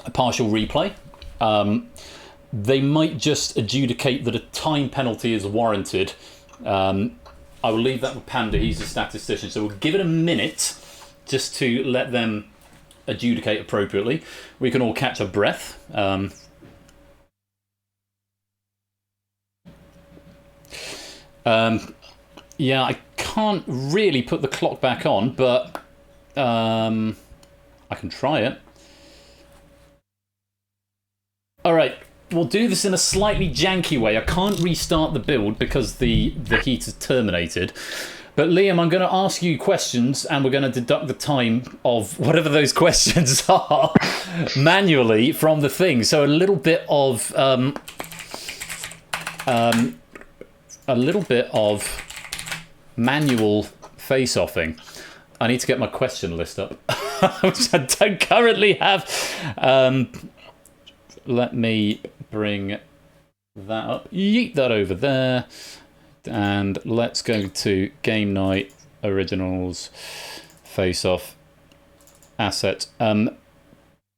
a partial replay. They might just adjudicate that a time penalty is warranted. I will leave that with Panda. He's a statistician. So we'll give it a minute just to let them adjudicate appropriately. We can all catch our breath. Yeah, I can't really put the clock back on, but I can try it. All right. We'll do this in a slightly janky way. I can't restart the build because the heat is terminated. But Liam, I'm going to ask you questions and we're going to deduct the time of whatever those questions are manually from the thing. So a little bit of manual face-offing. I need to get my question list up, which I don't currently have. Let me bring that up. Yeet that over there. And let's go to Game Night, Originals, Face Off, Asset.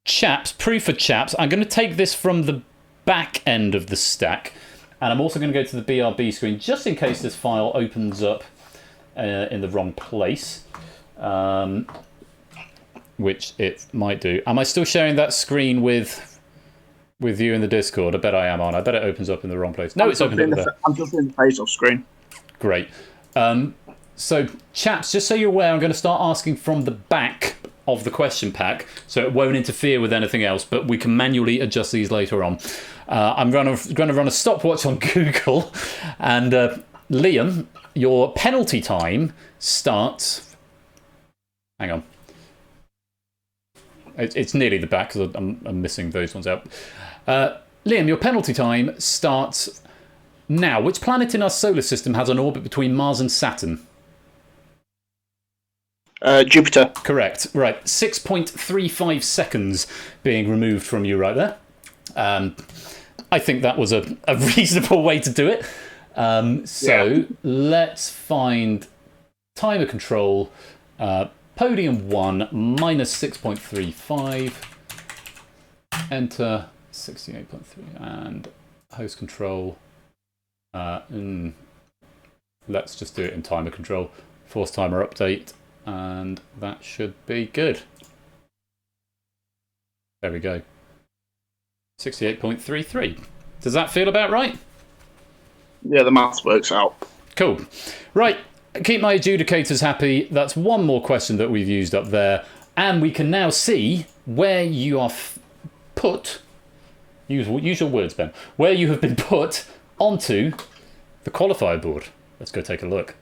Chaps, proof for chaps. I'm going to take this from the back end of the stack. And I'm also going to go to the BRB screen, just in case this file opens up in the wrong place. Which it might do. Am I still sharing that screen with with you in the Discord. I bet I am on. I bet it opens up in the wrong place. No, it's opened up there. I'm just in the face-off screen. Great. So, chaps, just so you're aware, I'm going to start asking from the back of the question pack, so it won't interfere with anything else, but we can manually adjust these later on. I'm going to run a stopwatch on Google, and Liam, your penalty time starts... Hang on. It's nearly the back, because I'm missing those ones out. Liam, your penalty time starts now. Which planet in our solar system has an orbit between Mars and Saturn? Jupiter. Correct. Right. 6.35 seconds being removed from you right there. I think that was a reasonable way to do it. Let's find timer control. Podium 1 minus 6.35. Enter 68.3 and host control. Let's just do it in timer control. Force timer update. And that should be good. There we go. 68.33. Does that feel about right? Yeah, the maths works out. Cool. Right. Keep my adjudicators happy. That's one more question that we've used up there. And we can now see where you are put. Use your words, Ben. Where you have been put onto the qualifier board. Let's go take a look.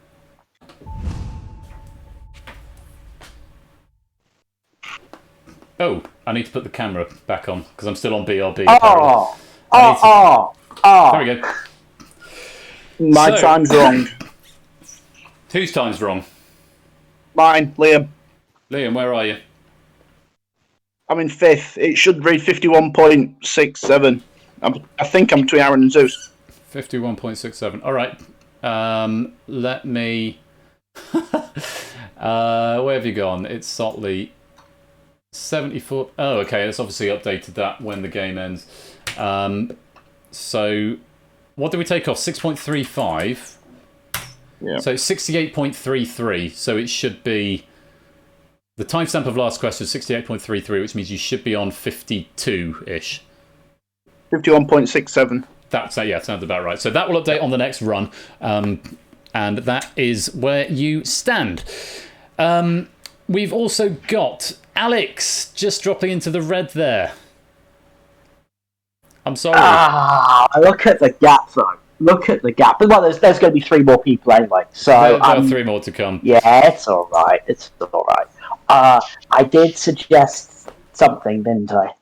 Oh, I need to put the camera back on because I'm still on BRB. There we go. My time's wrong. Whose time's wrong? Mine, Liam. Liam, where are you? I'm in 5th. It should read 51.67. I think I'm between Aaron and Zeus. 51.67. All right. Let me... where have you gone? It's Sotley. 74. Oh, okay. It's obviously updated that when the game ends. So, what did we take off? 6.35. Yeah. So 68.33. So it should be the timestamp of last question is 68.33, which means you should be on 52-ish. 51.67. Yeah, sounds about right. So that will update on the next run, and that is where you stand. We've also got Alex just dropping into the red there. I'm sorry. Look at the gap, though. Look at the gap. Well, there's going to be 3 more people anyway. So there are 3 more to come. Yeah, it's all right. It's all right. I did suggest something, didn't I?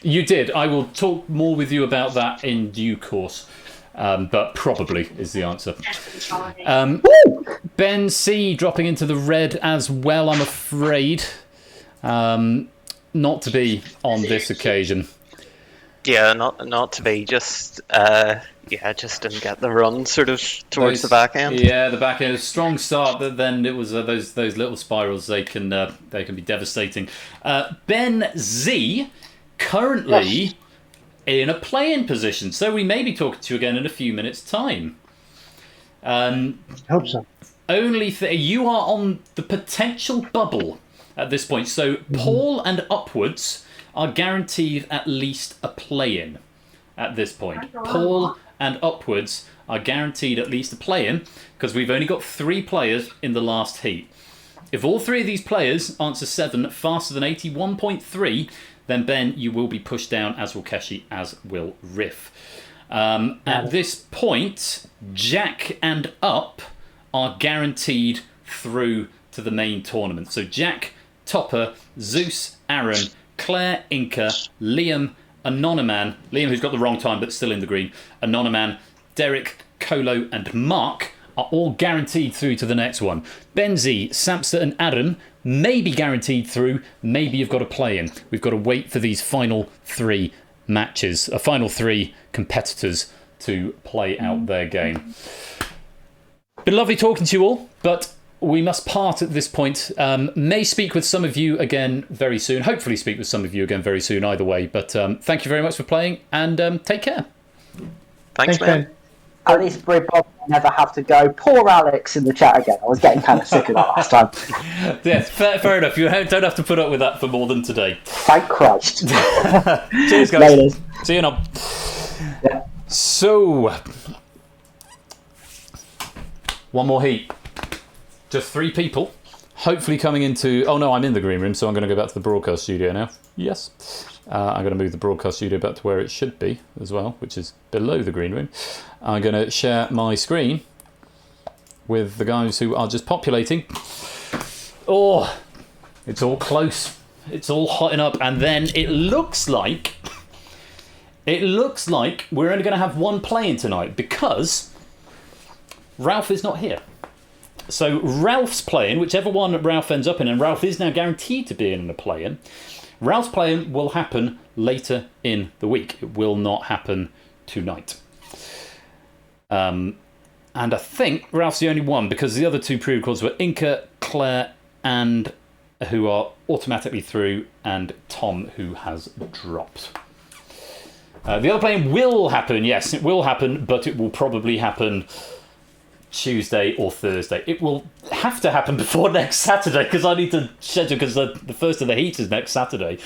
You did. I will talk more with you about that in due course. But probably is the answer. Ben C dropping into the red as well, I'm afraid. Not to be on this occasion. Yeah, not to be. Just just didn't get the run sort of towards the back end. Yeah, the back end, a strong start, but then it was those little spirals. They can be devastating. Ben Z currently in a play-in position, so we may be talking to you again in a few minutes' time. Hope so. You are on the potential bubble at this point. So Paul and upwards are guaranteed at least a play-in at this point. Paul and upwards are guaranteed at least a play-in because we've only got 3 players in the last heat. If all 3 of these players answer 7 faster than 81.3, then Ben, you will be pushed down, as will Keshi, as will Riff. At this point, Jack and up are guaranteed through to the main tournament. So Jack, Topper, Zeus, Aaron, Claire, Inca, Liam, Anonyman, Liam who's got the wrong time but still in the green, Anonyman, Derek, Colo and Mark are all guaranteed through to the next one. Benzi, Samsa and Adam may be guaranteed through, maybe you've got to play in. We've got to wait for these final 3 matches, final 3 competitors to play out their game. Been lovely talking to you all, but we must part at this point. May speak with some of you again very soon. Hopefully speak with some of you again very soon either way. But thank you very much for playing and take care. Thanks, man. At least Bob will never have to go. Poor Alex in the chat again. I was getting kind of sick of that last time. Yes, fair enough. You don't have to put up with that for more than today. Thank Christ. Cheers, guys. Later. See you now. Yeah. So, one more heat. Just 3 people. Hopefully coming into... Oh, no, I'm in the green room, so I'm going to go back to the broadcast studio now. Yes. I'm going to move the broadcast studio back to where it should be as well, which is below the green room. I'm going to share my screen with the guys who are just populating. Oh, it's all close. It's all hotting up, and then it looks like we're only going to have one play-in tonight because Ralph is not here. So Ralph's play-in, whichever one Ralph ends up in, and Ralph is now guaranteed to be in a play-in. Ralph's play-in will happen later in the week. It will not happen tonight. And I think Ralph's the only one because the other 2 pre-records were Inca, Claire, and who are automatically through, and Tom, who has dropped. The other play-in will happen, yes, it will happen, but it will probably happen Tuesday or Thursday. It will have to happen before next Saturday because I need to schedule because the first of the heat is next Saturday.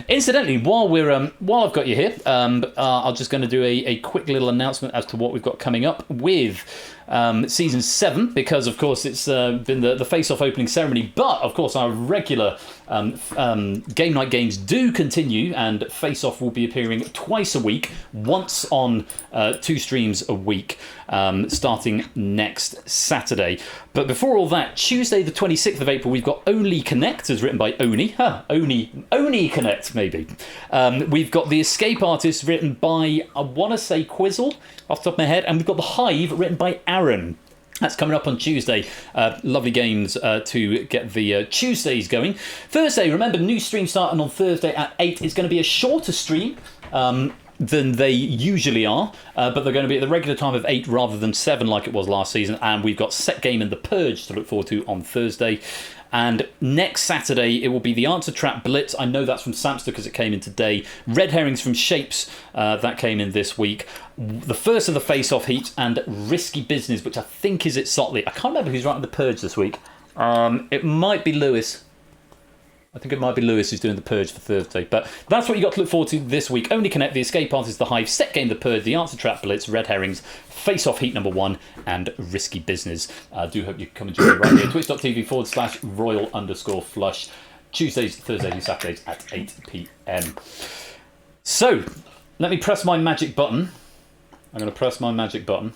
Incidentally, while I've got you here, I'm just going to do a quick little announcement as to what we've got coming up with season 7 because of course it's been the face-off opening ceremony, but of course our regular game night games do continue, and face-off will be appearing twice a week, once on 2 streams a week, starting next Saturday. But before all that, Tuesday the 26th of April, we've got Only Connect, as written by Oni. Oni Connect, maybe. We've got The Escape Artist, written by, I want to say Quizzle, off the top of my head, and we've got The Hive, written by Aaron. That's coming up on Tuesday. Lovely games to get the Tuesdays going. Thursday, remember, new stream starting on Thursday at 8. It's going to be a shorter stream than they usually are, but they're going to be at the regular time of 8 rather than 7 like it was last season, and we've got Set Game and The Purge to look forward to on Thursday. And next Saturday, it will be the Answer Trap Blitz. I know that's from Samster because it came in today. Red Herrings from Shapes, that came in this week. The first of the face-off heat, and Risky Business, which I think is at Sotley. I can't remember who's writing The Purge this week. It might be Lewis. I think it might be Lewis who's doing The Purge for Thursday. But that's what you got to look forward to this week. Only Connect, The Escape Artist, The Hive, Set Game, The Purge, The Answer Trap Blitz, Red Herrings, Face Off Heat number 1, and Risky Business. I do hope you come and join me right here. Twitch.tv/royal_flush. Tuesdays, Thursdays, and Saturdays at 8 PM. So, let me press my magic button. I'm going to press my magic button.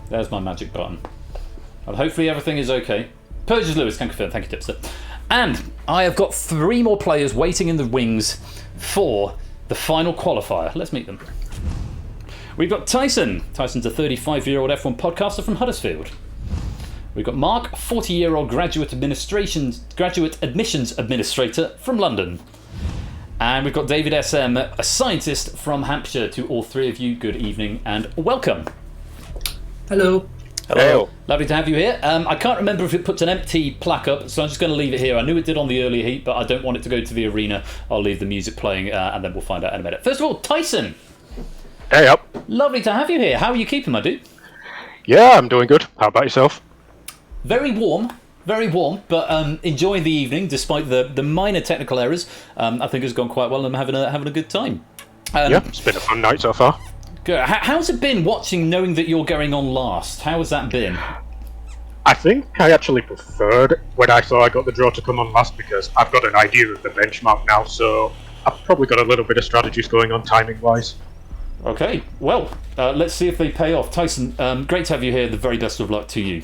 There's my magic button. And hopefully everything is okay. Purges Lewis can confirm. Thank you, Tipster. And I have got 3 more players waiting in the wings for the final qualifier. Let's meet them. We've got Tyson. Tyson's a 35-year-old F1 podcaster from Huddersfield. We've got Mark, 40-year-old graduate admissions administrator from London. And we've got David SM, a scientist from Hampshire. To all 3 of you, good evening and welcome. Hello. Hello. Lovely to have you here. I can't remember if it puts an empty plaque up, so I'm just going to leave it here. I knew it did on the earlier heat, but I don't want it to go to the arena. I'll leave the music playing, and then we'll find out in a minute. First of all, Tyson. Hey up. Lovely to have you here. How are you keeping, my dude? Yeah, I'm doing good. How about yourself? Very warm, but enjoying the evening despite the minor technical errors. I think it's gone quite well, and I'm having a good time. Yeah, it's been a fun night so far. Good. How's it been watching, knowing that you're going on last? How has that been? I think I actually preferred when I saw I got the draw to come on last because I've got an idea of the benchmark now, so I've probably got a little bit of strategies going on timing-wise. Okay, well, let's see if they pay off. Tyson, great to have you here. The very best of luck to you.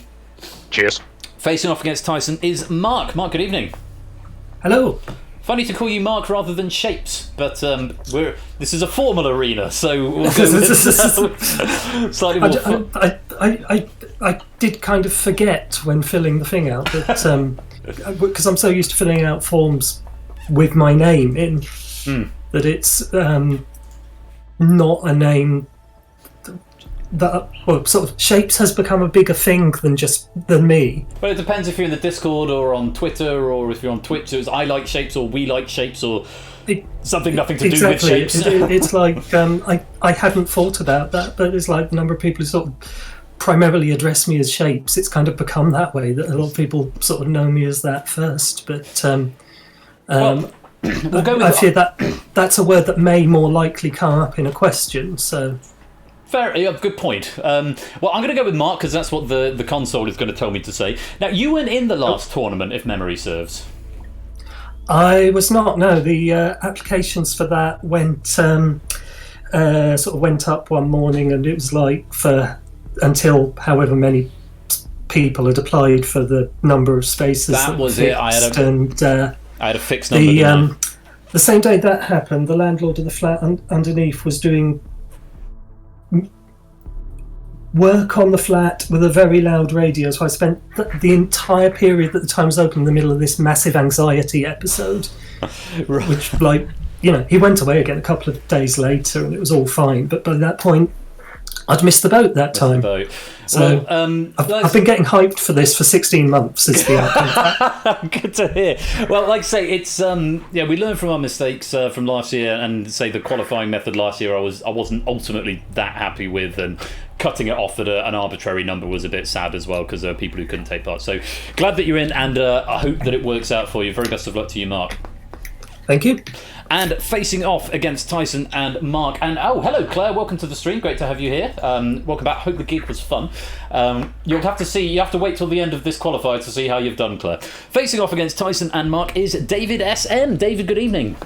Cheers. Facing off against Tyson is Mark. Mark, good evening. Hello. Funny to call you Mark rather than Shapes, but this is a formal arena, so we'll go with slightly more I did kind of forget when filling the thing out that because I'm so used to filling out forms with my name in that it's not a name well, sort of shapes has become a bigger thing than me. Well, it depends if you're in the Discord or on Twitter or if you're on Twitch. So it's I like shapes or we like shapes or something nothing to do with shapes. It's like I hadn't thought about that, but it's like the number of people who sort of primarily address me as shapes. It's kind of become that way, that a lot of people sort of know me as that first. But we'll go with I fear that's a word that may more likely come up in a question. So. Fair, yeah, good point. Well, I'm going to go with Mark because that's what the console is going to tell me to say. Now, you weren't in the last tournament, if memory serves. I was not. No, the applications for that went sort of went up one morning, and it was like until however many people had applied for the number of spaces. That was it. I had a fixed number. The same day that happened, the landlord of the flat underneath was doing work on the flat with a very loud radio, so I spent the entire period that the time was open in the middle of this massive anxiety episode. Right. Which, like, you know, he went away again a couple of days later and it was all fine, but by that point I'd missed the boat that time. So I've been getting hyped for this for 16 months is the outcome. Good to hear. Well, like I say, it's we learned from our mistakes from last year, and say the qualifying method last year I wasn't ultimately that happy with, and cutting it off at an arbitrary number was a bit sad as well because there are people who couldn't take part. So glad that you're in, and I hope that it works out for you. Very best of luck to you, Mark. Thank you. And facing off against Tyson and Mark. And hello Claire, welcome to the stream. Great to have you here. Welcome back. Hope the gig was fun. You have to wait till the end of this qualifier to see how you've done, Claire. Facing off against Tyson and Mark is David SM. David, good evening.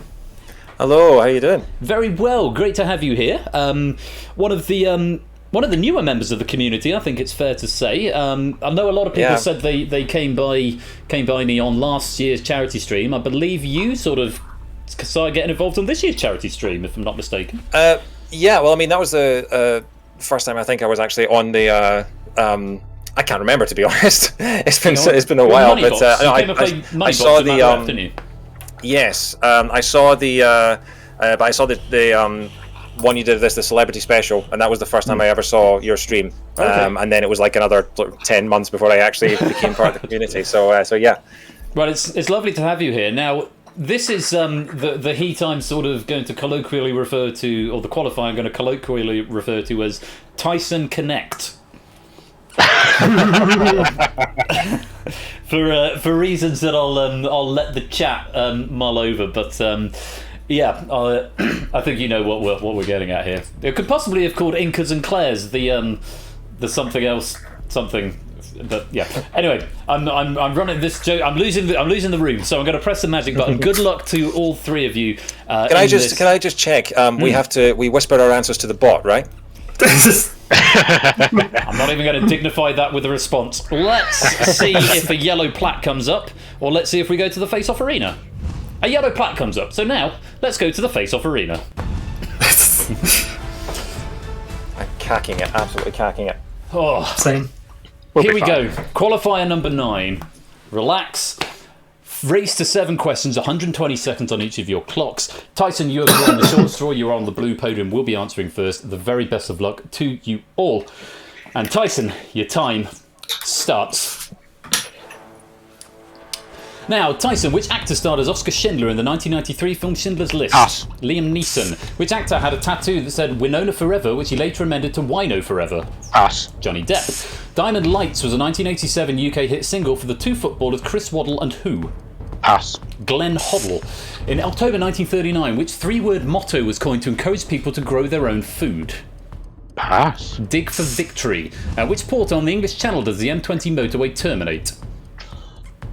Hello, how you doing? Very well. Great to have you here. One of the newer members of the community, I think it's fair to say. I know a lot of people said they came by me on last year's charity stream. I believe you sort of started getting involved on this year's charity stream, if I'm not mistaken. Yeah, well, I mean, that was the first time I think I was actually on the. I can't remember, to be honest. It's been a while, but I saw the. Didn't you? Yes, I saw the. But I saw the one you did the celebrity special, and that was the first time I ever saw your stream. Okay. And then it was like another 10 months before I actually became part of the community. So yeah. Well, it's lovely to have you here. Now, this is the heat I'm sort of going to colloquially refer to, or the qualifier I'm going to colloquially refer to as Tyson Connect. For reasons that I'll let the chat mull over, but I think you know what we're getting at here. It could possibly have called Incas and Claires, the something else something. But yeah. Anyway, I'm running this joke. I'm losing the room, so I'm going to press the magic button. Good luck to all three of you. Can I just check? We whisper our answers to the bot, right? I'm not even going to dignify that with a response. Let's see if a yellow plat comes up, or let's see if we go to the face-off arena. A yellow plat comes up, so now let's go to the face-off arena. I'm cacking it, absolutely cacking it. Oh, same. Here we go. Qualifier number 9. Relax. Race to 7 questions, 120 seconds on each of your clocks. Tyson, you are on the short straw. You're on the blue podium. We'll be answering first. The very best of luck to you all. And Tyson, your time starts. Now, Tyson, which actor starred as Oscar Schindler in the 1993 film Schindler's List? Pass. Liam Neeson. Which actor had a tattoo that said Winona Forever, which he later amended to Wino Forever? Pass. Johnny Depp. Diamond Lights was a 1987 UK hit single for the two footballers Chris Waddle and who? Pass. Glenn Hoddle. In October 1939, which 3-word motto was coined to encourage people to grow their own food? Pass. Dig for victory. Which port on the English Channel does the M20 motorway terminate?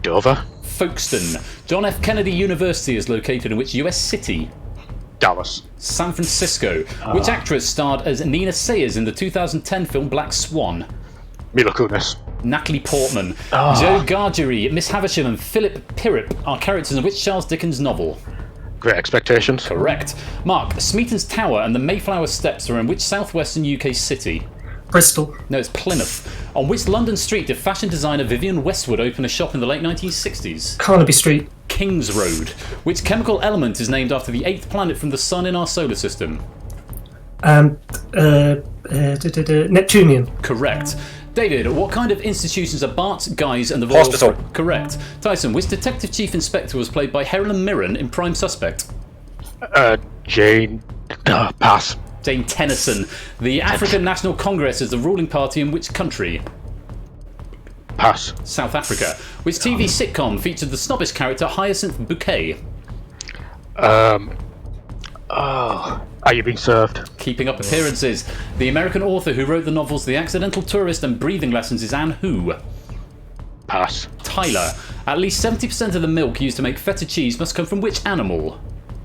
Dover. Folkestone. John F. Kennedy University is located in which US city? Dallas. San Francisco. Which actress starred as Nina Sayers in the 2010 film Black Swan? Mila Kunis. Natalie Portman. Joe Gargery, Miss Havisham and Philip Pirrip are characters in which Charles Dickens novel? Great Expectations. Correct. Mark, Smeaton's Tower and the Mayflower Steps are in which southwestern UK city? Bristol. No, it's Plymouth. On which London street did fashion designer Vivienne Westwood open a shop in the late 1960s? Carnaby Street. Kings Road. Which chemical element is named after the 8th planet from the Sun in our solar system? Neptunian. Correct. David, what kind of institutions are Bart, Guys, and the Hospital. Correct. Tyson, which Detective Chief Inspector was played by Helen Mirren in Prime Suspect? Jane. Pass. Jane Tennyson. The African National Congress is the ruling party in which country? Pass. South Africa. Which TV sitcom featured the snobbish character Hyacinth Bouquet? Are you being served? Keeping Up Appearances. The American author who wrote the novels The Accidental Tourist and Breathing Lessons is Anne who? Pass. Tyler. At least 70% of the milk used to make feta cheese must come from which animal?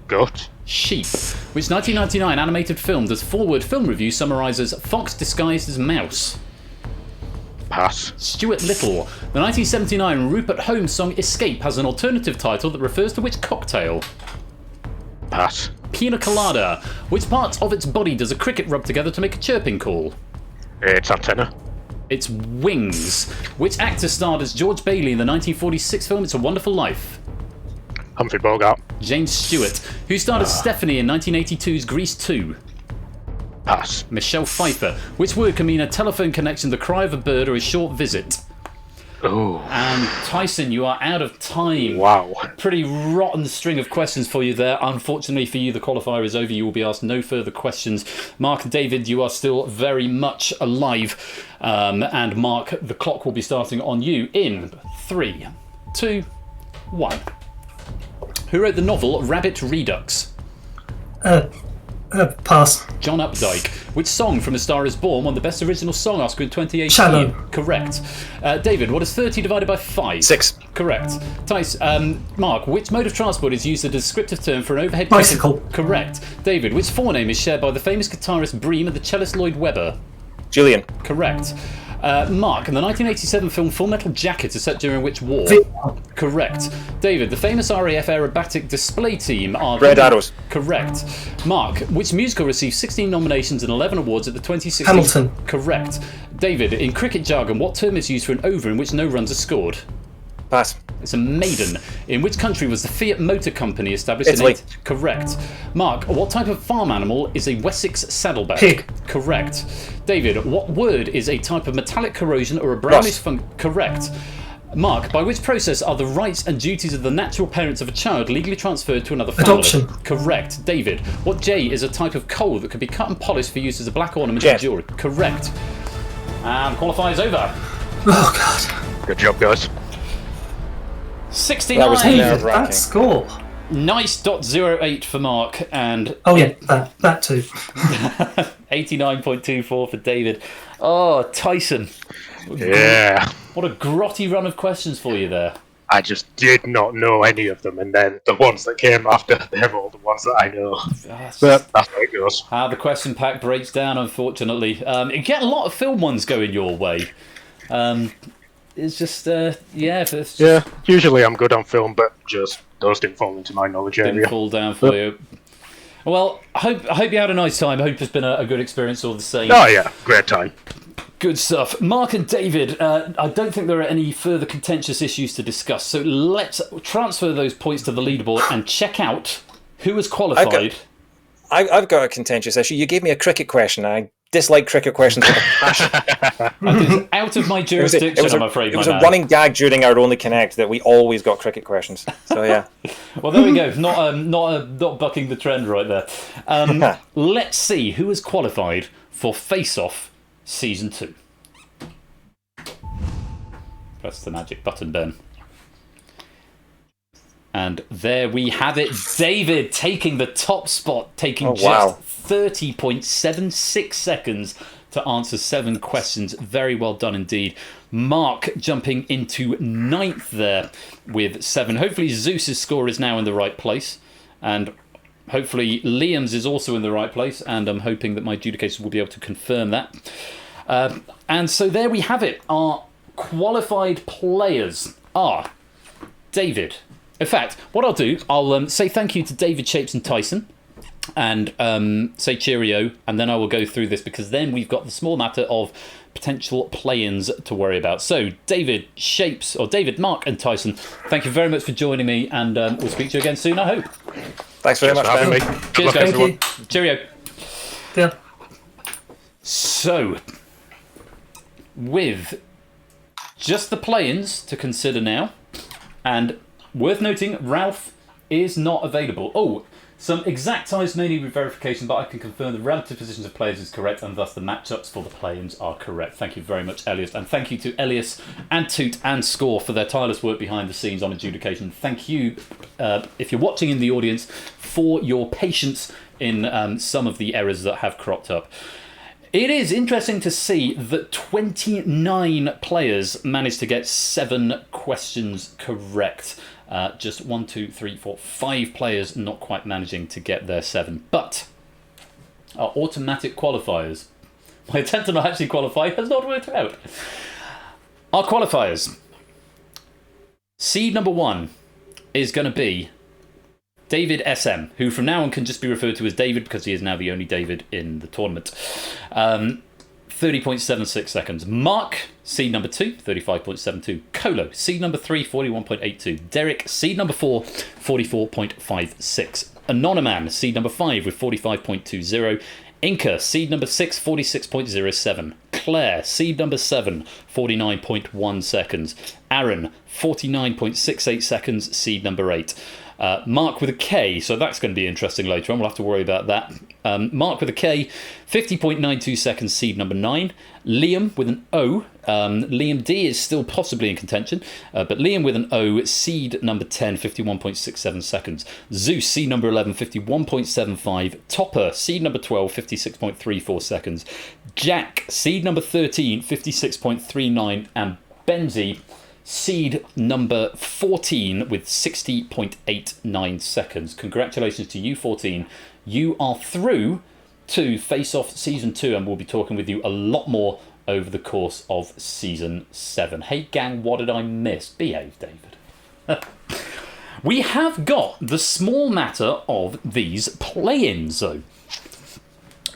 Goat. Sheep. Which 1999 animated film does Forward Film Review summarises Fox disguised as mouse? Pass. Stuart Little. The 1979 Rupert Holmes song Escape has an alternative title that refers to which cocktail? Pass. Pina Colada. Which part of its body does a cricket rub together to make a chirping call? It's antenna. It's wings. Which actor starred as George Bailey in the 1946 film It's a Wonderful Life? Humphrey Bogart. James Stewart. Who starred as Stephanie in 1982's Grease 2? Pass. Michelle Pfeiffer. Which word can mean a telephone connection, the cry of a bird, or a short visit? Oh. And Tyson, you are out of time. Wow. Pretty rotten string of questions for you there. Unfortunately for you, the qualifier is over. You will be asked no further questions. Mark and David, you are still very much alive. And Mark, the clock will be starting on you in 3, 2, 1. Who wrote the novel Rabbit Redux? Pass. John Updike. Which song from A Star Is Born won the Best Original Song Oscar in 2018? Shallow. Correct. David, what is 30 divided by 5? 6. Correct. Mark, which mode of transport is used as a descriptive term for an overhead... Bicycle. Correct. David, which forename is shared by the famous guitarist Bream and the cellist Lloyd Webber? Julian. Correct. Mark, in the 1987 film Full Metal Jacket is set during which war? Vietnam. Correct. David, the famous RAF aerobatic display team are... Red Arrows. Correct. Mark, which musical received 16 nominations and 11 awards at the 2016... Hamilton. Correct. David, in cricket jargon, what term is used for an over in which no runs are scored? Pass. It's a maiden. In which country was the Fiat Motor Company established Italy. Correct. Mark, what type of farm animal is a Wessex saddleback? Pig. Correct. David, what word is a type of metallic corrosion or a brownish Correct. Mark, by which process are the rights and duties of the natural parents of a child legally transferred to another family? Adoption. Correct. David, what jay is a type of coal that can be cut and polished for use as a black ornament in jewellery? Correct. And qualifier's over. Oh, God. Good job, guys. 69. That was Hey, nerve-wracking. that score. Nice .08 for Mark and Oh, yeah, that too. 89.24 for David. Oh, Tyson. Yeah. What a grotty run of questions for you there. I just did not know any of them, and then the ones that came after, they're all the ones that I know. But that's how it goes. How the question pack breaks down, unfortunately. You get a lot of film ones going your way. It's just, Yeah, usually I'm good on film, but just those didn't fall into my knowledge area. Didn't fall down for you. Well, I hope you had a nice time. I hope it's been a good experience all the same. Oh yeah, great time. Good stuff. Mark and David, I don't think there are any further contentious issues to discuss, so let's transfer those points to the leaderboard and check out who has qualified. I've got a contentious issue. You gave me a cricket question. I dislike cricket questions with a passion. That is out of my jurisdiction, I'm afraid. It was a running gag during our Only Connect that we always got cricket questions. So yeah. Well, there we go. Not bucking the trend right there. Let's see who has qualified for Face Off Season 2. Press the magic button, Ben. And there we have it. David taking the top spot, taking just 30.76 seconds to answer 7 questions. Very well done indeed. Mark jumping into 9th there with 7. Hopefully Zeus's score is now in the right place. And hopefully Liam's is also in the right place. And I'm hoping that my adjudicators will be able to confirm that. And so there we have it. Our qualified players are David. In fact, what I'll do, I'll say thank you to David, Shapes and Tyson, and say cheerio, and then I will go through this, because then we've got the small matter of potential play-ins to worry about. So, David, Shapes, or David, Mark and Tyson, thank you very much for joining me, and we'll speak to you again soon, I hope. Thanks very much, Ben. Cheers, guys. Cheerio. Yeah. So, with just the play-ins to consider now, and worth noting, Ralph is not available. Oh, some exact ties may need verification, but I can confirm the relative positions of players is correct, and thus the matchups for the play-ins are correct. Thank you very much, Elias, and thank you to Elias and Toot and Score for their tireless work behind the scenes on adjudication. Thank you, if you're watching in the audience, for your patience in some of the errors that have cropped up. It is interesting to see that 29 players managed to get 7 questions correct. Just 1, 2, 3, 4, 5 players not quite managing to get their 7. But our automatic qualifiers, my attempt to not actually qualify has not worked out. Our qualifiers. Seed number 1 is going to be David SM, who from now on can just be referred to as David because he is now the only David in the tournament. 30.76 seconds. Mark, seed number 2, 35.72. Colo, seed number 3, 41.82. Derek, seed number 4, 44.56. Anonyman, seed number 5 with 45.20. Inca, seed number 6, 46.07. Claire, seed number 7, 49.1 seconds. Aaron, 49.68 seconds, seed number 8. Mark with a K, so that's going to be interesting later on. We'll have to worry about that. Mark with a K, 50.92 seconds, seed number 9. Liam with an O. Liam D is still possibly in contention, but Liam with an O, seed number 10, 51.67 seconds. Zeus, seed number 11, 51.75. Topper, seed number 12, 56.34 seconds. Jack, seed number 13, 56.39. And Benzie, seed number 14 with 60.89 seconds. Congratulations to you 14. You are through to Face Off Season 2, and we'll be talking with you a lot more over the course of Season 7. Hey gang, what did I miss? Behave, David. We have got the small matter of these play-ins though.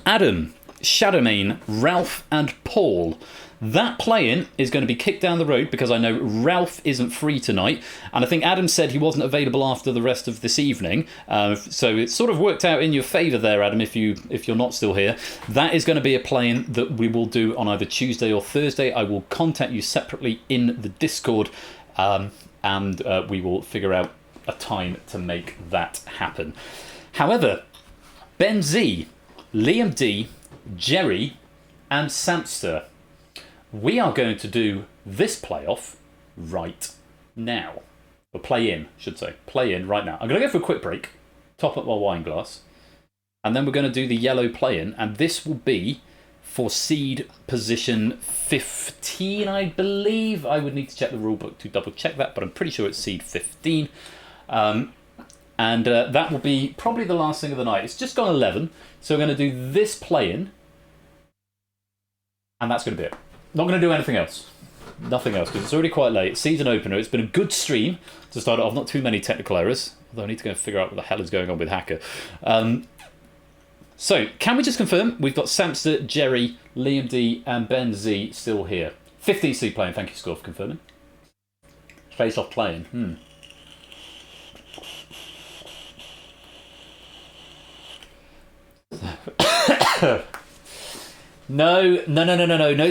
Adam, Shadowmane, Ralph and Paul. That play-in is going to be kicked down the road because I know Ralph isn't free tonight, and I think Adam said he wasn't available after the rest of this evening, so it sort of worked out in your favour there, Adam, if you're not still here. That is going to be a play-in that we will do on either Tuesday or Thursday. I will contact you separately in the Discord, and we will figure out a time to make that happen. However, Ben Z, Liam D, Jerry and Samster, we are going to do this playoff right now. Or play in, should say. Play in right now. I'm going to go for a quick break, top up my wine glass, and then we're going to do the yellow play-in, and this will be for seed position 15, I believe. I would need to check the rulebook to double check that, but I'm pretty sure it's seed 15. And that will be probably the last thing of the night. It's just gone 11, so we're going to do this play-in, and that's going to be it. Not going to do anything else. Nothing else, because it's already quite late. Season opener. It's been a good stream to start it off. Not too many technical errors. Although I need to go and figure out what the hell is going on with Hacker. So, can we just confirm we've got Samster, Jerry, Liam D and Ben Z still here? 15th seed playing. Thank you, Score, for confirming. Face off playing. No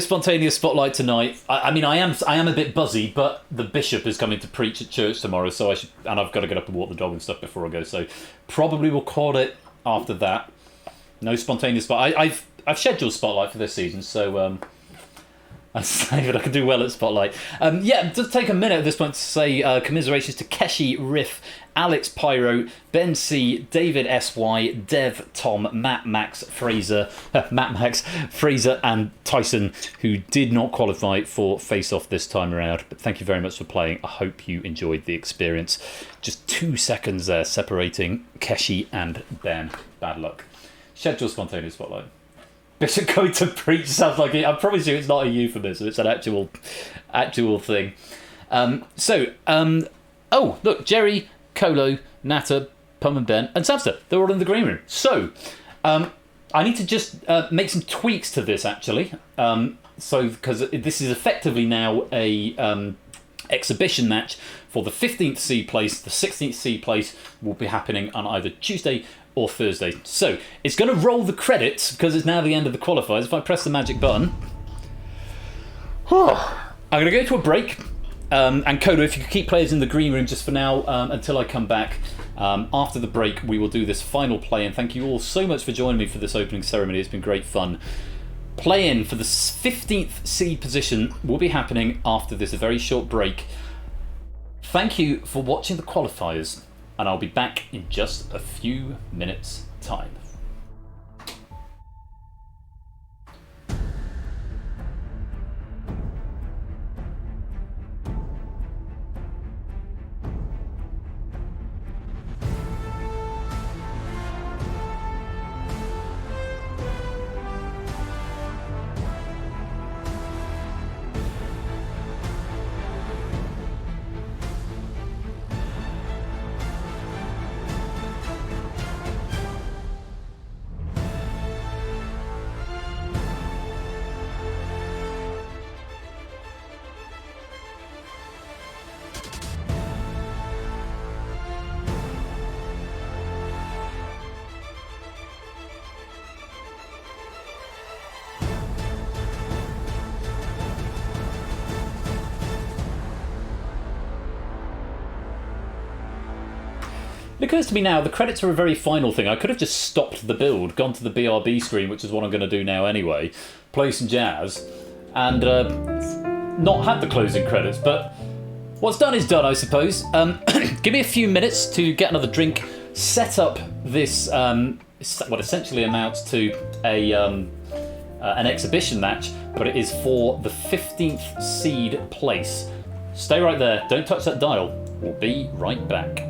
spontaneous spotlight tonight. I mean, I am a bit buzzy, but the bishop is coming to preach at church tomorrow, so and I've got to get up and walk the dog and stuff before I go. So probably we'll call it after that. No spontaneous spot. I've scheduled spotlight for this season, so I say that I can do well at spotlight. Just take a minute at this point to say commiserations to Keshi, Riff, Alex Pyro, Ben C, David SY, Dev, Tom, Matt Max, Fraser, and Tyson, who did not qualify for Face Off this time around. But thank you very much for playing. I hope you enjoyed the experience. Just 2 seconds there separating Keshi and Ben. Bad luck. Schedule spontaneous spotlight. Bishop going to preach sounds like it. I promise you it's not a euphemism, it's an actual thing. Oh, look, Jerry, Colo, Natter, Pum and Ben, and Samster, they're all in the green room. So, I need to just make some tweaks to this, actually. Because this is effectively now a exhibition match for the 15th seed place. The 16th seed place will be happening on either Tuesday or Thursday. So it's going to roll the credits because it's now the end of the qualifiers. If I press the magic button, I'm going to go to a break. And Kodo, if you could keep players in the green room just for now until I come back. After the break, we will do this final play. And thank you all so much for joining me for this opening ceremony. It's been great fun. Play-in for the 15th seed position will be happening after this very short break. Thank you for watching the qualifiers, and I'll be back in just a few minutes' time. It occurs to me now, the credits are a very final thing. I could have just stopped the build, gone to the BRB screen, which is what I'm going to do now anyway, play some jazz, and not had the closing credits. But what's done is done, I suppose. Give me a few minutes to get another drink, set up this, what essentially amounts to an exhibition match, but it is for the 15th seed place. Stay right there, don't touch that dial. We'll be right back.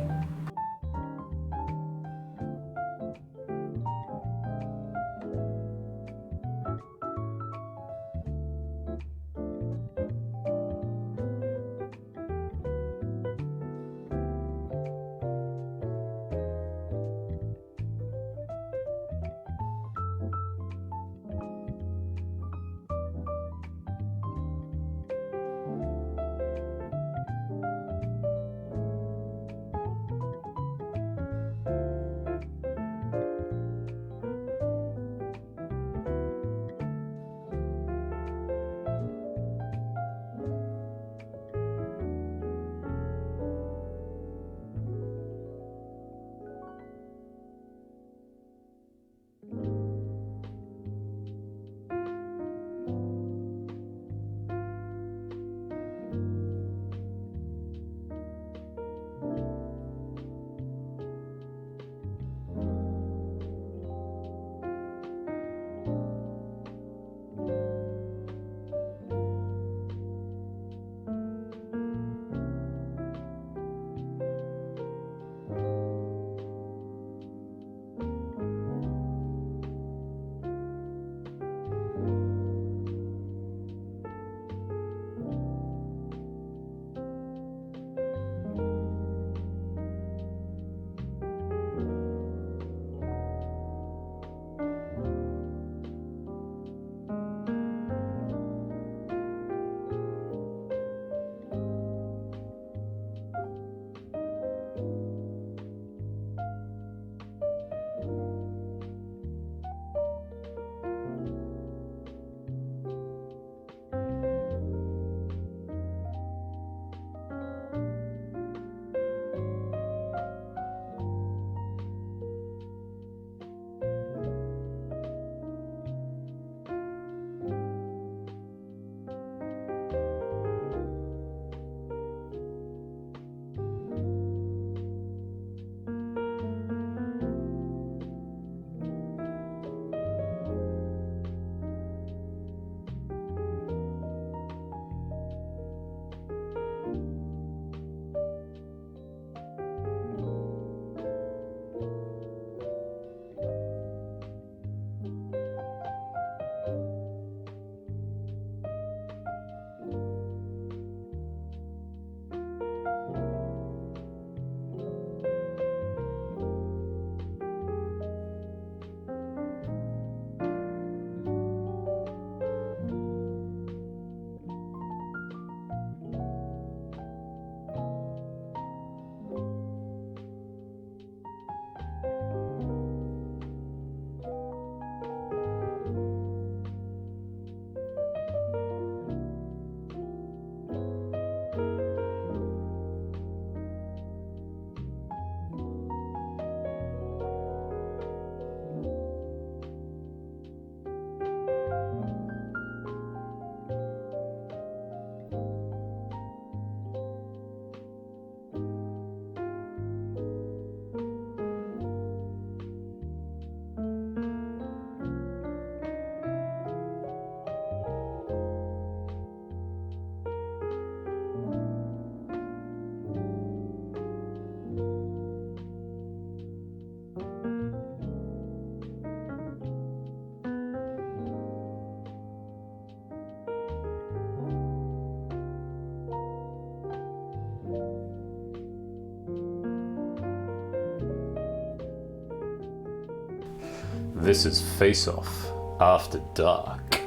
This is Face Off After Dark.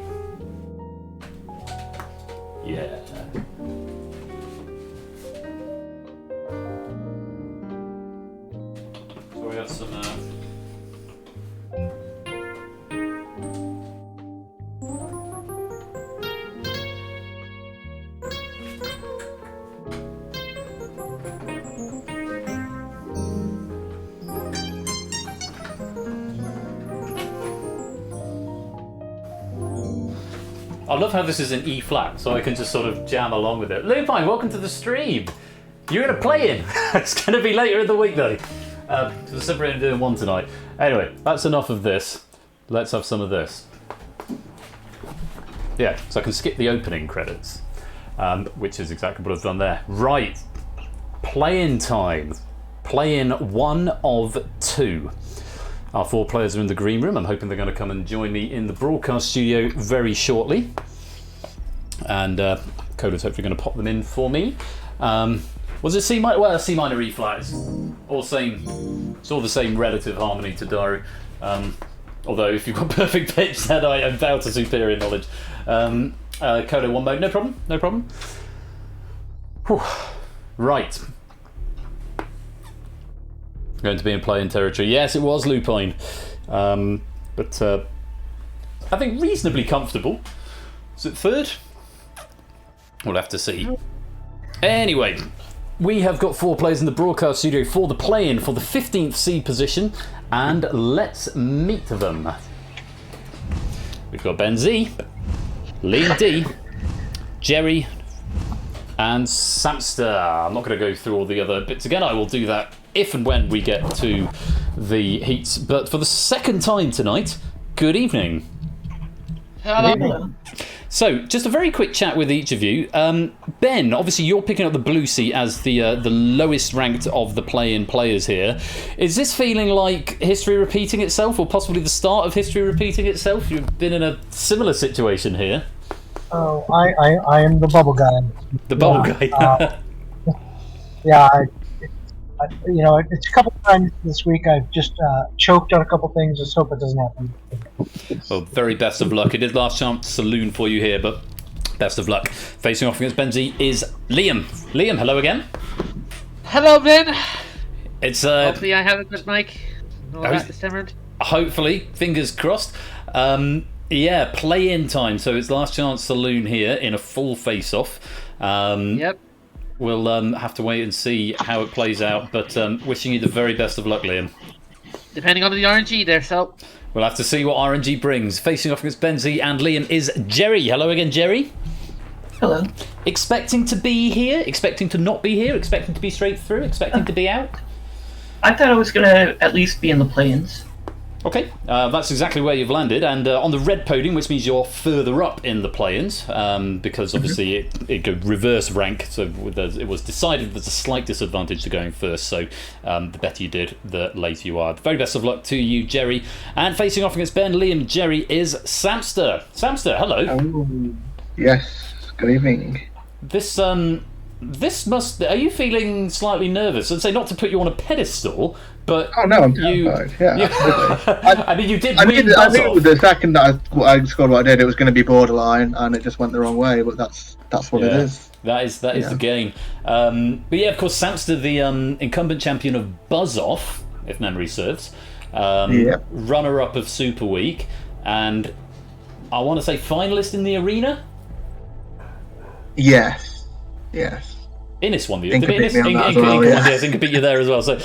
Yeah. So we got some. I love how this is in E flat, so I can just sort of jam along with it. Lupine, welcome to the stream. You're gonna play in. It's gonna be later in the week though. So separate doing one tonight. Anyway, that's enough of this. Let's have some of this. Yeah, so I can skip the opening credits, which is exactly what I've done there. Right, play-in time. Play-in 1 of 2. Our 4 players are in the green room. I'm hoping they're going to come and join me in the broadcast studio very shortly. And Coda's hopefully going to pop them in for me. Was it C minor? Well, C minor E flat. It's all the same relative harmony to Daru. Although if you've got perfect pitch, then I am bound to superior knowledge. Coda 1 mode, no problem, no problem. Whew. Right. Going to be in play-in territory. Yes, it was Lupine. But I think reasonably comfortable. Is it third? We'll have to see. Anyway, we have got 4 players in the broadcast studio for the play-in for the 15th seed position, and let's meet them. We've got Ben Z, Liam D, Jerry, and Samster. I'm not going to go through all the other bits again. I will do that if and when we get to the heats. But for the second time tonight, good evening. Hello. So, just a very quick chat with each of you. Ben, obviously you're picking up the blue seat as the lowest ranked of the play-in players here. Is this feeling like history repeating itself, or possibly the start of history repeating itself? You've been in a similar situation here. Oh, I am the bubble guy. The bubble guy. Yeah, it's a couple times this week I've just choked on a couple things. Just hope it doesn't happen. Well, very best of luck. It is last chance saloon for you here, but best of luck. Facing off against Benzie is Liam. Liam, hello again. Hello, Ben. It's hopefully I have a good mic. All that this time around. Hopefully, fingers crossed. Yeah, play-in time. So it's last chance saloon here in a full face-off. Yep. We'll have to wait and see how it plays out, but wishing you the very best of luck, Liam. Depending on the RNG there, so. We'll have to see what RNG brings. Facing off against Benzie and Liam is Jerry. Hello again, Jerry. Hello. Expecting to be here? Expecting to not be here? Expecting to be straight through? Expecting to be out? I thought I was going to at least be in the play-ins. Okay, that's exactly where you've landed, and on the red podium, which means you're further up in the play-ins, because obviously it go reverse rank, so it was decided there's a slight disadvantage to going first, so the better you did, the later you are. The very best of luck to you, Jerry. And facing off against Ben, Liam, Jerry is Samster. Samster, hello. Oh, yes, good evening. This must... Are you feeling slightly nervous? I'd say not to put you on a pedestal, but... Oh, no, I'm terrified. Yeah, absolutely. I mean, you did I win knew Buzz-Off. the second that I scored what I did, it was going to be borderline, and it just went the wrong way, but that's what it is. That is the game. But yeah, of course, Samster, the incumbent champion of Buzz-Off, if memory serves, runner-up of Super Week, and I want to say finalist in the arena? Yes. Innis won the Inca beat me on that as well, yeah. Yes, Inca beat you there as well. So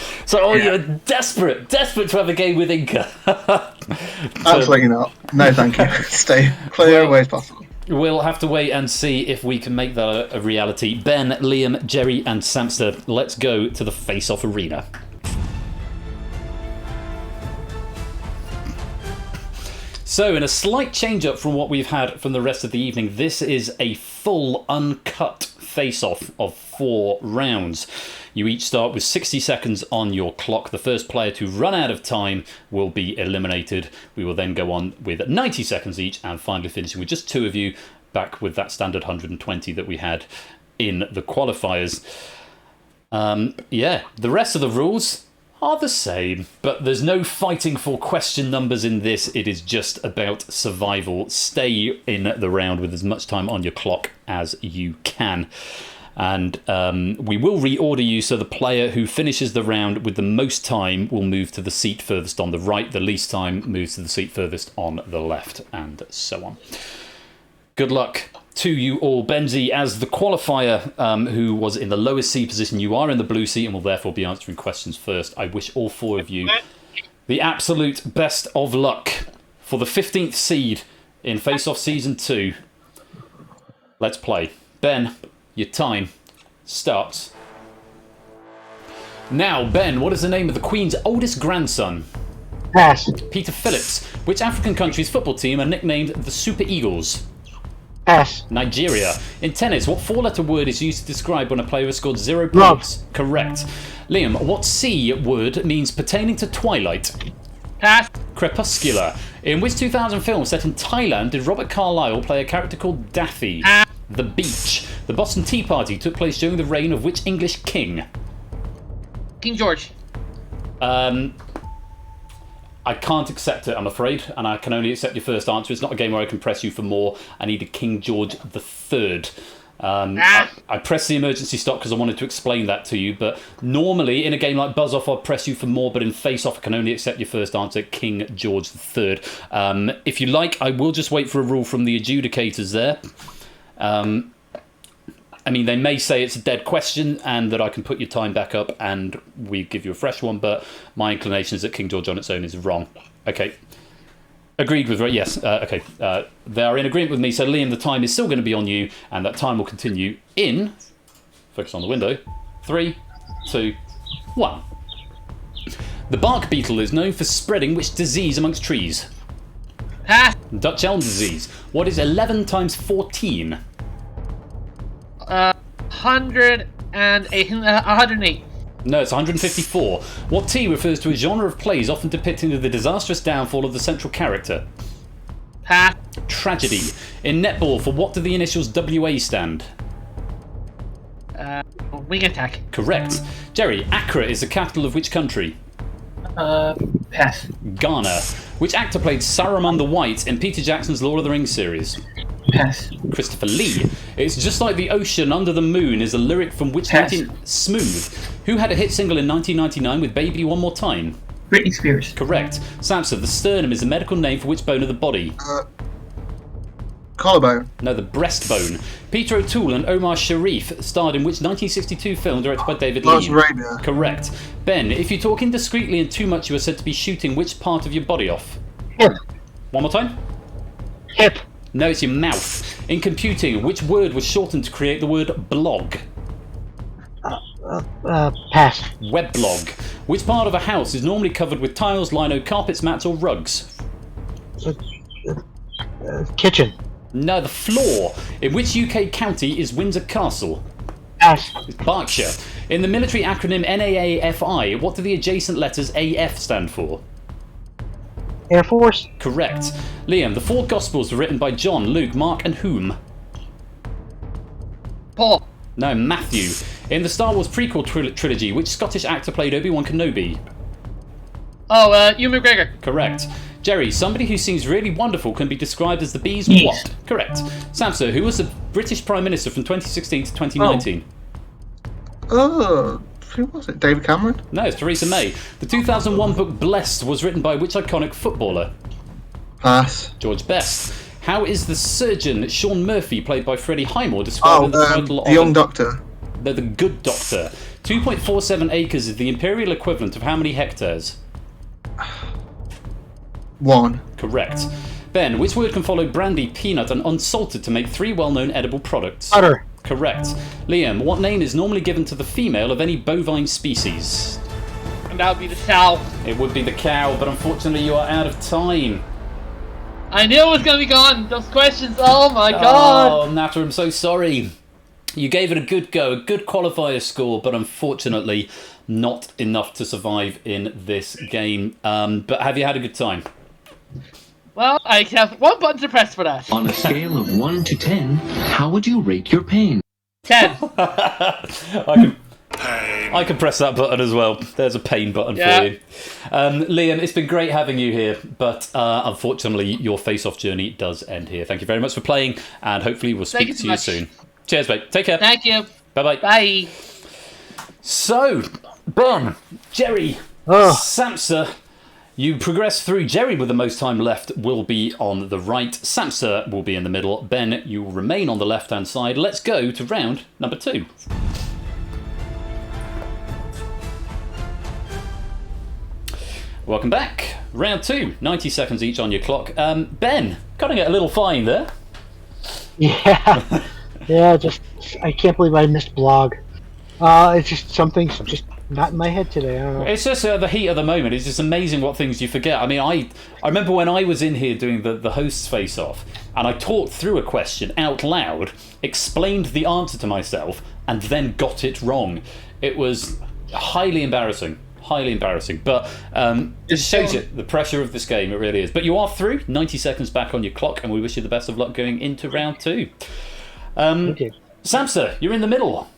you're desperate to have a game with Inca. Absolutely not. No, thank you. Stay clear away as possible. We'll have to wait and see if we can make that a reality. Ben, Liam, Jerry, and Samster, let's go to the face-off arena. So, in a slight change-up from what we've had from the rest of the evening, this is a full, uncut face-off of 4 rounds. You each start with 60 seconds on your clock. The first player to run out of time will be eliminated. We will then go on with 90 seconds each, and finally finishing with just 2 of you, back with that standard 120 that we had in the qualifiers. The rest of the rules... are the same, but there's no fighting for question numbers in this. It is just about survival. Stay in the round with as much time on your clock as you can. And we will reorder you, so the player who finishes the round with the most time will move to the seat furthest on the right, the least time moves to the seat furthest on the left, and so on. Good luck to you all. Benji, as the qualifier who was in the lowest seat position, you are in the blue seat and will therefore be answering questions first. I wish all four of you the absolute best of luck for the 15th seed in Face Off Season 2. Let's play. Ben, your time starts now. Ben, what is the name of the Queen's oldest grandson? Pass. Peter Phillips. Which African country's football team are nicknamed the Super Eagles? Pass. Nigeria. In tennis, what four-letter word is used to describe when a player has scored 0 points? Correct. Liam, what C word means pertaining to twilight? Pass. Crepuscular. In which 2000 film set in Thailand did Robert Carlyle play a character called Daffy? The Beach. The Boston Tea Party took place during the reign of which English king? King George. I can't accept it, I'm afraid, and I can only accept your first answer. It's not a game where I can press you for more. I needed King George III. I pressed the emergency stop because I wanted to explain that to you, but normally in a game like Buzz Off I'll press you for more, but in Face Off I can only accept your first answer, King George III. If you like, I will just wait for a rule from the adjudicators there. I mean, they may say it's a dead question and that I can put your time back up and we give you a fresh one, but my inclination is that King George on its own is wrong. Okay. Agreed with... Yes. Okay. They are in agreement with me, so Liam, the time is still going to be on you, and that time will continue in... Focus on the window. 3, 2, 1. The bark beetle is known for spreading which disease amongst trees? Dutch elm disease. What is 11 times 14? 108. No, it's 154. What T refers to a genre of plays often depicting the disastrous downfall of the central character? Tragedy. In netball, for what do the initials WA stand? Wing attack. Correct. Jerry, Accra is the capital of which country? Pass. Ghana. Which actor played Saruman the White in Peter Jackson's Lord of the Rings series? Pass. Christopher Lee. It's just like the ocean under the moon is a lyric from which... Smooth. Who had a hit single in 1999 with Baby One More Time? Britney Spears. Correct. Samson, the sternum is the medical name for which bone of the body? Collarbone. No, the breastbone. Peter O'Toole and Omar Sharif starred in which 1962 film directed by David Lean? Arabia. Correct. Ben, if you talk indiscreetly and too much, you are said to be shooting which part of your body off? Hip. One more time? Hip. No, it's your mouth. In computing, which word was shortened to create the word blog? Pass. Weblog. Which part of a house is normally covered with tiles, lino, carpets, mats, or rugs? Kitchen. No, the floor. In which UK county is Windsor Castle? Pass. It's Berkshire. In the military acronym NAAFI, what do the adjacent letters AF stand for? Air Force. Correct. Liam, the 4 Gospels were written by John, Luke, Mark, and whom? Paul. No, Matthew. In the Star Wars prequel trilogy, which Scottish actor played Obi-Wan Kenobi? Ewan McGregor. Correct. Jerry, somebody who seems really wonderful can be described as the bee's what? Correct. Samson, who was the British Prime Minister from 2016 to 2019? Who was it? David Cameron? No, it's Theresa May. The 2001 book Blessed was written by which iconic footballer? Pass. George Best. How is the surgeon Sean Murphy, played by Freddie Highmore, described in the title of... The Young Doctor. No, the Good Doctor. 2.47 acres is the imperial equivalent of how many hectares? 1. Correct. Ben, which word can follow brandy, peanut, and unsalted to make 3 well-known edible products? Butter. Correct. Liam, what name is normally given to the female of any bovine species? And that would be the cow. It would be the cow, but unfortunately you are out of time. I knew it was going to be gone. Those questions, oh my god. Oh, Natter, I'm so sorry. You gave it a good go, a good qualifier score, but unfortunately not enough to survive in this game. But have you had a good time? Well, I have 1 button to press for that. On a scale of 1 to 10, how would you rate your pain? 10. I can... I can press that button as well. There's a pain button for you. Liam, it's been great having you here, but unfortunately your face-off journey does end here. Thank you very much for playing, and hopefully we'll speak to you soon. Cheers, mate. Take care. Thank you. Bye-bye. Bye. So, Ben, Jerry, Samsa, you progress through. Jerry, with the most time left, will be on the right. Samsa will be in the middle. Ben, you will remain on the left-hand side. Let's go to round number 2. Welcome back. Round 2, 90 seconds each on your clock. Ben, cutting it a little fine there. Yeah. Yeah, I can't believe I missed blog. It's just something's just not in my head today. I don't know. It's just the heat of the moment. It's just amazing what things you forget. I mean, I remember when I was in here doing the host's face-off, and I talked through a question out loud, explained the answer to myself, and then got it wrong. It was highly embarrassing. Highly embarrassing. But it shows you the pressure of this game. It really is. But you are through. 90 seconds back on your clock, and we wish you the best of luck going into round 2. Samsa, you're in the middle.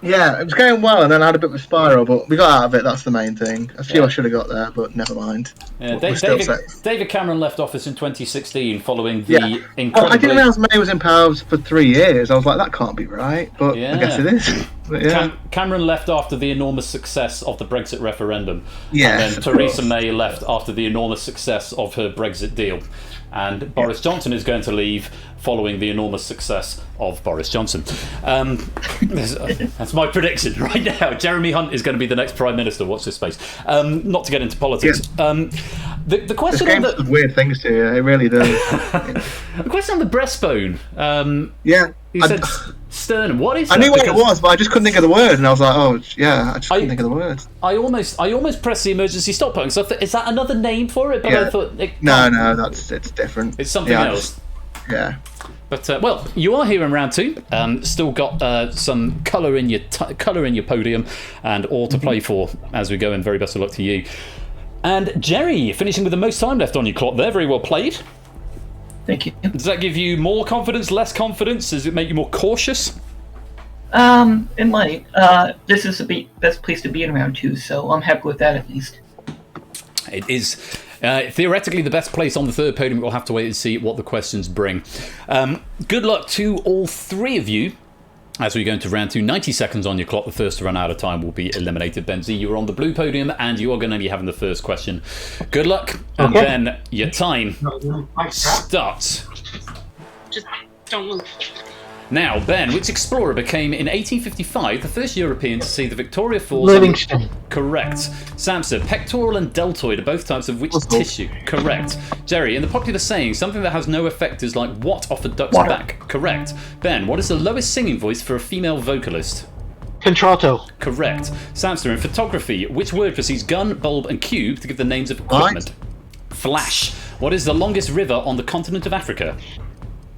Yeah, it was going well, and then I had a bit of a spiral, but we got out of it. That's the main thing. I feel I should have got there, but never mind. David Cameron left office in 2016 following the incredible... I didn't realise May was in power for 3 years. I was like, that can't be right, but I guess it is. But Cameron left after the enormous success of the Brexit referendum. Yeah, and then Theresa May left after the enormous success of her Brexit deal. And Boris Johnson is going to leave following the enormous success of Boris Johnson. That's my prediction right now. Jeremy Hunt is going to be the next Prime Minister. Watch this space. Not to get into politics. The question on the weird things to you. It really does. The question on the breastbone. You said sternum. What is that? I knew what it was, but I just couldn't think of the word, and I was like, I just couldn't think of the word. I almost pressed the emergency stop button. So is that another name for it? But I thought no, it's different. It's something else. But well, you are here in round 2. Still got some colour in your podium, and all to play for as we go. And very best of luck to you. And Jerry, finishing with the most time left on your clock there. Very well played. Thank you. Does that give you more confidence, less confidence? Does it make you more cautious? It might. This is the best place to be in round 2, so I'm happy with that at least. It is theoretically the best place on the third podium. We'll have to wait and see what the questions bring. Good luck to all 3 of you as we go into round 2. 90 seconds on your clock. The first to run out of time will be eliminated. Benzie, you are on the blue podium, and you are going to be having the first question. Good luck, and then your time starts. Just don't move. Now, Ben, which explorer became in 1855 the first European to see the Victoria Falls? Livingstone. Correct. Samson, pectoral and deltoid are both types of which tissue? Correct. Jerry, in the popular saying, something that has no effect is like what off a duck's back? Correct. Ben, what is the lowest singing voice for a female vocalist? Contralto. Correct. Samson, in photography, which word precedes gun, bulb, and cube to give the names of equipment? Flash. What is the longest river on the continent of Africa?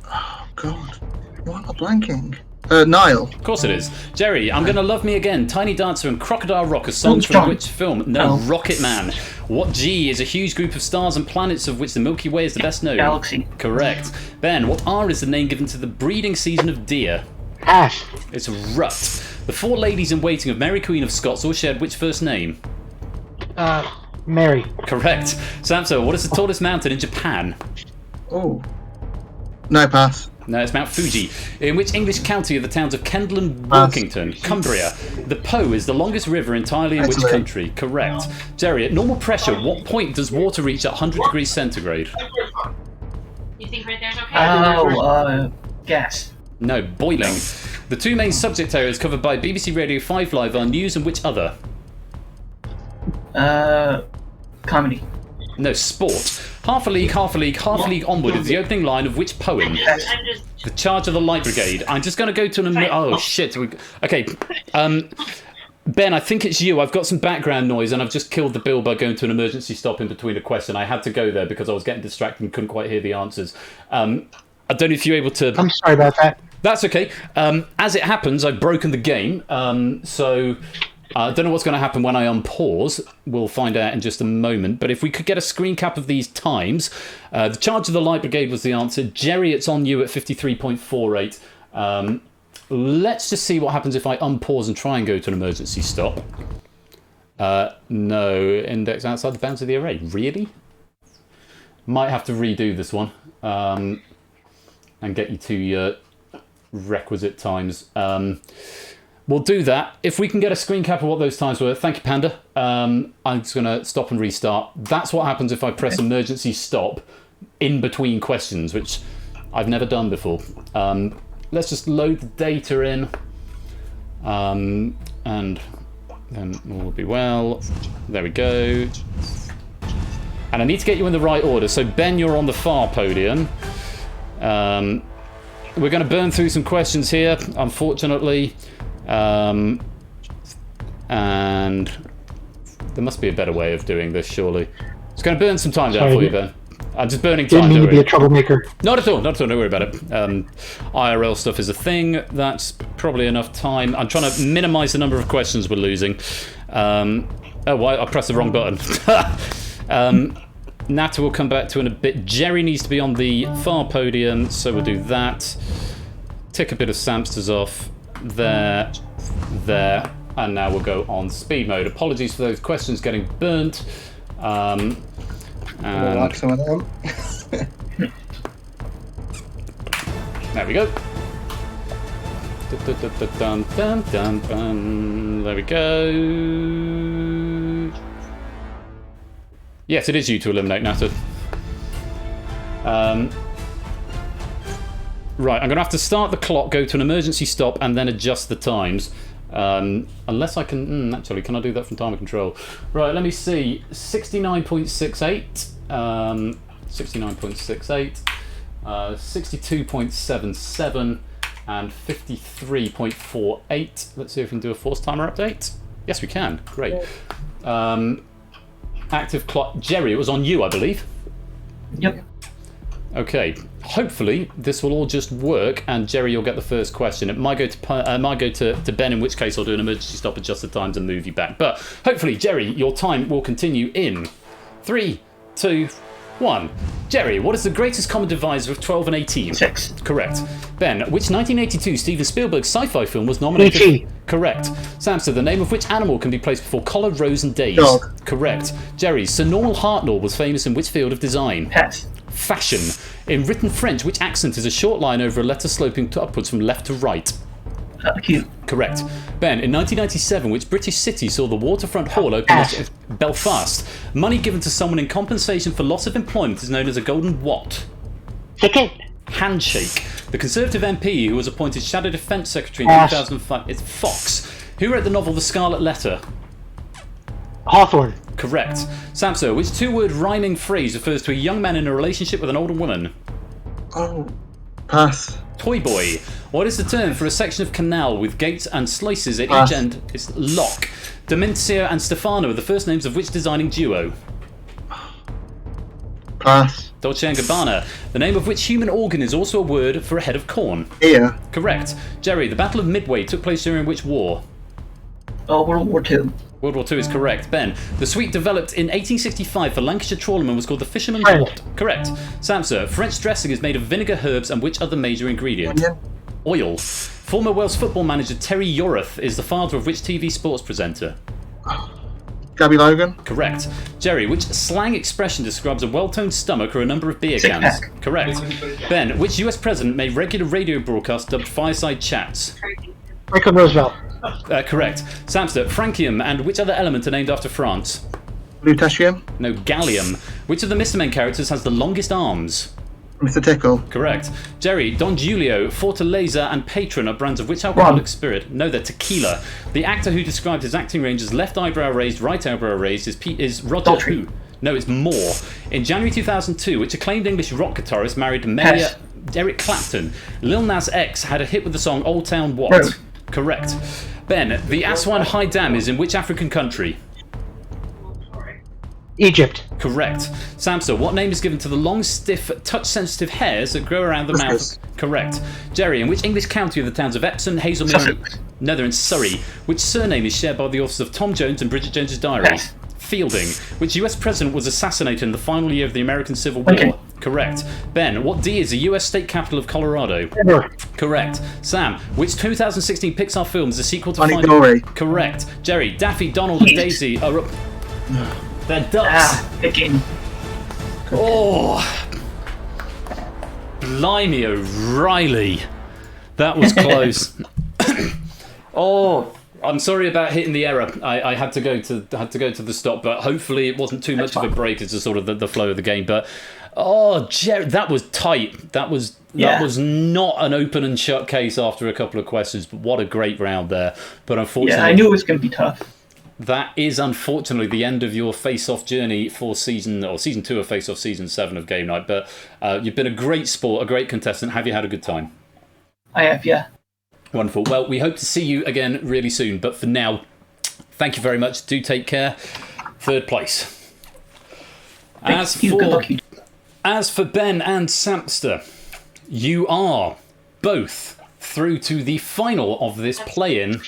Oh, God. What am I blanking? Nile. Of course it is. Jerry, I'm Gonna Love Me Again, Tiny Dancer and Crocodile Rock are songs from which film? No, Rocket Man. What G is a huge group of stars and planets of which the Milky Way is the best known? Galaxy. Correct. Ben, what R is the name given to the breeding season of deer? Ash. It's Rut. The 4 ladies in waiting of Mary Queen of Scots all shared which first name? Mary. Correct. Samso, what is the tallest mountain in Japan? Oh. No, pass. No, it's Mount Fuji. In which English county are the towns of Kendal and Wilkington? Cumbria. The Po is the longest river entirely in which country? Correct. Jerry, at normal pressure, what point does water reach at 100 degrees centigrade? You think right there's okay? Gas. No, boiling. The 2 main subject areas covered by BBC Radio 5 Live are news and which other? Comedy. No, sport. Half a league, half a league, half a league onward is the opening line of which poem? The Charge of the Light Brigade. I'm just going to go to oh shit. Okay, Ben, I think it's you. I've got some background noise and I've just killed the bill by going to an emergency stop in between a question. I had to go there because I was getting distracted and couldn't quite hear the answers. I don't know if you're able to... I'm sorry about that. That's okay. As it happens, I've broken the game, so... I don't know what's going to happen when I unpause. We'll find out in just a moment. But if we could get a screen cap of these times. The Charge of the Light Brigade was the answer. Jerry, it's on you at 53.48. let's just see what happens if I unpause and try and go to an emergency stop. No, index outside the bounds of the array. Really? Might have to redo this one and get you to your requisite times. We'll do that. If we can get a screen cap of what those times were. Thank you, Panda. I'm just going to stop and restart. That's what happens if I press emergency stop in between questions, which I've never done before. Let's just load the data in. And then all will be well. There we go. And I need to get you in the right order. So, Ben, you're on the far podium. We're going to burn through some questions here, unfortunately. And there must be a better way of doing this, surely. It's going to burn some time down for you, Ben. I'm just burning time. Didn't mean to be a troublemaker. Not at all, not at all, don't worry about it. IRL stuff is a thing. That's probably enough time. I'm trying to minimise the number of questions we're losing. Oh, why? I pressed the wrong button. Nata will come back to in a bit. Jerry needs to be on the far podium, so we'll do that. Tick a bit of Samsters off. There, and now we'll go on speed mode. Apologies for those questions getting burnt. I like some of them. There we go. Dun, dun, dun, dun. There we go. Yes, it is you to eliminate, Nata. Right, I'm going to have to start the clock, go to an emergency stop, and then adjust the times. Unless I can... actually, can I do that from timer control? Right, let me see. 69.68. 69.68. 62.77. And 53.48. Let's see if we can do a force timer update. Yes, we can. Great. Active clock. Jerry, it was on you, I believe. Yep. Okay, hopefully this will all just work, and Jerry, you'll get the first question. It might go to Ben, in which case I'll do an emergency stop, adjust the times, and move you back. But hopefully, Jerry, your time will continue in 3, 2, 1. Jerry, what is the greatest common divisor of 12 and 18? 6. Correct. Ben, which 1982 Steven Spielberg sci-fi film was nominated? 18. Correct. Samson, the name of which animal can be placed before collar, rows, and days? Dog. Correct. Jerry, Sir Norman Hartnell was famous in which field of design? Pass. Fashion. In written French, which accent is a short line over a letter sloping upwards from left to right? Q. Correct. Ben, in 1997, which British city saw the waterfront hall open at Belfast? Money given to someone in compensation for loss of employment is known as a golden what? Ticket. Handshake. The Conservative MP who was appointed Shadow Defence Secretary in 2005 is Fox. Who wrote the novel The Scarlet Letter? Hawthorne. Correct. Samso, which two-word rhyming phrase refers to a young man in a relationship with an older woman? Oh, pass. Toy boy. What is the term for a section of canal with gates and slices at each end? It's lock. Domencio and Stefano are the first names of which designing duo? Pass. Dolce & Gabbana. The name of which human organ is also a word for a head of corn? Ear. Correct. Jerry, the Battle of Midway took place during which war? World War II. World War II is correct. Ben, the sweet developed in 1865 for Lancashire trawlermen was called the Fisherman's What? Correct. Samsa, French dressing is made of vinegar, herbs, and which other major ingredient? Onion. Oil. Former Welsh football manager Terry Yorath is the father of which TV sports presenter? Gabby Logan. Correct. Jerry, which slang expression describes a well-toned stomach or a number of beer cans? Correct. Ben, which US president made regular radio broadcasts dubbed fireside chats? Franklin Roosevelt. Correct. Samster, francium and which other element are named after France? Lutetium. No, gallium. Which of the Mr. Men characters has the longest arms? Mr. Tickle. Correct. Jerry, Don Julio, Fortaleza, and Patron are brands of which alcoholic spirit? No, they're tequila. The actor who described his acting range as left eyebrow raised, right eyebrow raised is Roger who? No, it's Moore. In January 2002, which acclaimed English rock guitarist married Mayor Eric Clapton. Lil Nas X had a hit with the song Old Town What? Road. Correct. Ben, the Aswan High Dam is in which African country? Egypt. Correct. Samsa, what name is given to the long, stiff, touch-sensitive hairs that grow around the mouth? Correct. Jerry, in which English county are the towns of Epsom, Hazelmere, no, they're in Surrey? Which surname is shared by the authors of Tom Jones and Bridget Jones's Diary? Fielding. Which US president was assassinated in the final year of the American Civil War? Correct. Ben, what D is the US state capital of Colorado? Denver. Correct. Sam, which 2016 Pixar film is a sequel to Finding Finding Dory. Correct. Jerry, Daffy, Donald, and Daisy are up. They're ducks. Picking. Oh, blimey, O'Reilly. That was close. Oh, I'm sorry about hitting the error. I had to go to the stop, but hopefully it wasn't too much of a break as to sort of the flow of the game. But Jerry, that was tight. That was not an open and shut case after a couple of questions. But what a great round there. But unfortunately, I knew it was going to be tough. That is unfortunately the end of your face-off journey for season 2 of Face-Off, season 7 of Game Night. But you've been a great sport, a great contestant. Have you had a good time? I have, yeah. Wonderful. Well, we hope to see you again really soon. But for now, thank you very much. Do take care. 3rd place. As for Ben and Samster, you are both through to the final of this play-in.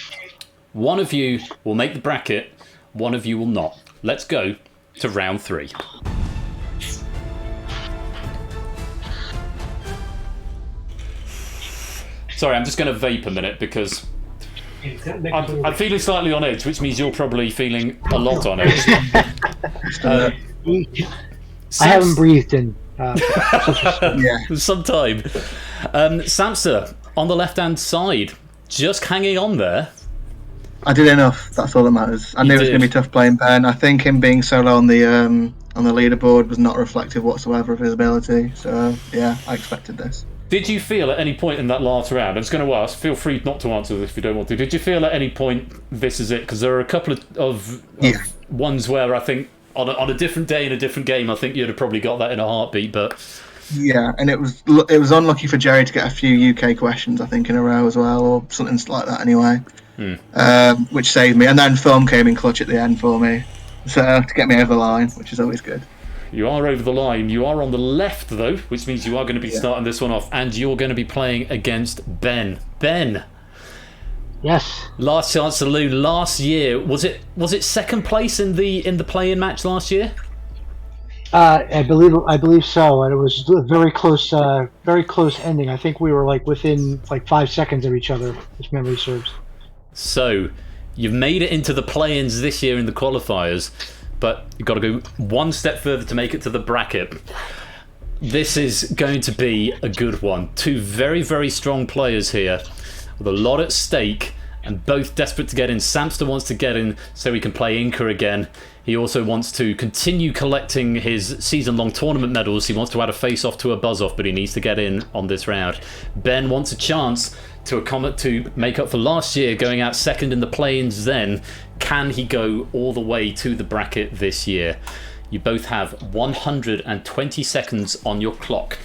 One of you will make the bracket, one of you will not. Let's go to round 3. Sorry, I'm just going to vape a minute because I'm feeling slightly on edge, which means you're probably feeling a lot on edge. I haven't breathed in some time. Samsa, on the left-hand side, just hanging on there. I did enough. That's all that matters. I knew it was going to be tough playing Ben. I think him being so low on the leaderboard was not reflective whatsoever of his ability. So yeah, I expected this. Did you feel at any point in that last round, I was going to ask, feel free not to answer this if you don't want to, did you feel at any point this is it? Because there are a couple of ones where I think on a different day in a different game, I think you'd have probably got that in a heartbeat, but... Yeah, and it was unlucky for Jerry to get a few UK questions, I think, in a row as well, or something like that anyway, which saved me. And then Film came in clutch at the end for me, so to get me over the line, which is always good. You are over the line. You are on the left, though, which means you are going to be starting this one off, and you're going to be playing against Ben. Ben. Yes. Last Chance Saloon last year. Was it 2nd place in the play-in match last year? I believe so, and it was a very close ending. I think we were within 5 seconds of each other, if memory serves. So, you've made it into the play-ins this year in the qualifiers, but you've got to go one step further to make it to the bracket. This is going to be a good one. 2 very, very strong players here with a lot at stake and both desperate to get in. Samster wants to get in so he can play Inca again. He also wants to continue collecting his season-long tournament medals. He wants to add a face-off to a buzz-off, but he needs to get in on this round. Ben wants a chance to make up for last year, going out 2nd in the play-ins then. Can he go all the way to the bracket this year? You both have 120 seconds on your clock.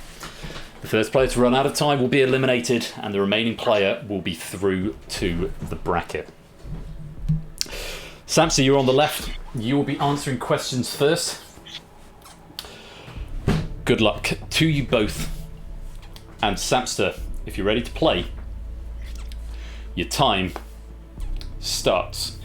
The first player to run out of time will be eliminated, and the remaining player will be through to the bracket. Samsa, you're on the left. You will be answering questions first. Good luck to you both. And Samsa, if you're ready to play, your time starts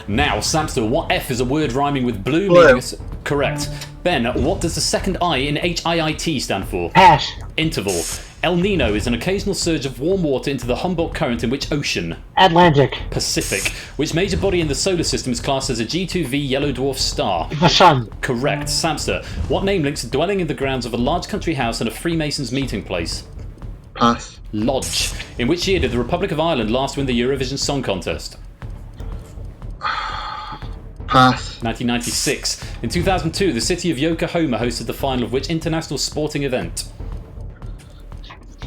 now. Samsa, what F is a word rhyming with blue? Meaning correct. Ben, what does the second I in HIIT stand for? Pass. Interval. El Nino is an occasional surge of warm water into the Humboldt Current in which ocean? Atlantic. Pacific. Which major body in the solar system is classed as a G2V yellow dwarf star? The sun. Correct. Samster, what name links a dwelling in the grounds of a large country house and a Freemasons meeting place? Pass. Lodge. In which year did the Republic of Ireland last win the Eurovision Song Contest? Pass. 1996. In 2002, the city of Yokohama hosted the final of which international sporting event?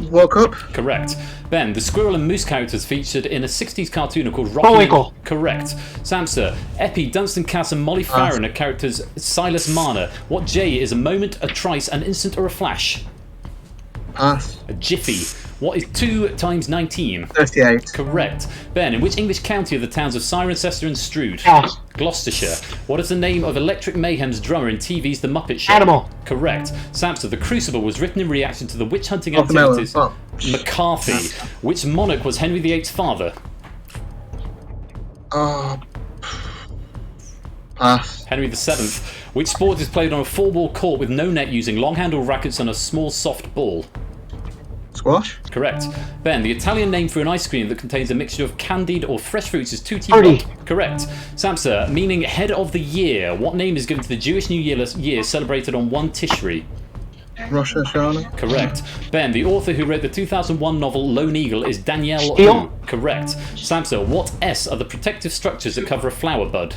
World Cup. Correct. Ben, the squirrel and moose characters featured in a 60s cartoon called Rocky. Bullwinkle. Correct. Samster, Epi, Dunstan Cass and Molly Farron are characters Silas Marner. What J is a moment, a trice, an instant or a flash? Pass. A jiffy. What is 2 times 19? 38. Correct. Ben, in which English county are the towns of Cirencester and Strood? Pass. Gloucestershire. What is the name of Electric Mayhem's drummer in TV's The Muppet Show? Animal. Correct. Samster, The Crucible was written in reaction to the witch hunting activities. McCarthy. Which monarch was Henry VIII's father? Pass. Henry VII. Which sport is played on a 4-ball court with no net using long handle rackets and a small soft ball? Squash. Correct. Ben, the Italian name for an ice cream that contains a mixture of candied or fresh fruits is tutti. Correct. Samsa, meaning head of the year. What name is given to the Jewish New Year celebrated on 1 Tishri? Rosh Hashanah. Correct. Ben, the author who wrote the 2001 novel Lone Eagle is Danielle. Correct. Samsa, what S are the protective structures that cover a flower bud?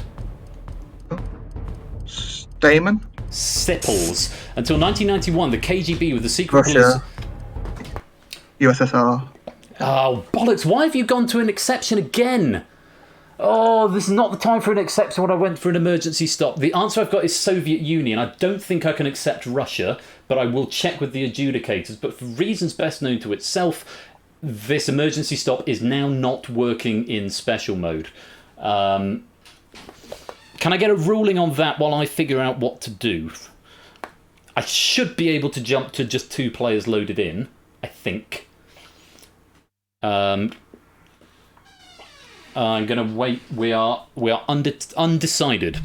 Stamen. Sipples. Until 1991, the KGB with the secret police. Russia. USSR. Oh, bollocks. Why have you gone to an exception again? Oh, this is not the time for an exception when I went for an emergency stop. The answer I've got is Soviet Union. I don't think I can accept Russia, but I will check with the adjudicators. But for reasons best known to itself, this emergency stop is now not working in special mode. Can I get a ruling on that while I figure out what to do? I should be able to jump to just 2 players loaded in, I think. I'm going to wait. We are undecided.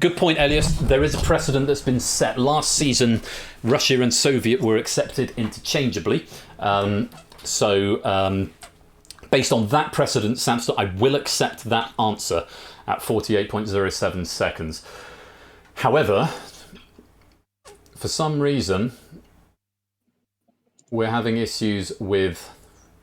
Good point, Elias. There is a precedent that's been set. Last season, Russia and Soviet were accepted interchangeably. Based on that precedent, Samster, I will accept that answer at 48.07 seconds. However, for some reason, we're having issues with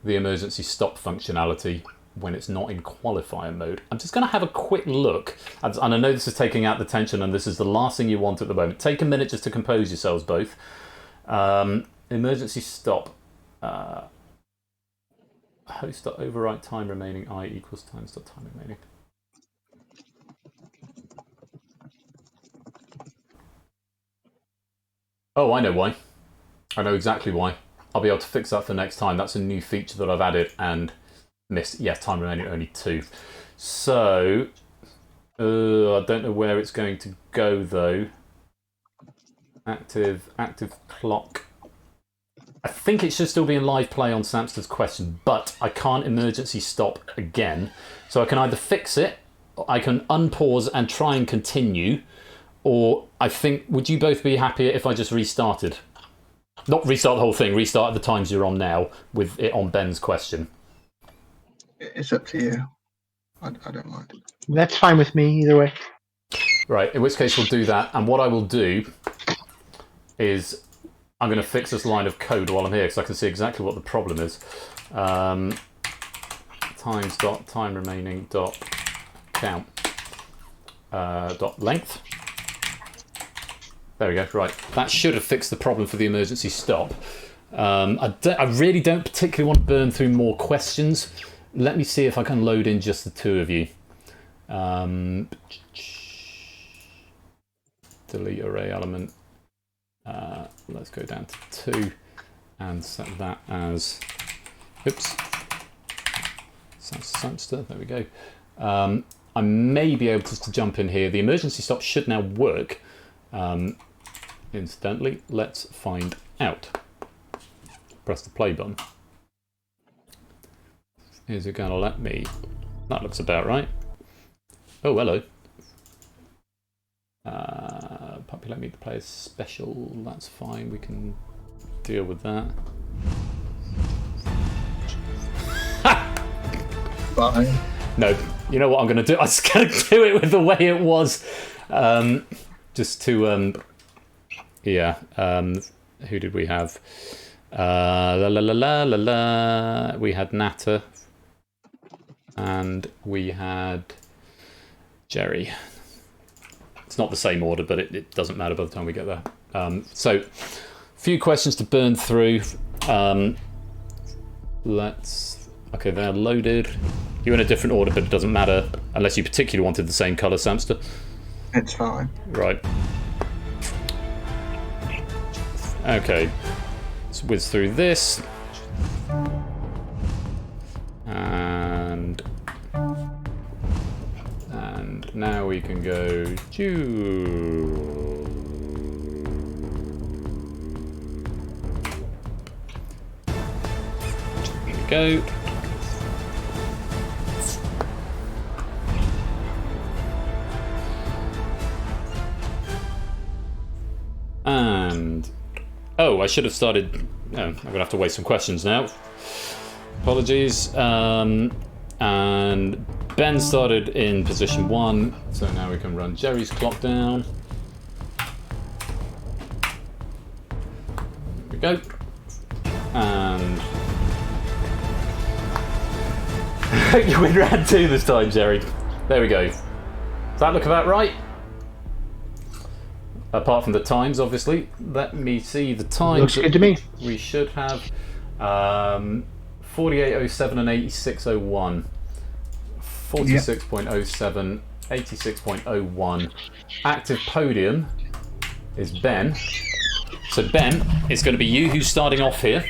the emergency stop functionality when it's not in qualifier mode. I'm just going to have a quick look, and I know this is taking out the tension, and this is the last thing you want at the moment. Take a minute just to compose yourselves both. Emergency stop. Host.overwrite time remaining I equals times.time remaining. Oh, I know why. I know exactly why. I'll be able to fix that for next time. That's a new feature that I've added and missed. Yeah, time remaining only 2. So, I don't know where it's going to go though. Active clock. I think it should still be in live play on Samster's question, but I can't emergency stop again. So I can either fix it, I can unpause and try and continue, or I think, would you both be happier if I just restarted? Not restart the whole thing, restart at the times you're on now with it on Ben's question. It's up to you. I don't mind. That's fine with me, either way. Right, in which case we'll do that. And what I will do is I'm going to fix this line of code while I'm here because I can see exactly what the problem is. Times.time remaining dot count dot length. There we go. Right, that should have fixed the problem for the emergency stop. I really don't particularly want to burn through more questions. Let me see if I can load in just the 2 of you. Delete array element. Let's go down to 2 and set that as, oops, Samster, there we go. I may be able to jump in here. The emergency stop should now work. Incidentally, let's find out. Press the play button. Is it going to let me? That looks about right. Oh, hello. Populate meet the players special. That's fine. We can deal with that. Fine. No, you know what I'm going to do? I'm just going to do it with the way it was. Just to, yeah. Who did we have? We had Natter. And we had Jerry. It's not the same order, but it doesn't matter by the time we get there. So, a few questions to burn through. Okay, they're loaded. You're in a different order, but it doesn't matter unless you particularly wanted the same colour, Samster. It's fine. Right. Okay. Let's whiz through this. And now we can go go. And oh, I should have started. Oh, I'm gonna have to waste some questions now. Apologies. And Ben started in position 1, so now we can run Jerry's clock down. There we go. And you win round 2 this time, Jerry. There we go. Does that look about right? Apart from the times, obviously. Let me see the times. Looks good to me. We should have 48.07 and 86.01. 46.07, 86.01. Active podium is Ben. So Ben, it's going to be you who's starting off here.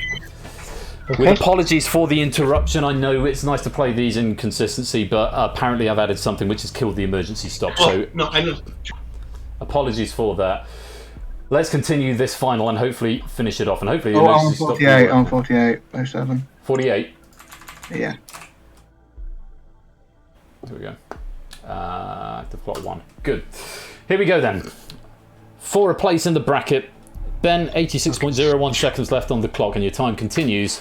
Okay. With apologies for the interruption. I know it's nice to play these in consistency, but apparently I've added something which has killed the emergency stop. So no, I know. Apologies for that. Let's continue this final and hopefully finish it off. And hopefully, on 48, on 48.07. 48. Yeah. Here we go. Active clock 1. Good. Here we go then. For a place in the bracket, Ben, 86.01 seconds left on the clock, and your time continues.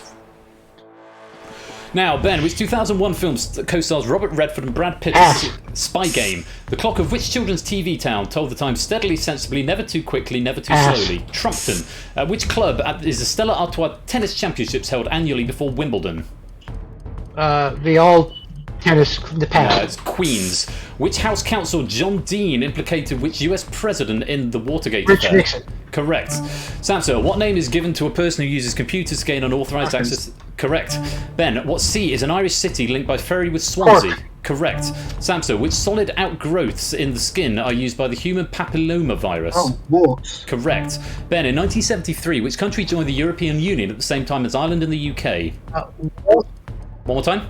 Now, Ben, which 2001 film co-stars Robert Redford and Brad Pitt's Spy Game? The clock of which children's TV town told the time steadily, sensibly, never too quickly, never too slowly? Trumpton. Which club is the Stella Artois Tennis Championships held annually before Wimbledon? The all tennis, the past. It's Queens. Which House Counsel John Dean implicated which US president in the Watergate affair? Richard Nixon. Correct. Samson, what name is given to a person who uses computers to gain unauthorized access? Correct. Ben, what sea is an Irish city linked by ferry with Swansea? Cork. Correct. Samson, which solid outgrowths in the skin are used by the human papillomavirus? Oh, warts. Correct. Ben, in 1973, which country joined the European Union at the same time as Ireland and the UK? One more time.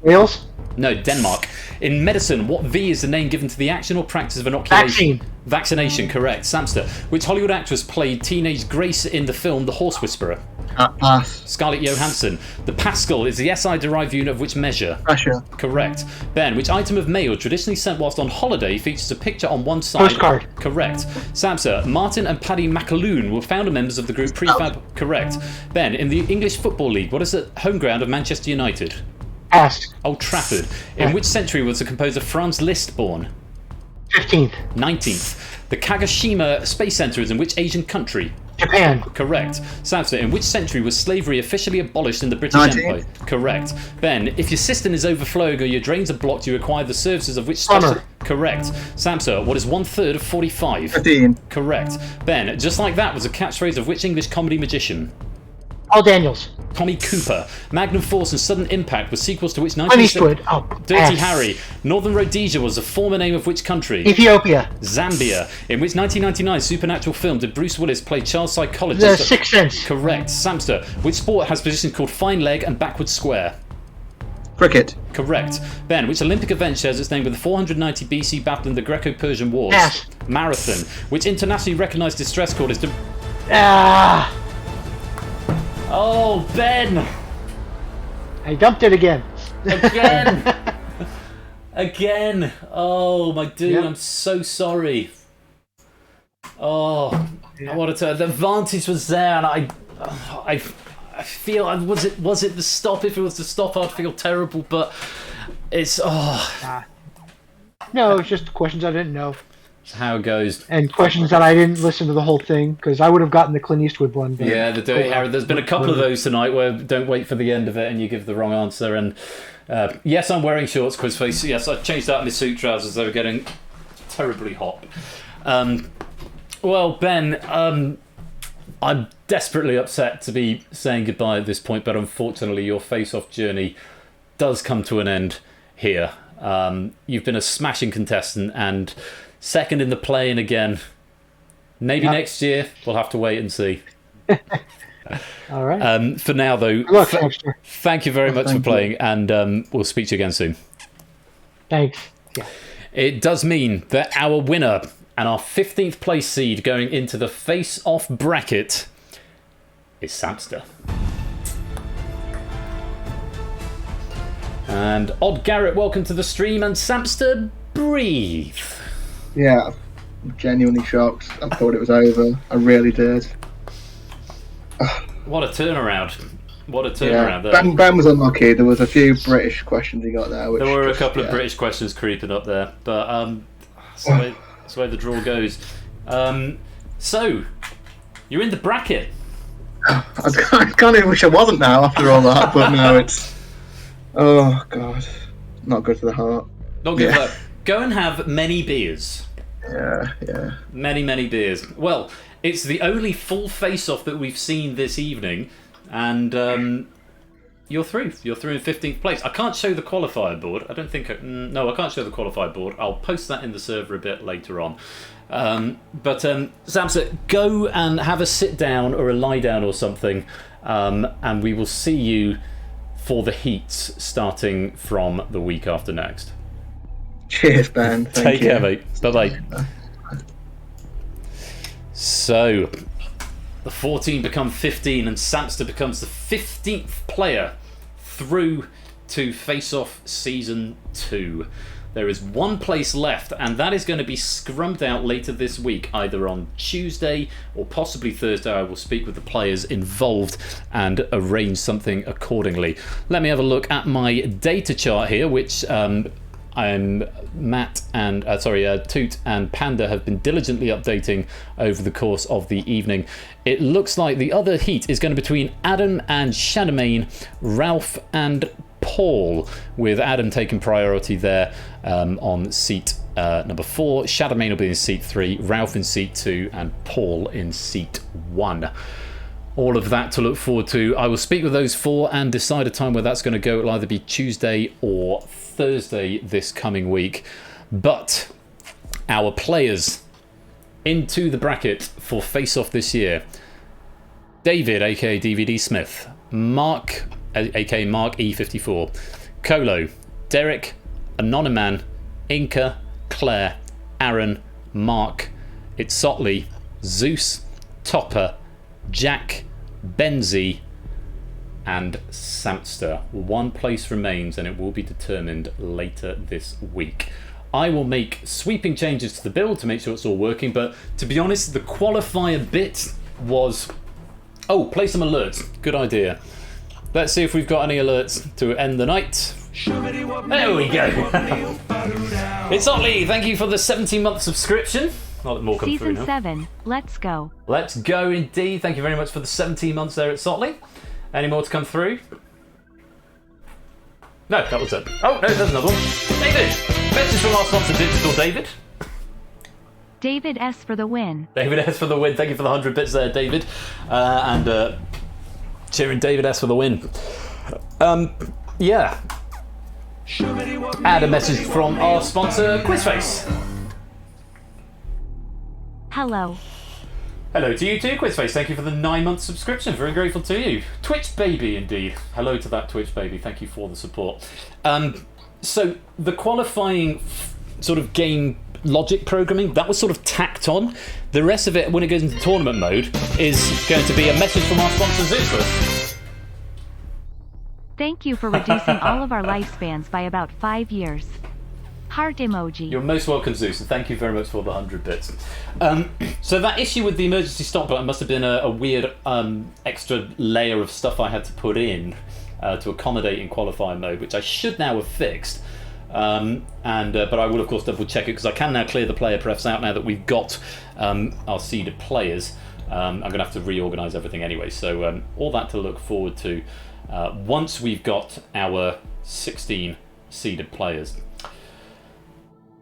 Wales? No, Denmark. In medicine, what V is the name given to the action or practice of inoculation? Vaccination, correct. Samster, which Hollywood actress played teenage Grace in the film The Horse Whisperer? Pass. Scarlett Johansson. The Pascal is the SI-derived unit of which measure? Pressure. Correct. Ben, which item of mail traditionally sent whilst on holiday features a picture on one side? Postcard. Correct. Samsa, Martin and Paddy McAloon were founder members of the group Prefab? Correct. Ben, in the English Football League, what is the home ground of Manchester United? Pass. Old Trafford. In which century was the composer Franz Liszt born? 15th. 19th. The Kagoshima Space Center is in which Asian country? Japan. Correct. Samson, in which century was slavery officially abolished in the British 19th. Empire? Correct. Ben, if your cistern is overflowing or your drains are blocked, you require the services of which Plumber. Correct. Samson, what is 1/3 of 45? 15. Correct. Ben, just like that was a catchphrase of which English comedy magician? Paul Daniels. Tommy Cooper. Magnum Force and Sudden Impact were sequels to which Clint Eastwood. Oh, Dirty ass. Harry. Northern Rhodesia was the former name of which country? Ethiopia. Zambia. In which 1999 supernatural film did Bruce Willis play child psychologist? The Sixth Sense. Correct. Samster. Which sport has positions called fine leg and backward square? Cricket. Correct. Ben, which Olympic event shares its name with the 490 BC battle in the Greco-Persian Wars? Pass. Marathon. Which internationally recognised distress call is... Oh, Ben! I dumped it again. Again! Again! Oh, my dude, Yep. I'm so sorry. Oh, I wanted to. The advantage was there, and I feel. Was it the stop? If it was the stop, I'd feel terrible. But it's No, it's just questions I didn't know. It's how it goes. And questions that I didn't listen to the whole thing, because I would have gotten the Clint Eastwood one. But Yeah, the Dirty Harry. There's been a couple of those tonight where don't wait for the end of it and you give the wrong answer. And yes, I'm wearing shorts, Quizface. Yes, I changed out my suit trousers. They were getting terribly hot. Well, Ben, I'm desperately upset to be saying goodbye at this point, but unfortunately your face-off journey does come to an end here. You've been a smashing contestant and second in the play-in again. Maybe next year. We'll have to wait and see. All right. For now, though, Good luck, thank you very much for playing, and we'll speak to you again soon. Thanks. Yeah. It does mean that our winner and our 15th place seed going into the face-off bracket is Samster. And Odd Garrett, welcome to the stream. And Samster, breathe. Yeah, I'm genuinely shocked. I thought it was over. I really did. What a turnaround. What a turnaround there. Ben was unlucky. There was a few British questions he got there. Which there were a couple of British questions creeping up there. But that's where the draw goes. So, you're in the bracket. I kind of wish I wasn't now after all that, but no, it's... Oh, God. Not good for the heart. Not good for that. Go and have many beers. Yeah. Many beers. Well, it's the only full face-off that we've seen this evening, and you're through. You're through in 15th place. I can't show the qualifier board. I don't think... No, I can't show the qualifier board. I'll post that in the server a bit later on. But Samsa, go and have a sit down or a lie down or something, and we will see you for the heats starting from the week after next. Cheers, Ben. Take care, mate. Bye-bye. So, the 14 become 15, and Samster becomes the 15th player through to Face Off Season 2. There is one place left, and that is going to be scrummed out later this week, either on Tuesday or possibly Thursday. I will speak with the players involved and arrange something accordingly. Let me have a look at my data chart here, which Matt and Toot and Panda have been diligently updating over the course of the evening. It looks like the other heat is going to be between Adam and Shadowmain, Ralph and Paul, with Adam taking priority there on seat number 4. Shadowmain will be in seat 3, Ralph in seat 2, and Paul in seat 1. All of that to look forward to. I will speak with those 4 and decide a time where that's going to go. It'll either be Tuesday or Thursday this coming week. But our players into the bracket for Face Off this year: David, aka DVD Smith, Mark, aka Mark E54, Colo, Derek, Anonyman, Inca, Claire, Aaron, Mark, It's Sotley, Zeus, Topper, Jack, Benzie, and Samster. One place remains, and it will be determined later this week. I will make sweeping changes to the build to make sure it's all working, but to be honest, the qualifier bit was... Oh, play some alerts. Good idea. Let's see if we've got any alerts to end the night. There we go. It's Otley. Thank you for the 17-month subscription. I'll let more come through now. Season 7. Let's go. Let's go indeed. Thank you very much for the 17 months there at Sotley. Any more to come through? No, that was it. Oh, no, there's another one. David! Message from our sponsor, Digital David. David S for the win. David S for the win. Thank you for the 100 bits there, David. And cheering David S for the win. Yeah. Add a message from our sponsor, Quizface. Hello. Hello to you too, Quizface. Thank you for the 9-month subscription. Very grateful to you. Twitch Baby, indeed. Hello to that Twitch Baby. Thank you for the support. So the qualifying sort of game logic programming, that was sort of tacked on. The rest of it, when it goes into tournament mode, is going to be a message from our sponsor, Zeus. Thank you for reducing all of our lifespans by about 5 years. Heart emoji. You're most welcome, Zeus, and thank you very much for the 100 bits. So that issue with the emergency stop button must have been a weird extra layer of stuff I had to put in to accommodate in qualifying mode, which I should now have fixed. But I will of course double check it, because I can now clear the player prefs out now that we've got our seeded players. I'm going to have to reorganise everything anyway, so all that to look forward to once we've got our 16 seeded players.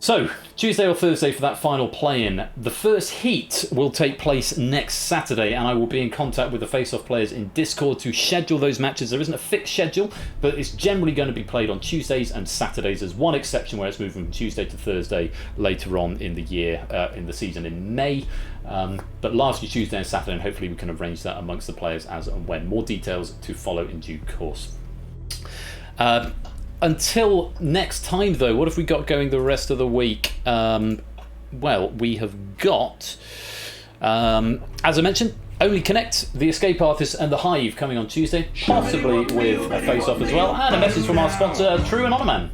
So, Tuesday or Thursday for that final play-in. The first heat will take place next Saturday, and I will be in contact with the face-off players in Discord to schedule those matches. There isn't a fixed schedule, but it's generally going to be played on Tuesdays and Saturdays. There's one exception where it's moving from Tuesday to Thursday later on in the year, in the season in May. But largely Tuesday and Saturday, and hopefully we can arrange that amongst the players as and when. More details to follow in due course. Until next time, though, what have we got going the rest of the week? Well, we have got, as I mentioned, Only Connect, The Escape Artist, and The Hive coming on Tuesday, possibly with a face-off as well, and a message from our sponsor, True and Onoman.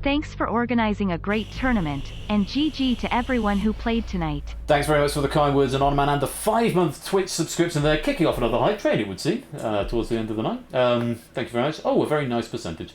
Thanks for organising a great tournament, and GG to everyone who played tonight. Thanks very much for the kind words, Anonymous, and the 5-month Twitch subscription there, kicking off another high trade, it would seem, towards the end of the night. Thank you very much. Oh, a very nice percentage.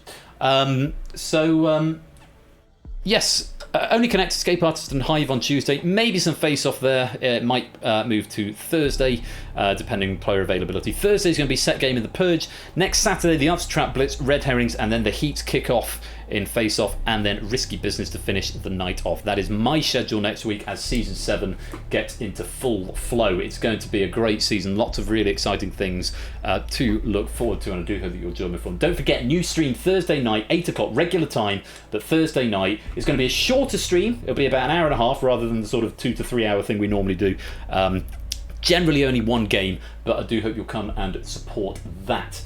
Yes, Only Connect, Escape Artist, and Hive on Tuesday. Maybe some face-off there. It might move to Thursday, depending on player availability. Thursday's going to be Set Game in the Purge. Next Saturday, the Answer Trap Blitz, Red Herrings, and then the Heat kick-off in face-off, and then Risky Business to finish the night off. That is my schedule next week as Season 7 gets into full flow. It's going to be a great season. Lots of really exciting things to look forward to, and I do hope that you'll join me for them. Don't forget, new stream Thursday night, 8 o'clock, regular time, but Thursday night is going to be a shorter stream. It'll be about an hour and a half rather than the sort of 2 to 3 hour thing we normally do. Generally only one game, but I do hope you'll come and support that.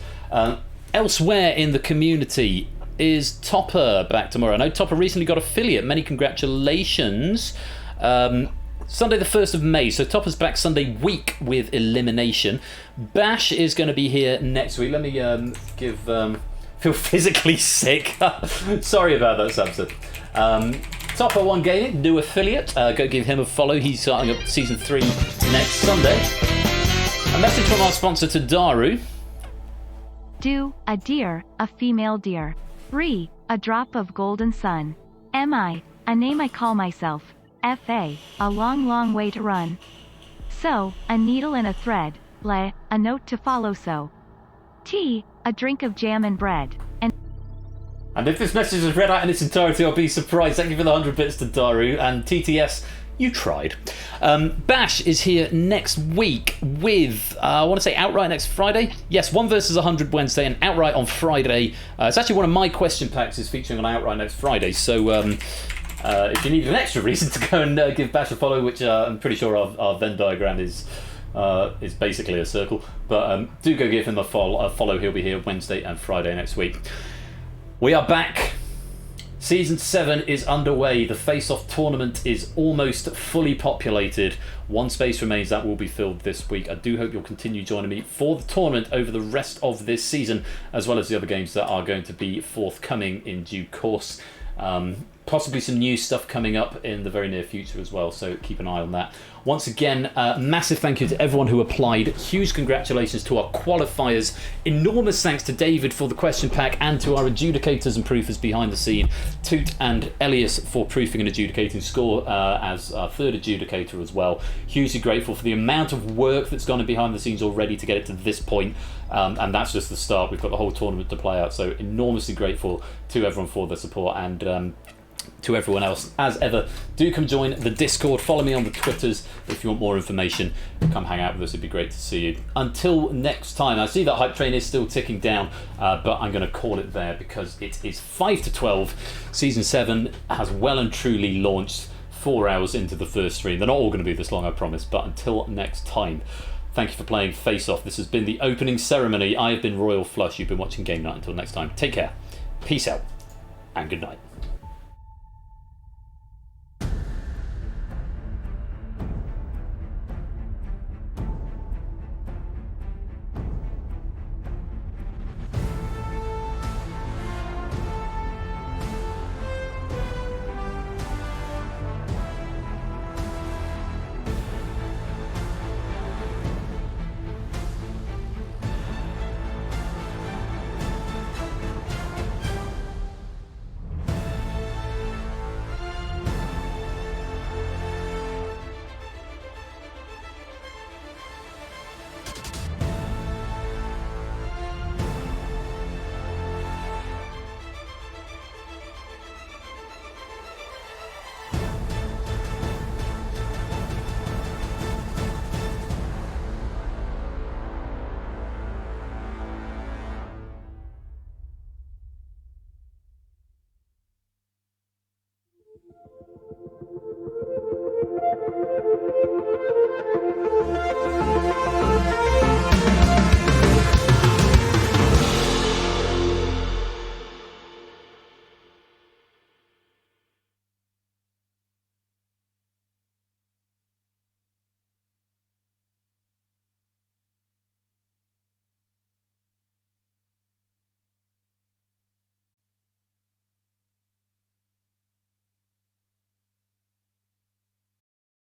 Elsewhere in the community, is Topper back tomorrow? I know Topper recently got affiliate. Many congratulations. Sunday the 1st of May. So Topper's back Sunday week with Elimination. Bash is going to be here next week. Let me feel physically sick. Sorry about that, Samson. Topper One Gaming, new affiliate. Go give him a follow. He's starting up Season 3 next Sunday. A message from our sponsor to Daru. Do, a deer, a female deer. Re, a drop of golden sun. Mi, a name I call myself. Fa, a long, long way to run. So, a needle and a thread. Le, a note to follow so. T, a drink of jam and bread. And if this message is read out in its entirety, I'll be surprised. Thank you for the 100 bits to Daru. And TTS, you tried. Bash is here next week with, I want to say Outright next Friday. Yes, 1 versus 100 Wednesday and Outright on Friday. It's actually one of my question packs is featuring on Outright next Friday. So if you need an extra reason to go and give Bash a follow, which I'm pretty sure our Venn diagram is basically a circle. But do go give him a follow. He'll be here Wednesday and Friday next week. We are back. Season 7 is underway. The face-off tournament is almost fully populated. One space remains that will be filled this week. I do hope you'll continue joining me for the tournament over the rest of this season, as well as the other games that are going to be forthcoming in due course. Possibly some new stuff coming up in the very near future as well, so keep an eye on that. Once again, massive thank you to everyone who applied. Huge congratulations to our qualifiers. Enormous thanks to David for the question pack and to our adjudicators and proofers behind the scene, Toot and Elias for proofing and adjudicating score as our third adjudicator as well. Hugely grateful for the amount of work that's gone in behind the scenes already to get it to this point, and that's just the start. We've got the whole tournament to play out, so enormously grateful to everyone for their support, and to everyone else, as ever, do come join the Discord. Follow me on the Twitters if you want more information. Come hang out with us, it'd be great to see you. Until next time, I see that hype train is still ticking down, but I'm going to call it there because it is 5 to 12. Season 7 has well and truly launched 4 hours into the first stream. They're not all going to be this long, I promise, but until next time, thank you for playing Face Off. This has been the opening ceremony. I have been Royal Flush. You've been watching Game Night. Until next time, take care, peace out, and good night.